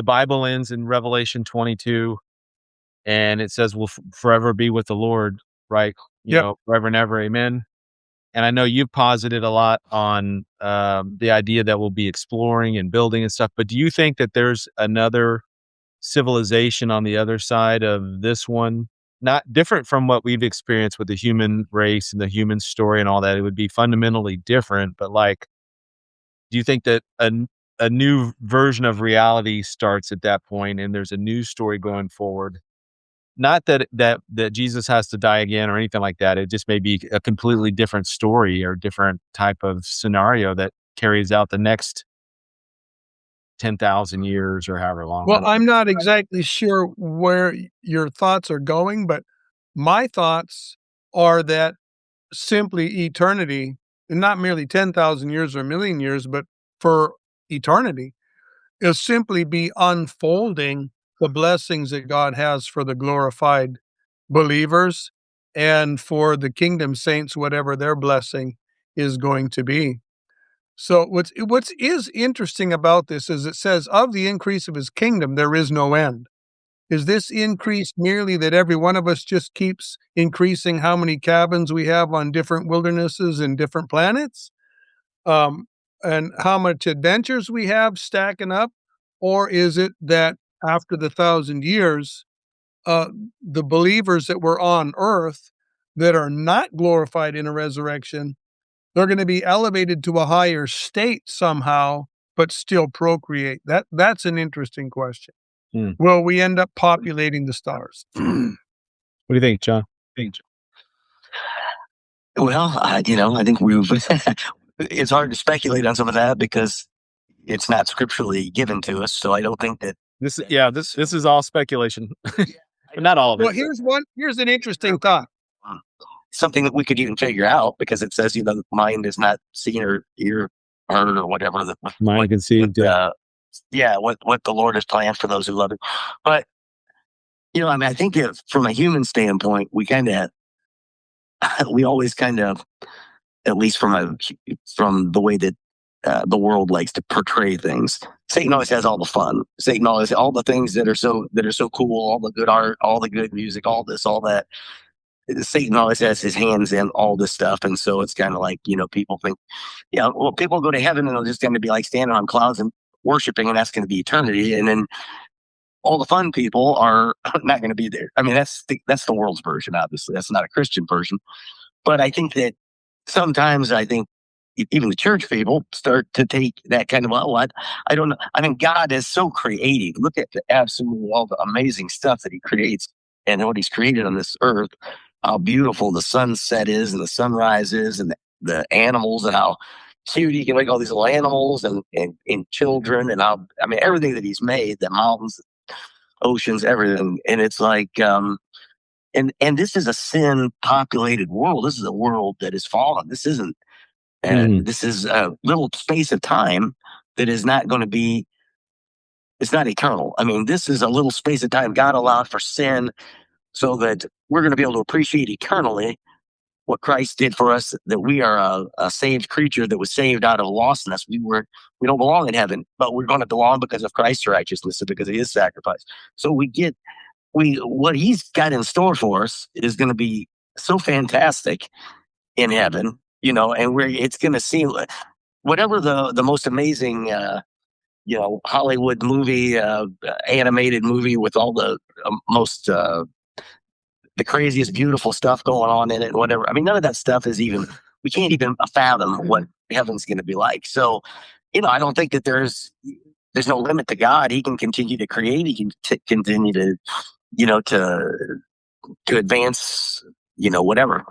S1: Bible ends in Revelation 22 and it says we'll forever be with the Lord, right? Forever and ever, amen. And I know you've posited a lot on the idea that we'll be exploring and building and stuff, but do you think that there's another civilization on the other side of this one, not different from what we've experienced with the human race and the human story and all that? It would be fundamentally different, but like, do you think that a new version of reality starts at that point and there's a new story going forward? Not that Jesus has to die again or anything like that. It just may be a completely different story or different type of scenario that carries out the next 10,000 years or however long.
S4: Well, I'm not exactly sure where your thoughts are going, but my thoughts are that simply eternity, and not merely 10,000 years or a million years, but for eternity, is simply be unfolding the blessings that God has for the glorified believers and for the kingdom saints, whatever their blessing is going to be. So what's interesting about this is it says, of the increase of his kingdom, there is no end. Is this increase merely that every one of us just keeps increasing how many cabins we have on different wildernesses and different planets? And how much adventures we have stacking up? Or is it that after the 1,000 years, the believers that were on earth that are not glorified in a resurrection, they're going to be elevated to a higher state somehow, but still procreate? That's an interesting question. Will we end up populating the stars?
S1: What do you think, John?
S3: Well, I think it's hard to speculate on some of that because it's not scripturally given to us. So I don't think that
S1: this is all speculation. Not all of it.
S4: Well, here's an interesting thought.
S3: something that we could even figure out, because it says, the mind is not seen or ear heard or whatever.
S1: Mind conceived.
S3: What the Lord has planned for those who love Him. But I think if from a human standpoint, we always kind of, at least from the way that the world likes to portray things. Satan always has all the fun. Satan always all the things that are so cool, all the good art, all the good music, all this, all that. Satan always has his hands in all this stuff, and so it's kind of like people think, people go to heaven and they're just going to be like standing on clouds and worshiping, and that's going to be eternity, and then all the fun people are not going to be there. I mean, that's the world's version. Obviously, that's not a Christian version. But I think that sometimes even the church people start to take that kind of, I don't know. I mean, God is so creative. Look at all the amazing stuff that He creates and what He's created on this earth. How beautiful the sunset is and the sunrise is, and the animals, and how cute He can make all these little animals and children, and everything that He's made, the mountains, oceans, everything. And it's like, and this is a sin populated world. This is a world that is fallen. This isn't, this is a little space of time that is not going to be, it's not eternal. I mean, this is a little space of time God allowed for sin so that we're going to be able to appreciate eternally what Christ did for us, that we are a saved creature that was saved out of lostness. We don't belong in heaven, but we're going to belong because of Christ's righteousness and because of His sacrifice. So what He's got in store for us is going to be so fantastic in heaven, and it's going to seem whatever the most amazing, Hollywood movie, animated movie with all the most, the craziest, beautiful stuff going on in it, and whatever. I mean, none of that stuff we can't even fathom what heaven's going to be like. So, I don't think that there's no limit to God. He can continue to create. He can continue to, to advance, whatever,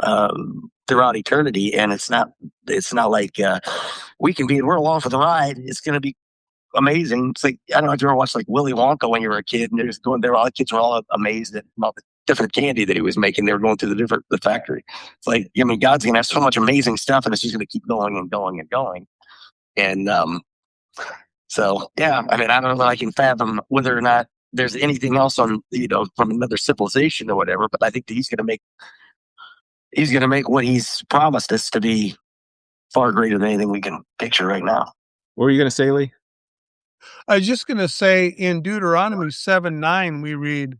S3: throughout eternity. And it's not like, we're along for the ride. It's going to be amazing. It's like, I don't know if you ever watched like Willy Wonka when you were a kid, and all the kids were all amazed about the different candy that he was making. They were going through the factory. It's like, God's going to have so much amazing stuff, and it's just going to keep going and going and going. And, so yeah, I mean, I don't know that I can fathom whether or not there's anything else on, from another civilization or whatever, but I think that He's going to make what He's promised us to be far greater than anything we can picture right now.
S1: What were you going to say, Lee?
S4: I was just going to say, in Deuteronomy 7:9, we read,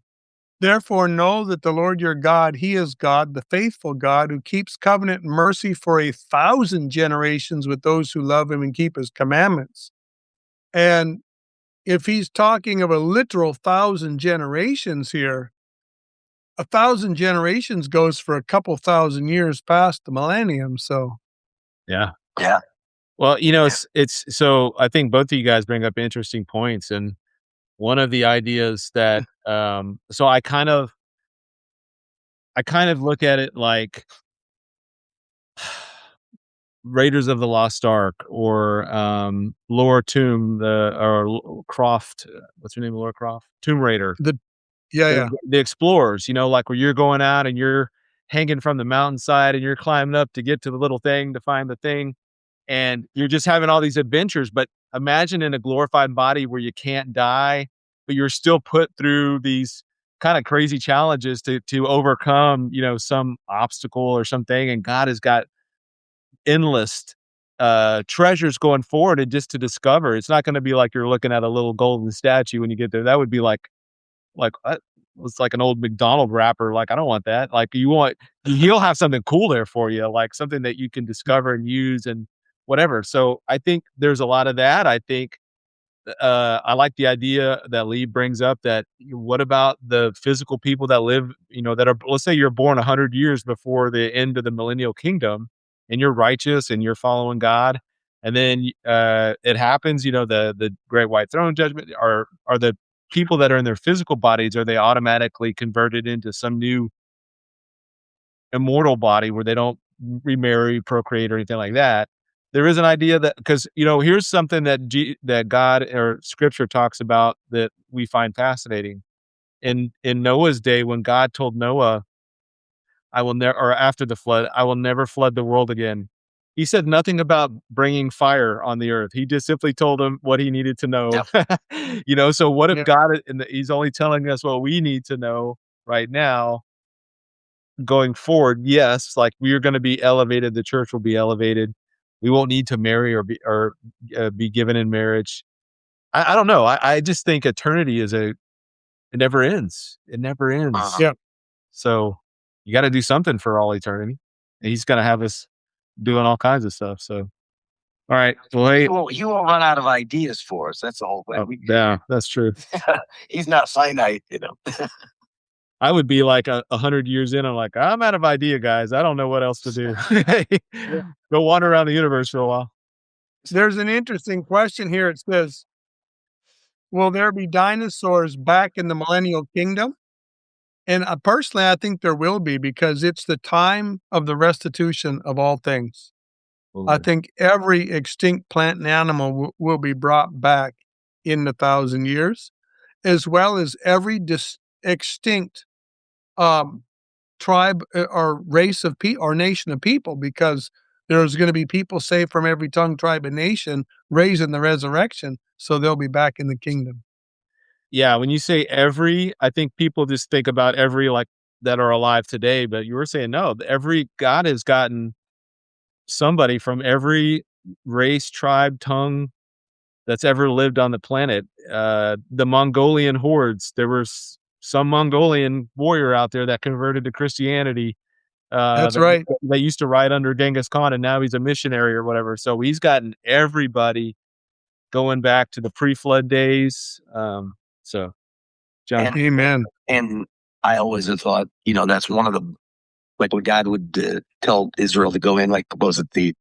S4: "Therefore know that the Lord your God, He is God, the faithful God, who keeps covenant and mercy for 1,000 generations with those who love Him and keep His commandments." And if He's talking of a literal 1,000 generations here, 1,000 generations goes for a couple thousand years past the millennium. So,
S1: yeah. Well, it's so I think both of you guys bring up interesting points, and one of the ideas that so I kind of look at it like Raiders of the Lost Ark, or Laura Croft. What's her name? Laura Croft, Tomb Raider.
S4: The
S1: explorers. Like where you're going out and you're hanging from the mountainside and you're climbing up to get to the little thing to find the thing. And you're just having all these adventures, but imagine in a glorified body where you can't die, but you're still put through these kind of crazy challenges to overcome, some obstacle or something. And God has got endless treasures going forward, and just to discover. It's not going to be like you're looking at a little golden statue when you get there. That would be like it's like an old McDonald wrapper. Like, I don't want that. Like, he'll have something cool there for you, like something that you can discover and use and whatever. So I think there's a lot of that. I think I like the idea that Lee brings up, that what about the physical people that live, that are, let's say you're born 100 years before the end of the millennial kingdom, and you're righteous and you're following God. And then it happens, the great white throne judgment, are the people that are in their physical bodies, are they automatically converted into some new immortal body where they don't remarry, procreate, or anything like that? There is an idea that, because, here's something that God or Scripture talks about that we find fascinating. In Noah's day, when God told Noah, I will never, or after the flood, I will never flood the world again. He said nothing about bringing fire on the earth. He just simply told him what he needed to know. So what if God, he's only telling us what we need to know right now going forward? Yes, like we are going to be elevated. The church will be elevated. We won't need to marry or be given in marriage. I don't know. I just think eternity it never ends. It never ends.
S4: Yeah.
S1: So you got to do something for all eternity. And he's going to have us doing all kinds of stuff. So, all right. Well, hey,
S3: He won't run out of ideas for us. That's the whole thing.
S1: yeah, that's true.
S3: He's not finite,
S1: I would be like 100 years in. I'm like, I'm out of idea, guys. I don't know what else to do. Go wander around the universe for a while.
S4: There's an interesting question here. It says, will there be dinosaurs back in the millennial kingdom? And personally, I think there will be, because it's the time of the restitution of all things. I think every extinct plant and animal will be brought back in 1,000 years, as well as every extinct tribe or race of people or nation of people, because there's going to be people saved from every tongue, tribe, and nation raised in the resurrection, so they'll be back in the kingdom.
S1: Yeah, when you say every, I think people just think about every like that are alive today, but you were saying no, God has gotten somebody from every race, tribe, tongue that's ever lived on the planet. The Mongolian hordes, there was some Mongolian warrior out there that converted to Christianity.
S4: That's right.
S1: They used to ride under Genghis Khan, and now he's a missionary or whatever. So he's gotten everybody going back to the pre-flood days. So, John.
S4: Amen.
S3: And I always have thought, that's one of the, like when God would tell Israel to go in, like, was it the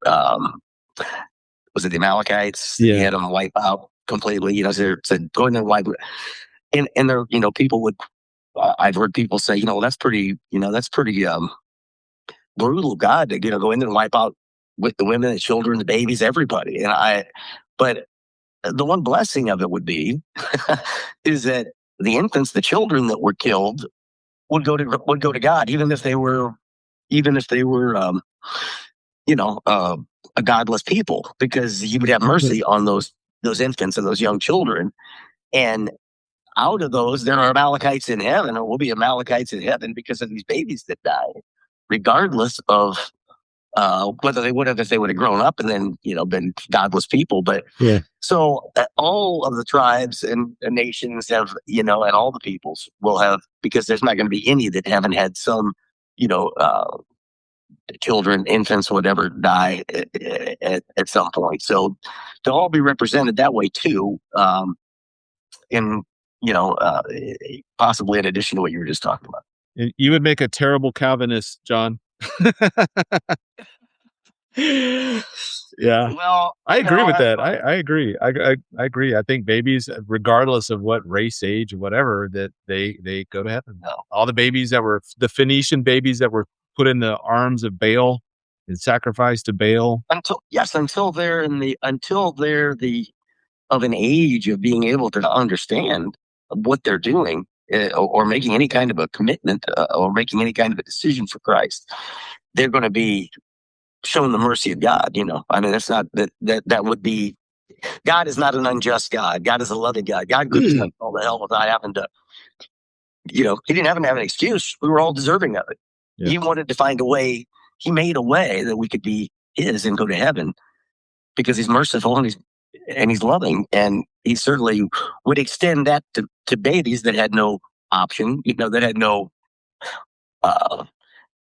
S3: Amalekites?
S1: Yeah.
S3: He had them wipe out completely, said, go in there and wipe. And there, people would, I've heard people say, that's pretty brutal, God, to, go in there and wipe out with the women, the children, the babies, everybody. But the one blessing of it would be is that the infants, the children that were killed would go to God, even if they were a godless people, because he would have mercy on those infants and those young children. And out of those, there are Amalekites in heaven, or will be Amalekites in heaven because of these babies that died, regardless of whether they would have, if they would have grown up and then, been godless people. But
S1: yeah.
S3: So all of the tribes and nations have, and all the peoples will have, because there's not going to be any that haven't had some, children, infants, whatever, die at some point. So they'll all be represented that way too. Possibly in addition to what you were just talking about.
S1: You would make a terrible Calvinist, John. Yeah.
S3: Well,
S1: I agree with that. I agree. I agree. I think babies, regardless of what race, age, or whatever, that they go to heaven.
S3: No.
S1: All the babies the Phoenician babies that were put in the arms of Baal and sacrificed to Baal.
S3: Until they're of an age of being able to understand what they're doing, or making any kind of a commitment, or making any kind of a decision for Christ, they're going to be shown the mercy of God. I mean, that's not that would be, God is not an unjust God. God is a loving God. God could have done all the hell without having to, he didn't have an excuse. We were all deserving of it. Yeah. He wanted to find a way. He made a way that we could be his and go to heaven, because he's merciful and he's loving, and he certainly would extend that to babies that had no option, that had no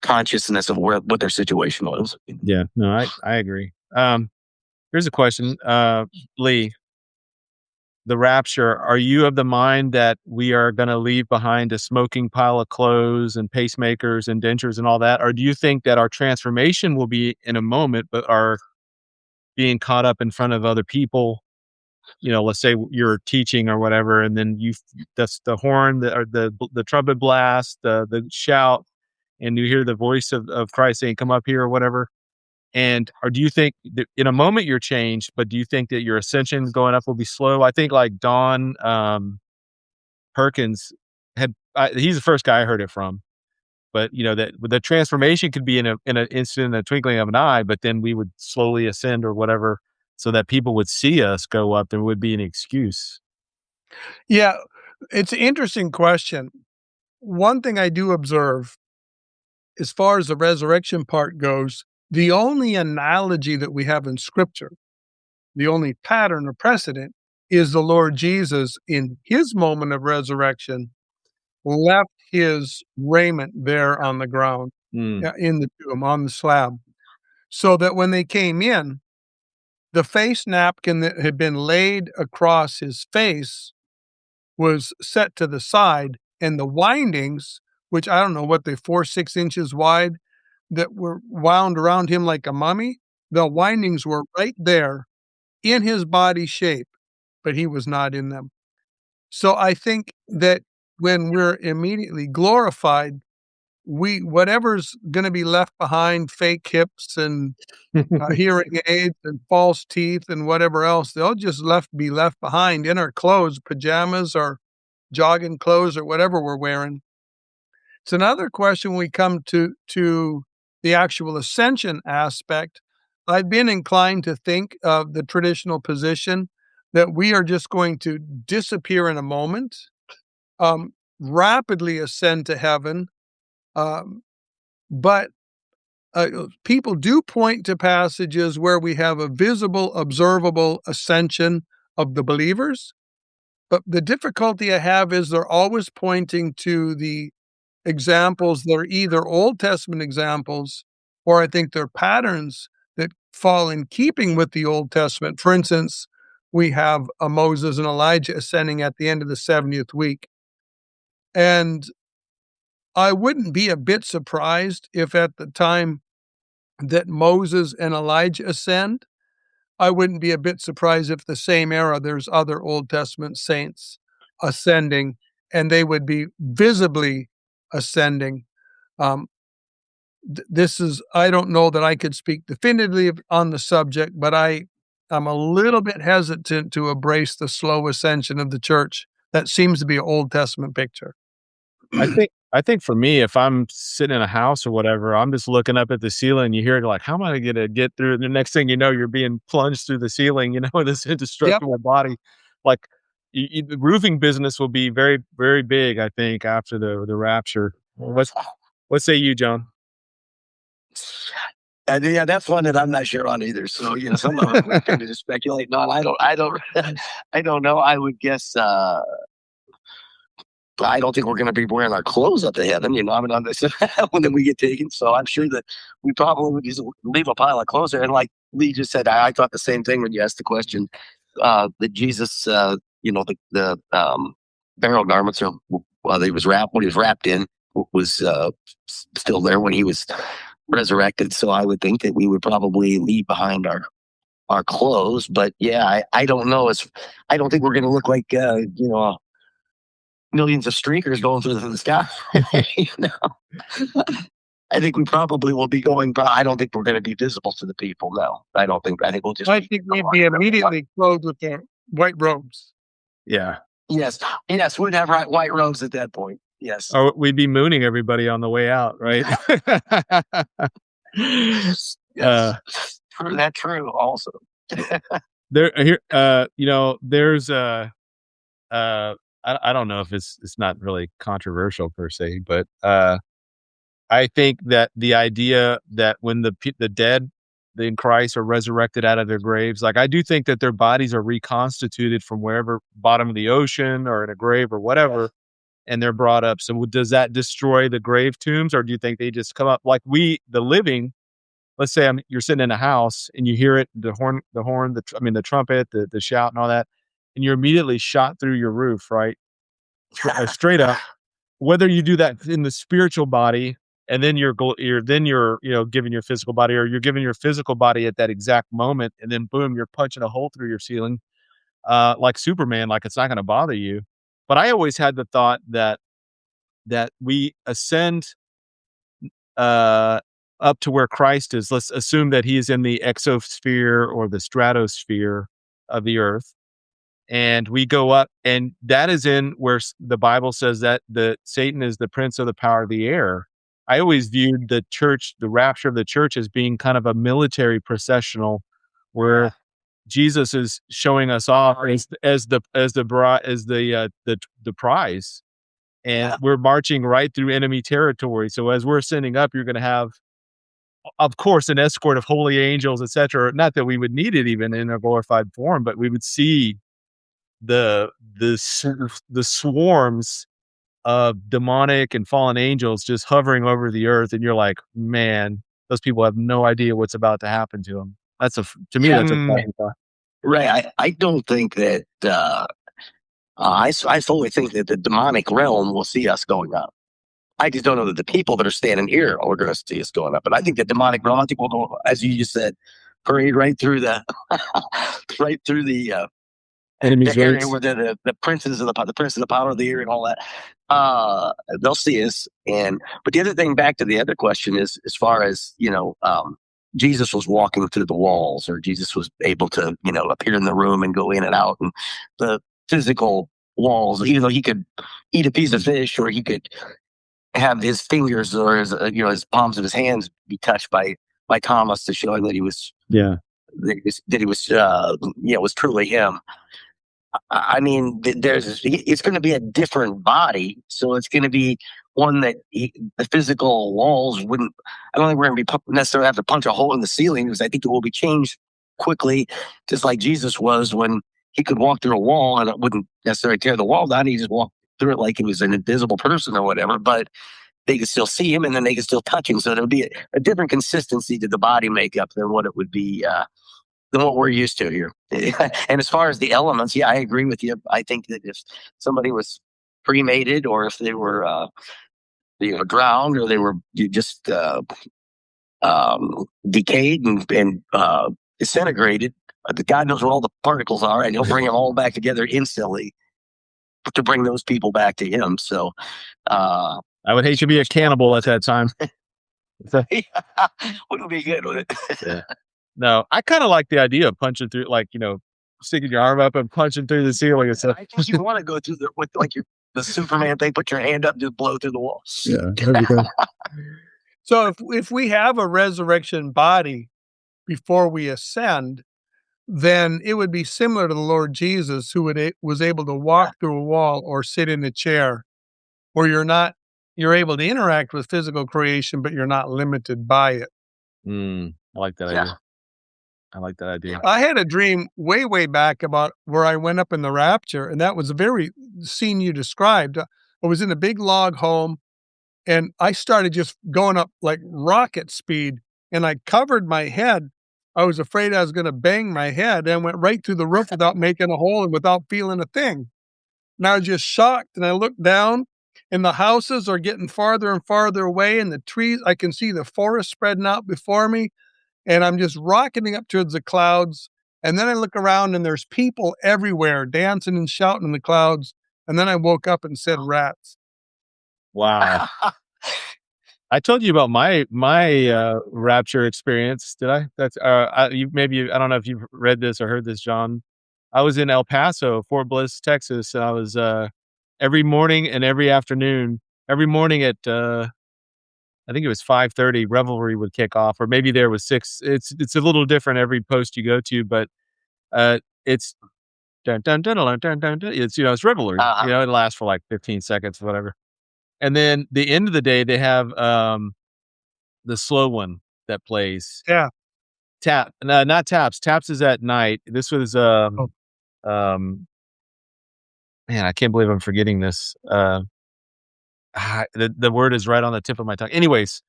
S3: consciousness of what their situation was.
S1: Yeah, no, I agree. Here's a question, Lee. The rapture, are you of the mind that we are going to leave behind a smoking pile of clothes and pacemakers and dentures and all that? Or do you think that our transformation will be in a moment, but are being caught up in front of other people? Let's say you're teaching or whatever, and then that's the horn, or the trumpet blast, the shout, and you hear the voice of Christ saying, come up here or whatever. Or do you think that in a moment you're changed, but do you think that your ascension going up will be slow? I think like Don Perkins he's the first guy I heard it from. But that the transformation could be in an instant, in a twinkling of an eye. But then we would slowly ascend or whatever, so that people would see us go up. There would be an excuse.
S4: Yeah, it's an interesting question. One thing I do observe, as far as the resurrection part goes, the only analogy that we have in Scripture, the only pattern or precedent, is the Lord Jesus in his moment of resurrection left his raiment there on the ground, in the tomb, on the slab, so that when they came in, the face napkin that had been laid across his face was set to the side, and the windings, which I don't know what they 4-6 inches wide, that were wound around him like a mummy, the windings were right there in his body shape, but he was not in them. So I think that when we're immediately glorified, whatever's going to be left behind, fake hips and hearing aids and false teeth and whatever else, they'll just be left behind in our clothes, pajamas or jogging clothes or whatever we're wearing. It's another question when we come to the actual ascension aspect. I've been inclined to think of the traditional position that we are just going to disappear in a moment, rapidly ascend to heaven. But people do point to passages where we have a visible, observable ascension of the believers. But the difficulty I have is they're always pointing to the examples that are either Old Testament examples, or I think they're patterns that fall in keeping with the Old Testament. For instance, we have Moses and Elijah ascending at the end of the 70th week. And I wouldn't be a bit surprised if at the time that Moses and Elijah ascend, I wouldn't be a bit surprised if the same era there's other Old Testament saints ascending, and they would be visibly ascending. I don't know that I could speak definitively on the subject, but I'm a little bit hesitant to embrace the slow ascension of the church. That seems to be an Old Testament picture.
S1: I think for me, if I'm sitting in a house or whatever, I'm just looking up at the ceiling. You hear it like, how am I going to get through? The next thing you know, you're being plunged through the ceiling, this indestructible body. Like the roofing business will be very, very big, I think, after the rapture. What say you, John?
S3: Yeah, that's one that I'm not sure on either. So, some of it we're kind of just speculating on. I don't know. I would guess, I don't think we're going to be wearing our clothes up to heaven, I mean, on this when we get taken. So I'm sure that we probably would just leave a pile of clothes there. And like Lee just said, I thought the same thing when you asked the question, that Jesus, the burial garments are, when he was wrapped in, was still there when he was resurrected. So I would think that we would probably leave behind our clothes. But yeah, I don't know. I don't think we're going to look like, millions of streakers going through the sky. I think we probably will be going, but I don't think we're going to be visible to the people. No, I don't think. I think we'll just.
S4: I think we'd be immediately clothed with their white robes.
S1: Yeah.
S3: Yes. We'd have white robes at that point. Yes.
S1: Or we'd be mooning everybody on the way out, right?
S3: Yes. That's true. Also,
S1: there's I don't know if it's not really controversial per se, but I think that the idea that when the dead in Christ are resurrected out of their graves, like I do think that their bodies are reconstituted from wherever, bottom of the ocean or in a grave or whatever, and they're brought up. So does that destroy the grave tombs, or do you think they just come up like the living? Let's say you're sitting in a house and you hear it, the trumpet, the shout and all that, and you're immediately shot through your roof, right? Straight up. Whether you do that in the spiritual body and then you're giving your physical body, or you're giving your physical body at that exact moment, and then boom, you're punching a hole through your ceiling, like Superman, like it's not going to bother you. But I always had the thought that we ascend up to where Christ is. Let's assume that he is in the exosphere or the stratosphere of the earth. And we go up, and that is in where the Bible says that Satan is the prince of the power of the air. I always viewed the church, the rapture of the church, as being kind of a military processional, where Jesus is showing us off as the prize, and we're marching right through enemy territory. So as we're ascending up, you're going to have, of course, an escort of holy angels, etc. Not that we would need it even in a glorified form, but we would see the swarms of demonic and fallen angels just hovering over the earth, and you're like, man, those people have no idea what's about to happen to them. To me, that's a frightening thought.
S3: Right. I don't think that. I fully think that the demonic realm will see us going up. I just don't know that the people that are standing here are going to see us going up. But I think the demonic realm, I think we'll go, as you just said, parade right through the right through the area where the princes of the prince of the power of the air and all that. They'll see us. But the other thing, back to the other question, is as far as Jesus was walking through the walls, or Jesus was able to appear in the room and go in and out, and the physical walls, even though he could eat a piece of fish, or he could have his fingers or his palms of his hands be touched by Thomas to show him that he was was truly him. I mean, it's going to be a different body, so it's going to be one that the physical walls wouldn't. I don't think we're going to be necessarily have to punch a hole in the ceiling, because I think it will be changed quickly, just like Jesus was when he could walk through a wall and it wouldn't necessarily tear the wall down. He just walked through it like he was an invisible person or whatever, but they could still see him, and then they could still touch him. So there would be a different consistency to the body makeup than what it would be. Than what we're used to here. And as far as the elements, I agree with you. I think that if somebody was cremated, or if they were drowned, or they were just decayed and disintegrated, God knows where all the particles are, and he'll bring them all back together instantly to bring those people back to him. So
S1: I would hate to be a cannibal at that time.
S3: Wouldn't be good, would it?
S1: Yeah. No, I kind of like the idea of punching through, sticking your arm up and punching through the ceiling and stuff.
S3: I think you want to go through the Superman thing, put your hand up, just blow through the wall.
S1: Yeah, that'd be good.
S4: So if we have a resurrection body before we ascend, then it would be similar to the Lord Jesus, who was able to walk through a wall or sit in a chair, where you're able to interact with physical creation, but you're not limited by it.
S1: I like that idea. I like that idea.
S4: I had a dream way, way back about where I went up in the rapture, and that was the very scene you described. I was in a big log home, and I started just going up like rocket speed, and I covered my head. I was afraid I was going to bang my head, and went right through the roof without making a hole and without feeling a thing. And I was just shocked, and I looked down, and the houses are getting farther and farther away, and the trees, I can see the forest spreading out before me. And I'm just rocketing up towards the clouds. And then I look around, and there's people everywhere dancing and shouting in the clouds. And then I woke up and said rats.
S1: Wow. I told you about my rapture experience. Did I? That's I don't know if you've read this or heard this, John. I was in El Paso, Fort Bliss, Texas, and I was every morning and every afternoon. Every morning at I think it was 5:30, revelry would kick off, or maybe there was 6. It's a little different every post you go to, but it's dun, dun, dun, dun, dun, dun, dun. It's revelry. It lasts for like 15 seconds, whatever. And then the end of the day, they have the slow one that plays.
S4: Yeah.
S1: No, not taps. Taps is at night. This was man, I can't believe I'm forgetting this. The word is right on the tip of my tongue. Anyways,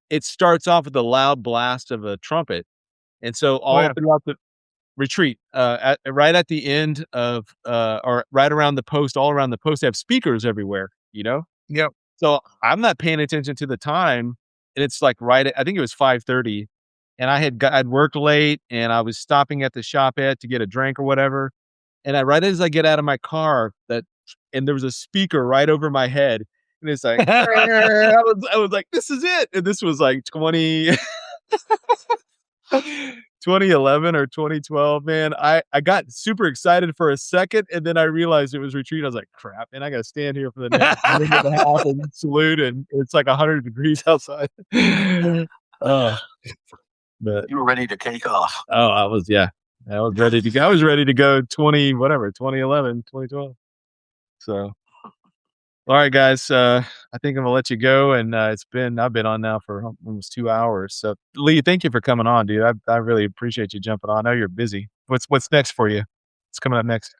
S1: it starts off with a loud blast of a trumpet. And so throughout the retreat, right at the end of, or right around the post, all around the post, they have speakers everywhere,
S4: Yep.
S1: So I'm not paying attention to the time. And it's like I think it was 5:30, and I'd worked late, and I was stopping at the shopette to get a drink or whatever. And right as I get out of my car, and there was a speaker right over my head. And it's like, I was like, this is it. And this was like 20 2011 or 2012, man. I got super excited for a second, and then I realized it was retreat. I was like, crap, man, I got to stand here for the next minute and a half and salute, and it's like 100 degrees outside. Oh, but
S3: You were ready to take off.
S1: oh, I was ready to go. I was ready to go 2011, 2012. So, all right, guys. I think I'm gonna let you go, and I've been on now for almost 2 hours. So, Lee, thank you for coming on, dude. I really appreciate you jumping on. I know you're busy. What's next for you? What's coming up next?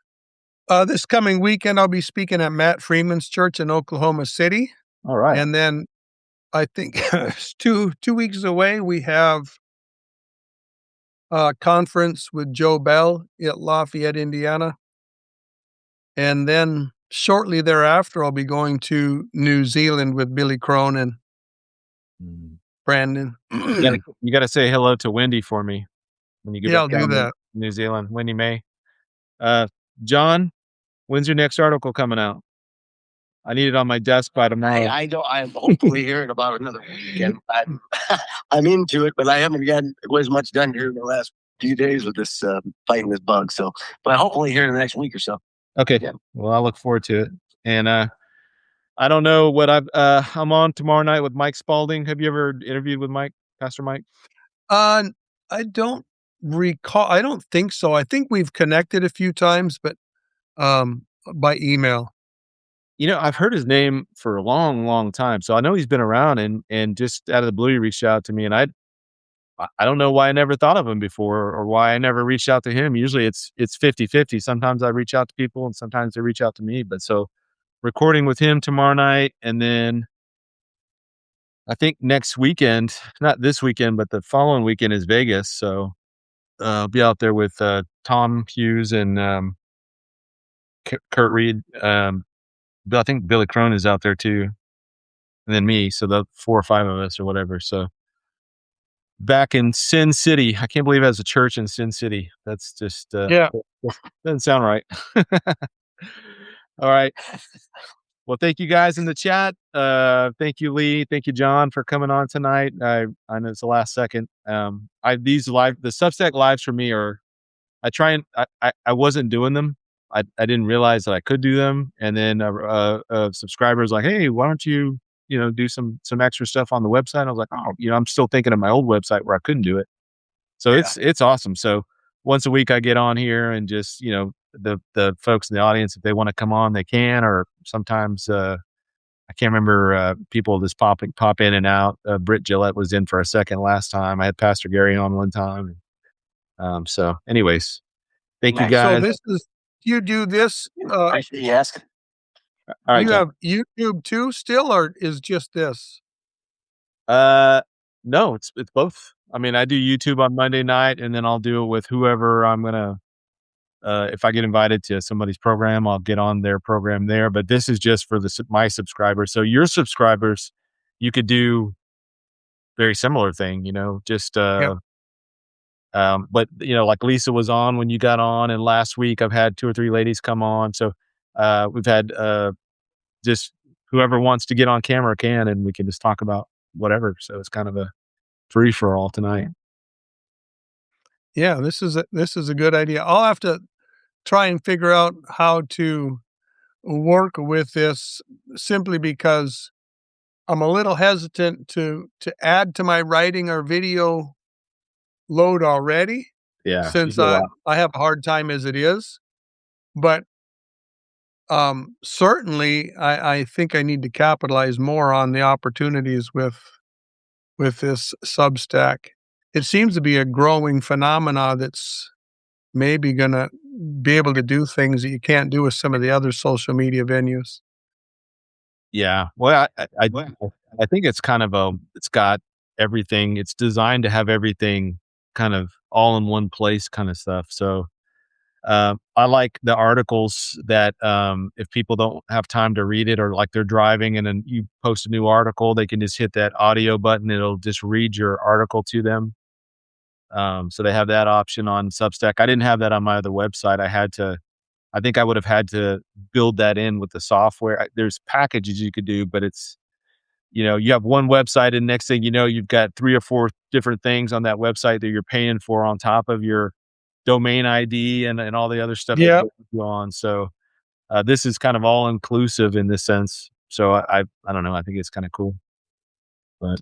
S4: This coming weekend, I'll be speaking at Matt Freeman's church in Oklahoma City.
S1: All right.
S4: And then I think it's two weeks away, we have a conference with Joe Bell at Lafayette, Indiana. And then shortly thereafter, I'll be going to New Zealand with Billy Crone and Brandon.
S1: You got to say hello to Wendy for me when you get
S4: Yeah,
S1: back
S4: I'll do
S1: down to
S4: that.
S1: New Zealand. Wendy May. John, when's your next article coming out? I need it on my desk by tomorrow.
S3: I know. I'm hopefully hearing about another weekend. I'm into it, but I haven't gotten as much done here in the last few days with this fighting this bug. So, but hopefully here in the next week or so.
S1: Okay.
S3: Yeah.
S1: Well, I look forward to it. And I don't know what I'm on tomorrow night with Mike Spalding. Have you ever interviewed with Mike, Pastor Mike?
S4: I don't recall. I don't think so. I think we've connected a few times, but by email.
S1: You know, I've heard his name for a long, long time. So I know he's been around, and just out of the blue, he reached out to me, and I don't know why I never thought of him before, or why I never reached out to him. Usually it's 50-50. Sometimes I reach out to people and sometimes they reach out to me. But so recording with him tomorrow night, and then I think next weekend, not this weekend, but the following weekend is Vegas. So I'll be out there with Tom Hughes and Kurt Reed. I think Billy Crone is out there too, and then me. So the 4 or 5 of us or whatever. So back in Sin City, I can't believe it has a church in Sin City. That's just doesn't sound right. All right. Well, thank you guys in the chat. Thank you, Lee. Thank you, John, for coming on tonight. I know it's the last second. The Substack lives for me are, I wasn't doing them. I didn't realize that I could do them. And then a subscriber was like, hey, why don't you, do some extra stuff on the website? I was like, oh, I'm still thinking of my old website where I couldn't do it. So it's awesome. So once a week I get on here and just, the folks in the audience, if they want to come on, they can, or sometimes, I can't remember, people just pop in and out. Britt Gillette was in for a second last time. I had Pastor Gary on one time. So anyways, thank you guys.
S4: So you do this,
S3: Yes.
S1: All right,
S4: you
S1: John.
S4: have YouTube too still, or is just this?
S1: No, it's both. I mean, I do YouTube on Monday night, and then I'll do it with whoever I'm gonna. If I get invited to somebody's program, I'll get on their program there. But this is just for my subscribers. So your subscribers, you could do very similar thing. Just but like Lisa was on when you got on, and last week I've had 2 or 3 ladies come on. So we've had just whoever wants to get on camera can, and we can just talk about whatever. So it's kind of a free for all tonight.
S4: Yeah, this is a good idea. I'll have to try and figure out how to work with this, simply because I'm a little hesitant to add to my writing or video load already.
S1: Yeah,
S4: Since I have a hard time as it is. But certainly I think I need to capitalize more on the opportunities with this Substack. It seems to be a growing phenomena that's maybe going to be able to do things that you can't do with some of the other social media venues.
S1: Yeah. Well, I think it's kind of it's got everything. It's designed to have everything kind of all in one place kind of stuff. So I like the articles that if people don't have time to read it, or like they're driving and then you post a new article, they can just hit that audio button. It'll just read your article to them. So they have that option on Substack. I didn't have that on my other website. I think I would have had to build that in with the software. There's packages you could do, but you have one website and next thing you know, you've got 3 or 4 different things on that website that you're paying for on top of your domain ID and all the other stuff that
S4: Yep.
S1: goes on. So, this is kind of all inclusive in this sense. So I don't know. I think it's kind of cool. But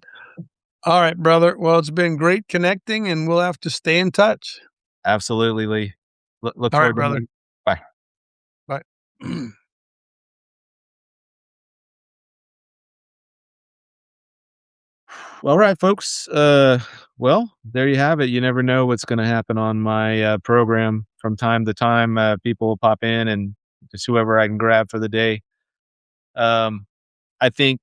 S4: All right, brother. Well, it's been great connecting, and we'll have to stay in touch.
S1: absolutely, Lee. Look
S4: All right,
S1: forward to
S4: brother.
S1: meeting. Bye.
S4: Bye.
S1: All right, folks. Well, there you have it. You never know what's going to happen on my program from time to time. People will pop in and just whoever I can grab for the day. Um, I think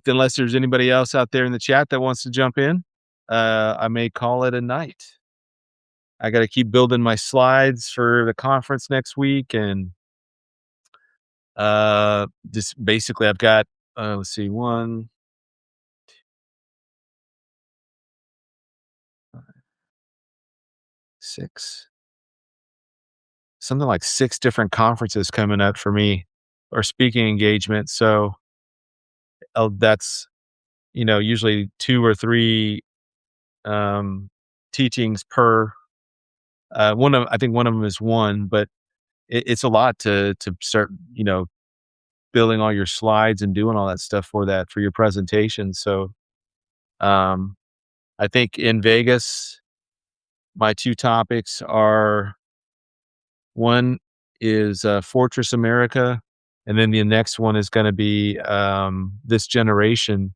S1: unless there's anybody else out there in the chat that wants to jump in, I may call it a night. I got to keep building my slides for the conference next week, and just basically, I've got let's see, 1, 6, something like 6 different conferences coming up for me or speaking engagements. So that's usually 2 or 3 teachings per. I think one of them is 1, but it's a lot to start building all your slides and doing all that stuff for your presentation. So um, I think in Vegas, my 2 topics are, one is Fortress America, and then the next one is going to be this generation.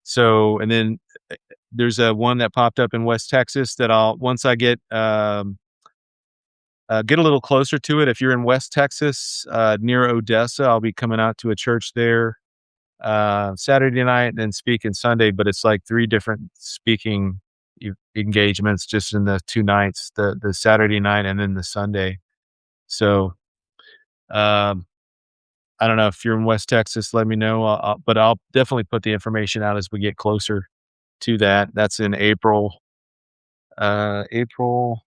S1: So, and then there's a one that popped up in West Texas that once I get a little closer to it. If you're in West Texas, near Odessa, I'll be coming out to a church there Saturday night and then speaking Sunday. But it's like 3 different speaking engagements just in the 2 nights, the Saturday night and then the Sunday. So um, I don't know if you're in West Texas, let me know. But I'll definitely put the information out as we get closer to that. That's in April. April.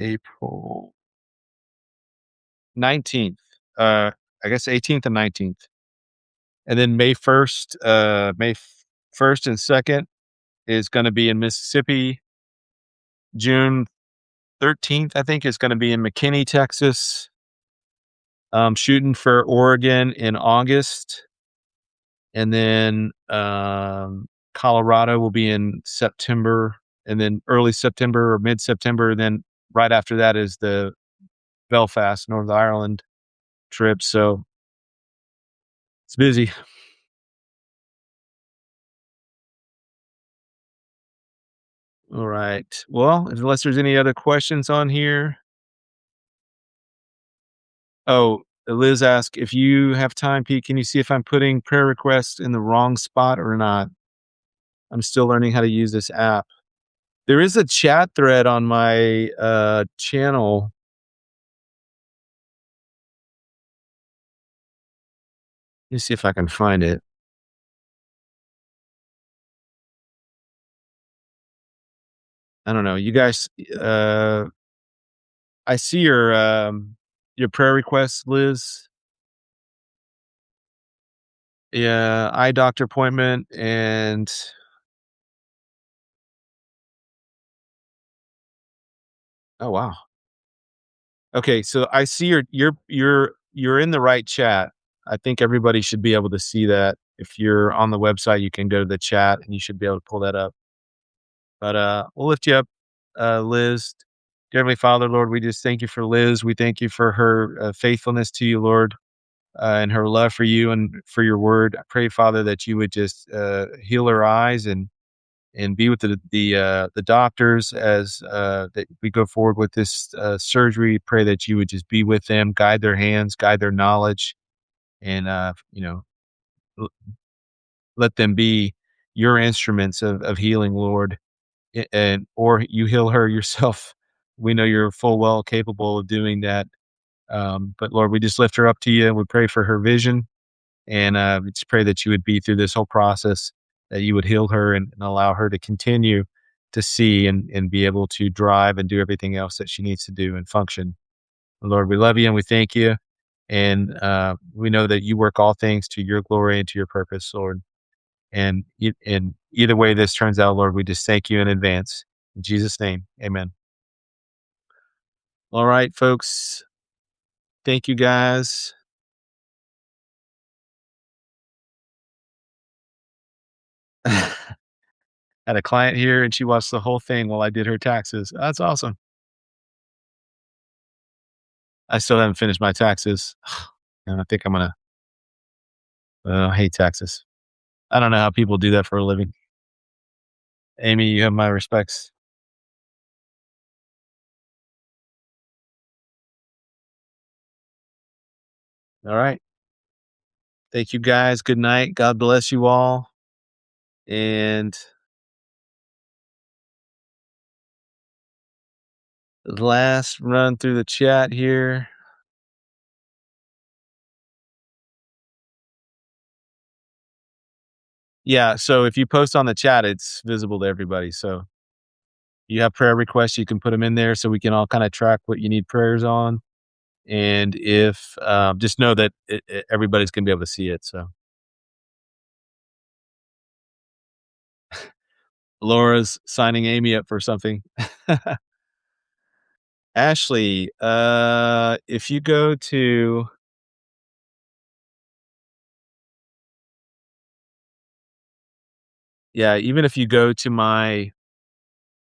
S1: April 19th. I guess 18th and 19th. And then May 1st, May 1st and 2nd is going to be in Mississippi. June 13th, I think, is going to be in McKinney, Texas. Shooting for Oregon in August. And then Colorado will be in September, and then early September or mid-September. And then right after that is the Belfast, Northern Ireland trip. So it's busy. All right. Well, unless there's any other questions on here. Oh, Liz asked, if you have time, Pete, can you see if I'm putting prayer requests in the wrong spot or not? I'm still learning how to use this app. There is a chat thread on my channel. Let me see if I can find it. I don't know. You guys, I see your prayer requests, Liz. Yeah, eye doctor appointment and oh wow. Okay, so I see you're in the right chat. I think everybody should be able to see that. If you're on the website, you can go to the chat and you should be able to pull that up. But we'll lift you up, Liz. Dear Heavenly Father, Lord, we just thank you for Liz. We thank you for her faithfulness to you, Lord, and her love for you and for your word. I pray, Father, that you would just heal her eyes and be with the doctors as that we go forward with this surgery. Pray that you would just be with them, guide their hands, guide their knowledge, and l- let them be your instruments of healing, Lord. And or you heal her yourself. We know you're full well capable of doing that. But Lord, we just lift her up to you and we pray for her vision. And we just pray that you would be through this whole process, that you would heal her and allow her to continue to see and be able to drive and do everything else that she needs to do and function. Lord, we love you and we thank you. And we know that you work all things to your glory and to your purpose, Lord. And in either way this turns out, Lord, we just thank you in advance. In Jesus' name, amen. All right, folks. Thank you, guys. Had a client here and she watched the whole thing while I did her taxes. That's awesome. I still haven't finished my taxes. And I think I'm going to hate taxes. I don't know how people do that for a living. Amy, you have my respects. All right. Thank you, guys. Good night. God bless you all. And last run through the chat here. Yeah, so if you post on the chat, it's visible to everybody. So you have prayer requests, you can put them in there so we can all kind of track what you need prayers on. And if just know that everybody's going to be able to see it. So Laura's signing Amy up for something. Ashley, if you go to even if you go to my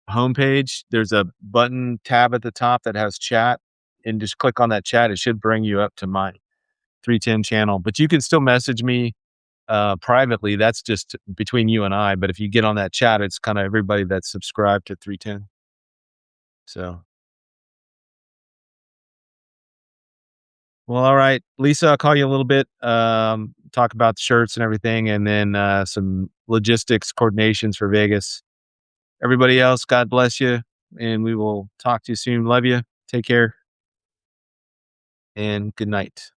S1: homepage, there's a button tab at the top that has chat, and just click on that chat. It should bring you up to my 310 channel, but you can still message me privately. That's just between you and I. But if you get on that chat, it's kind of everybody that's subscribed to 310. So, well, all right, Lisa, I'll call you a little bit, talk about the shirts and everything, and then some logistics coordinations for Vegas. Everybody else, God bless you, and we will talk to you soon. Love you. Take care, and good night.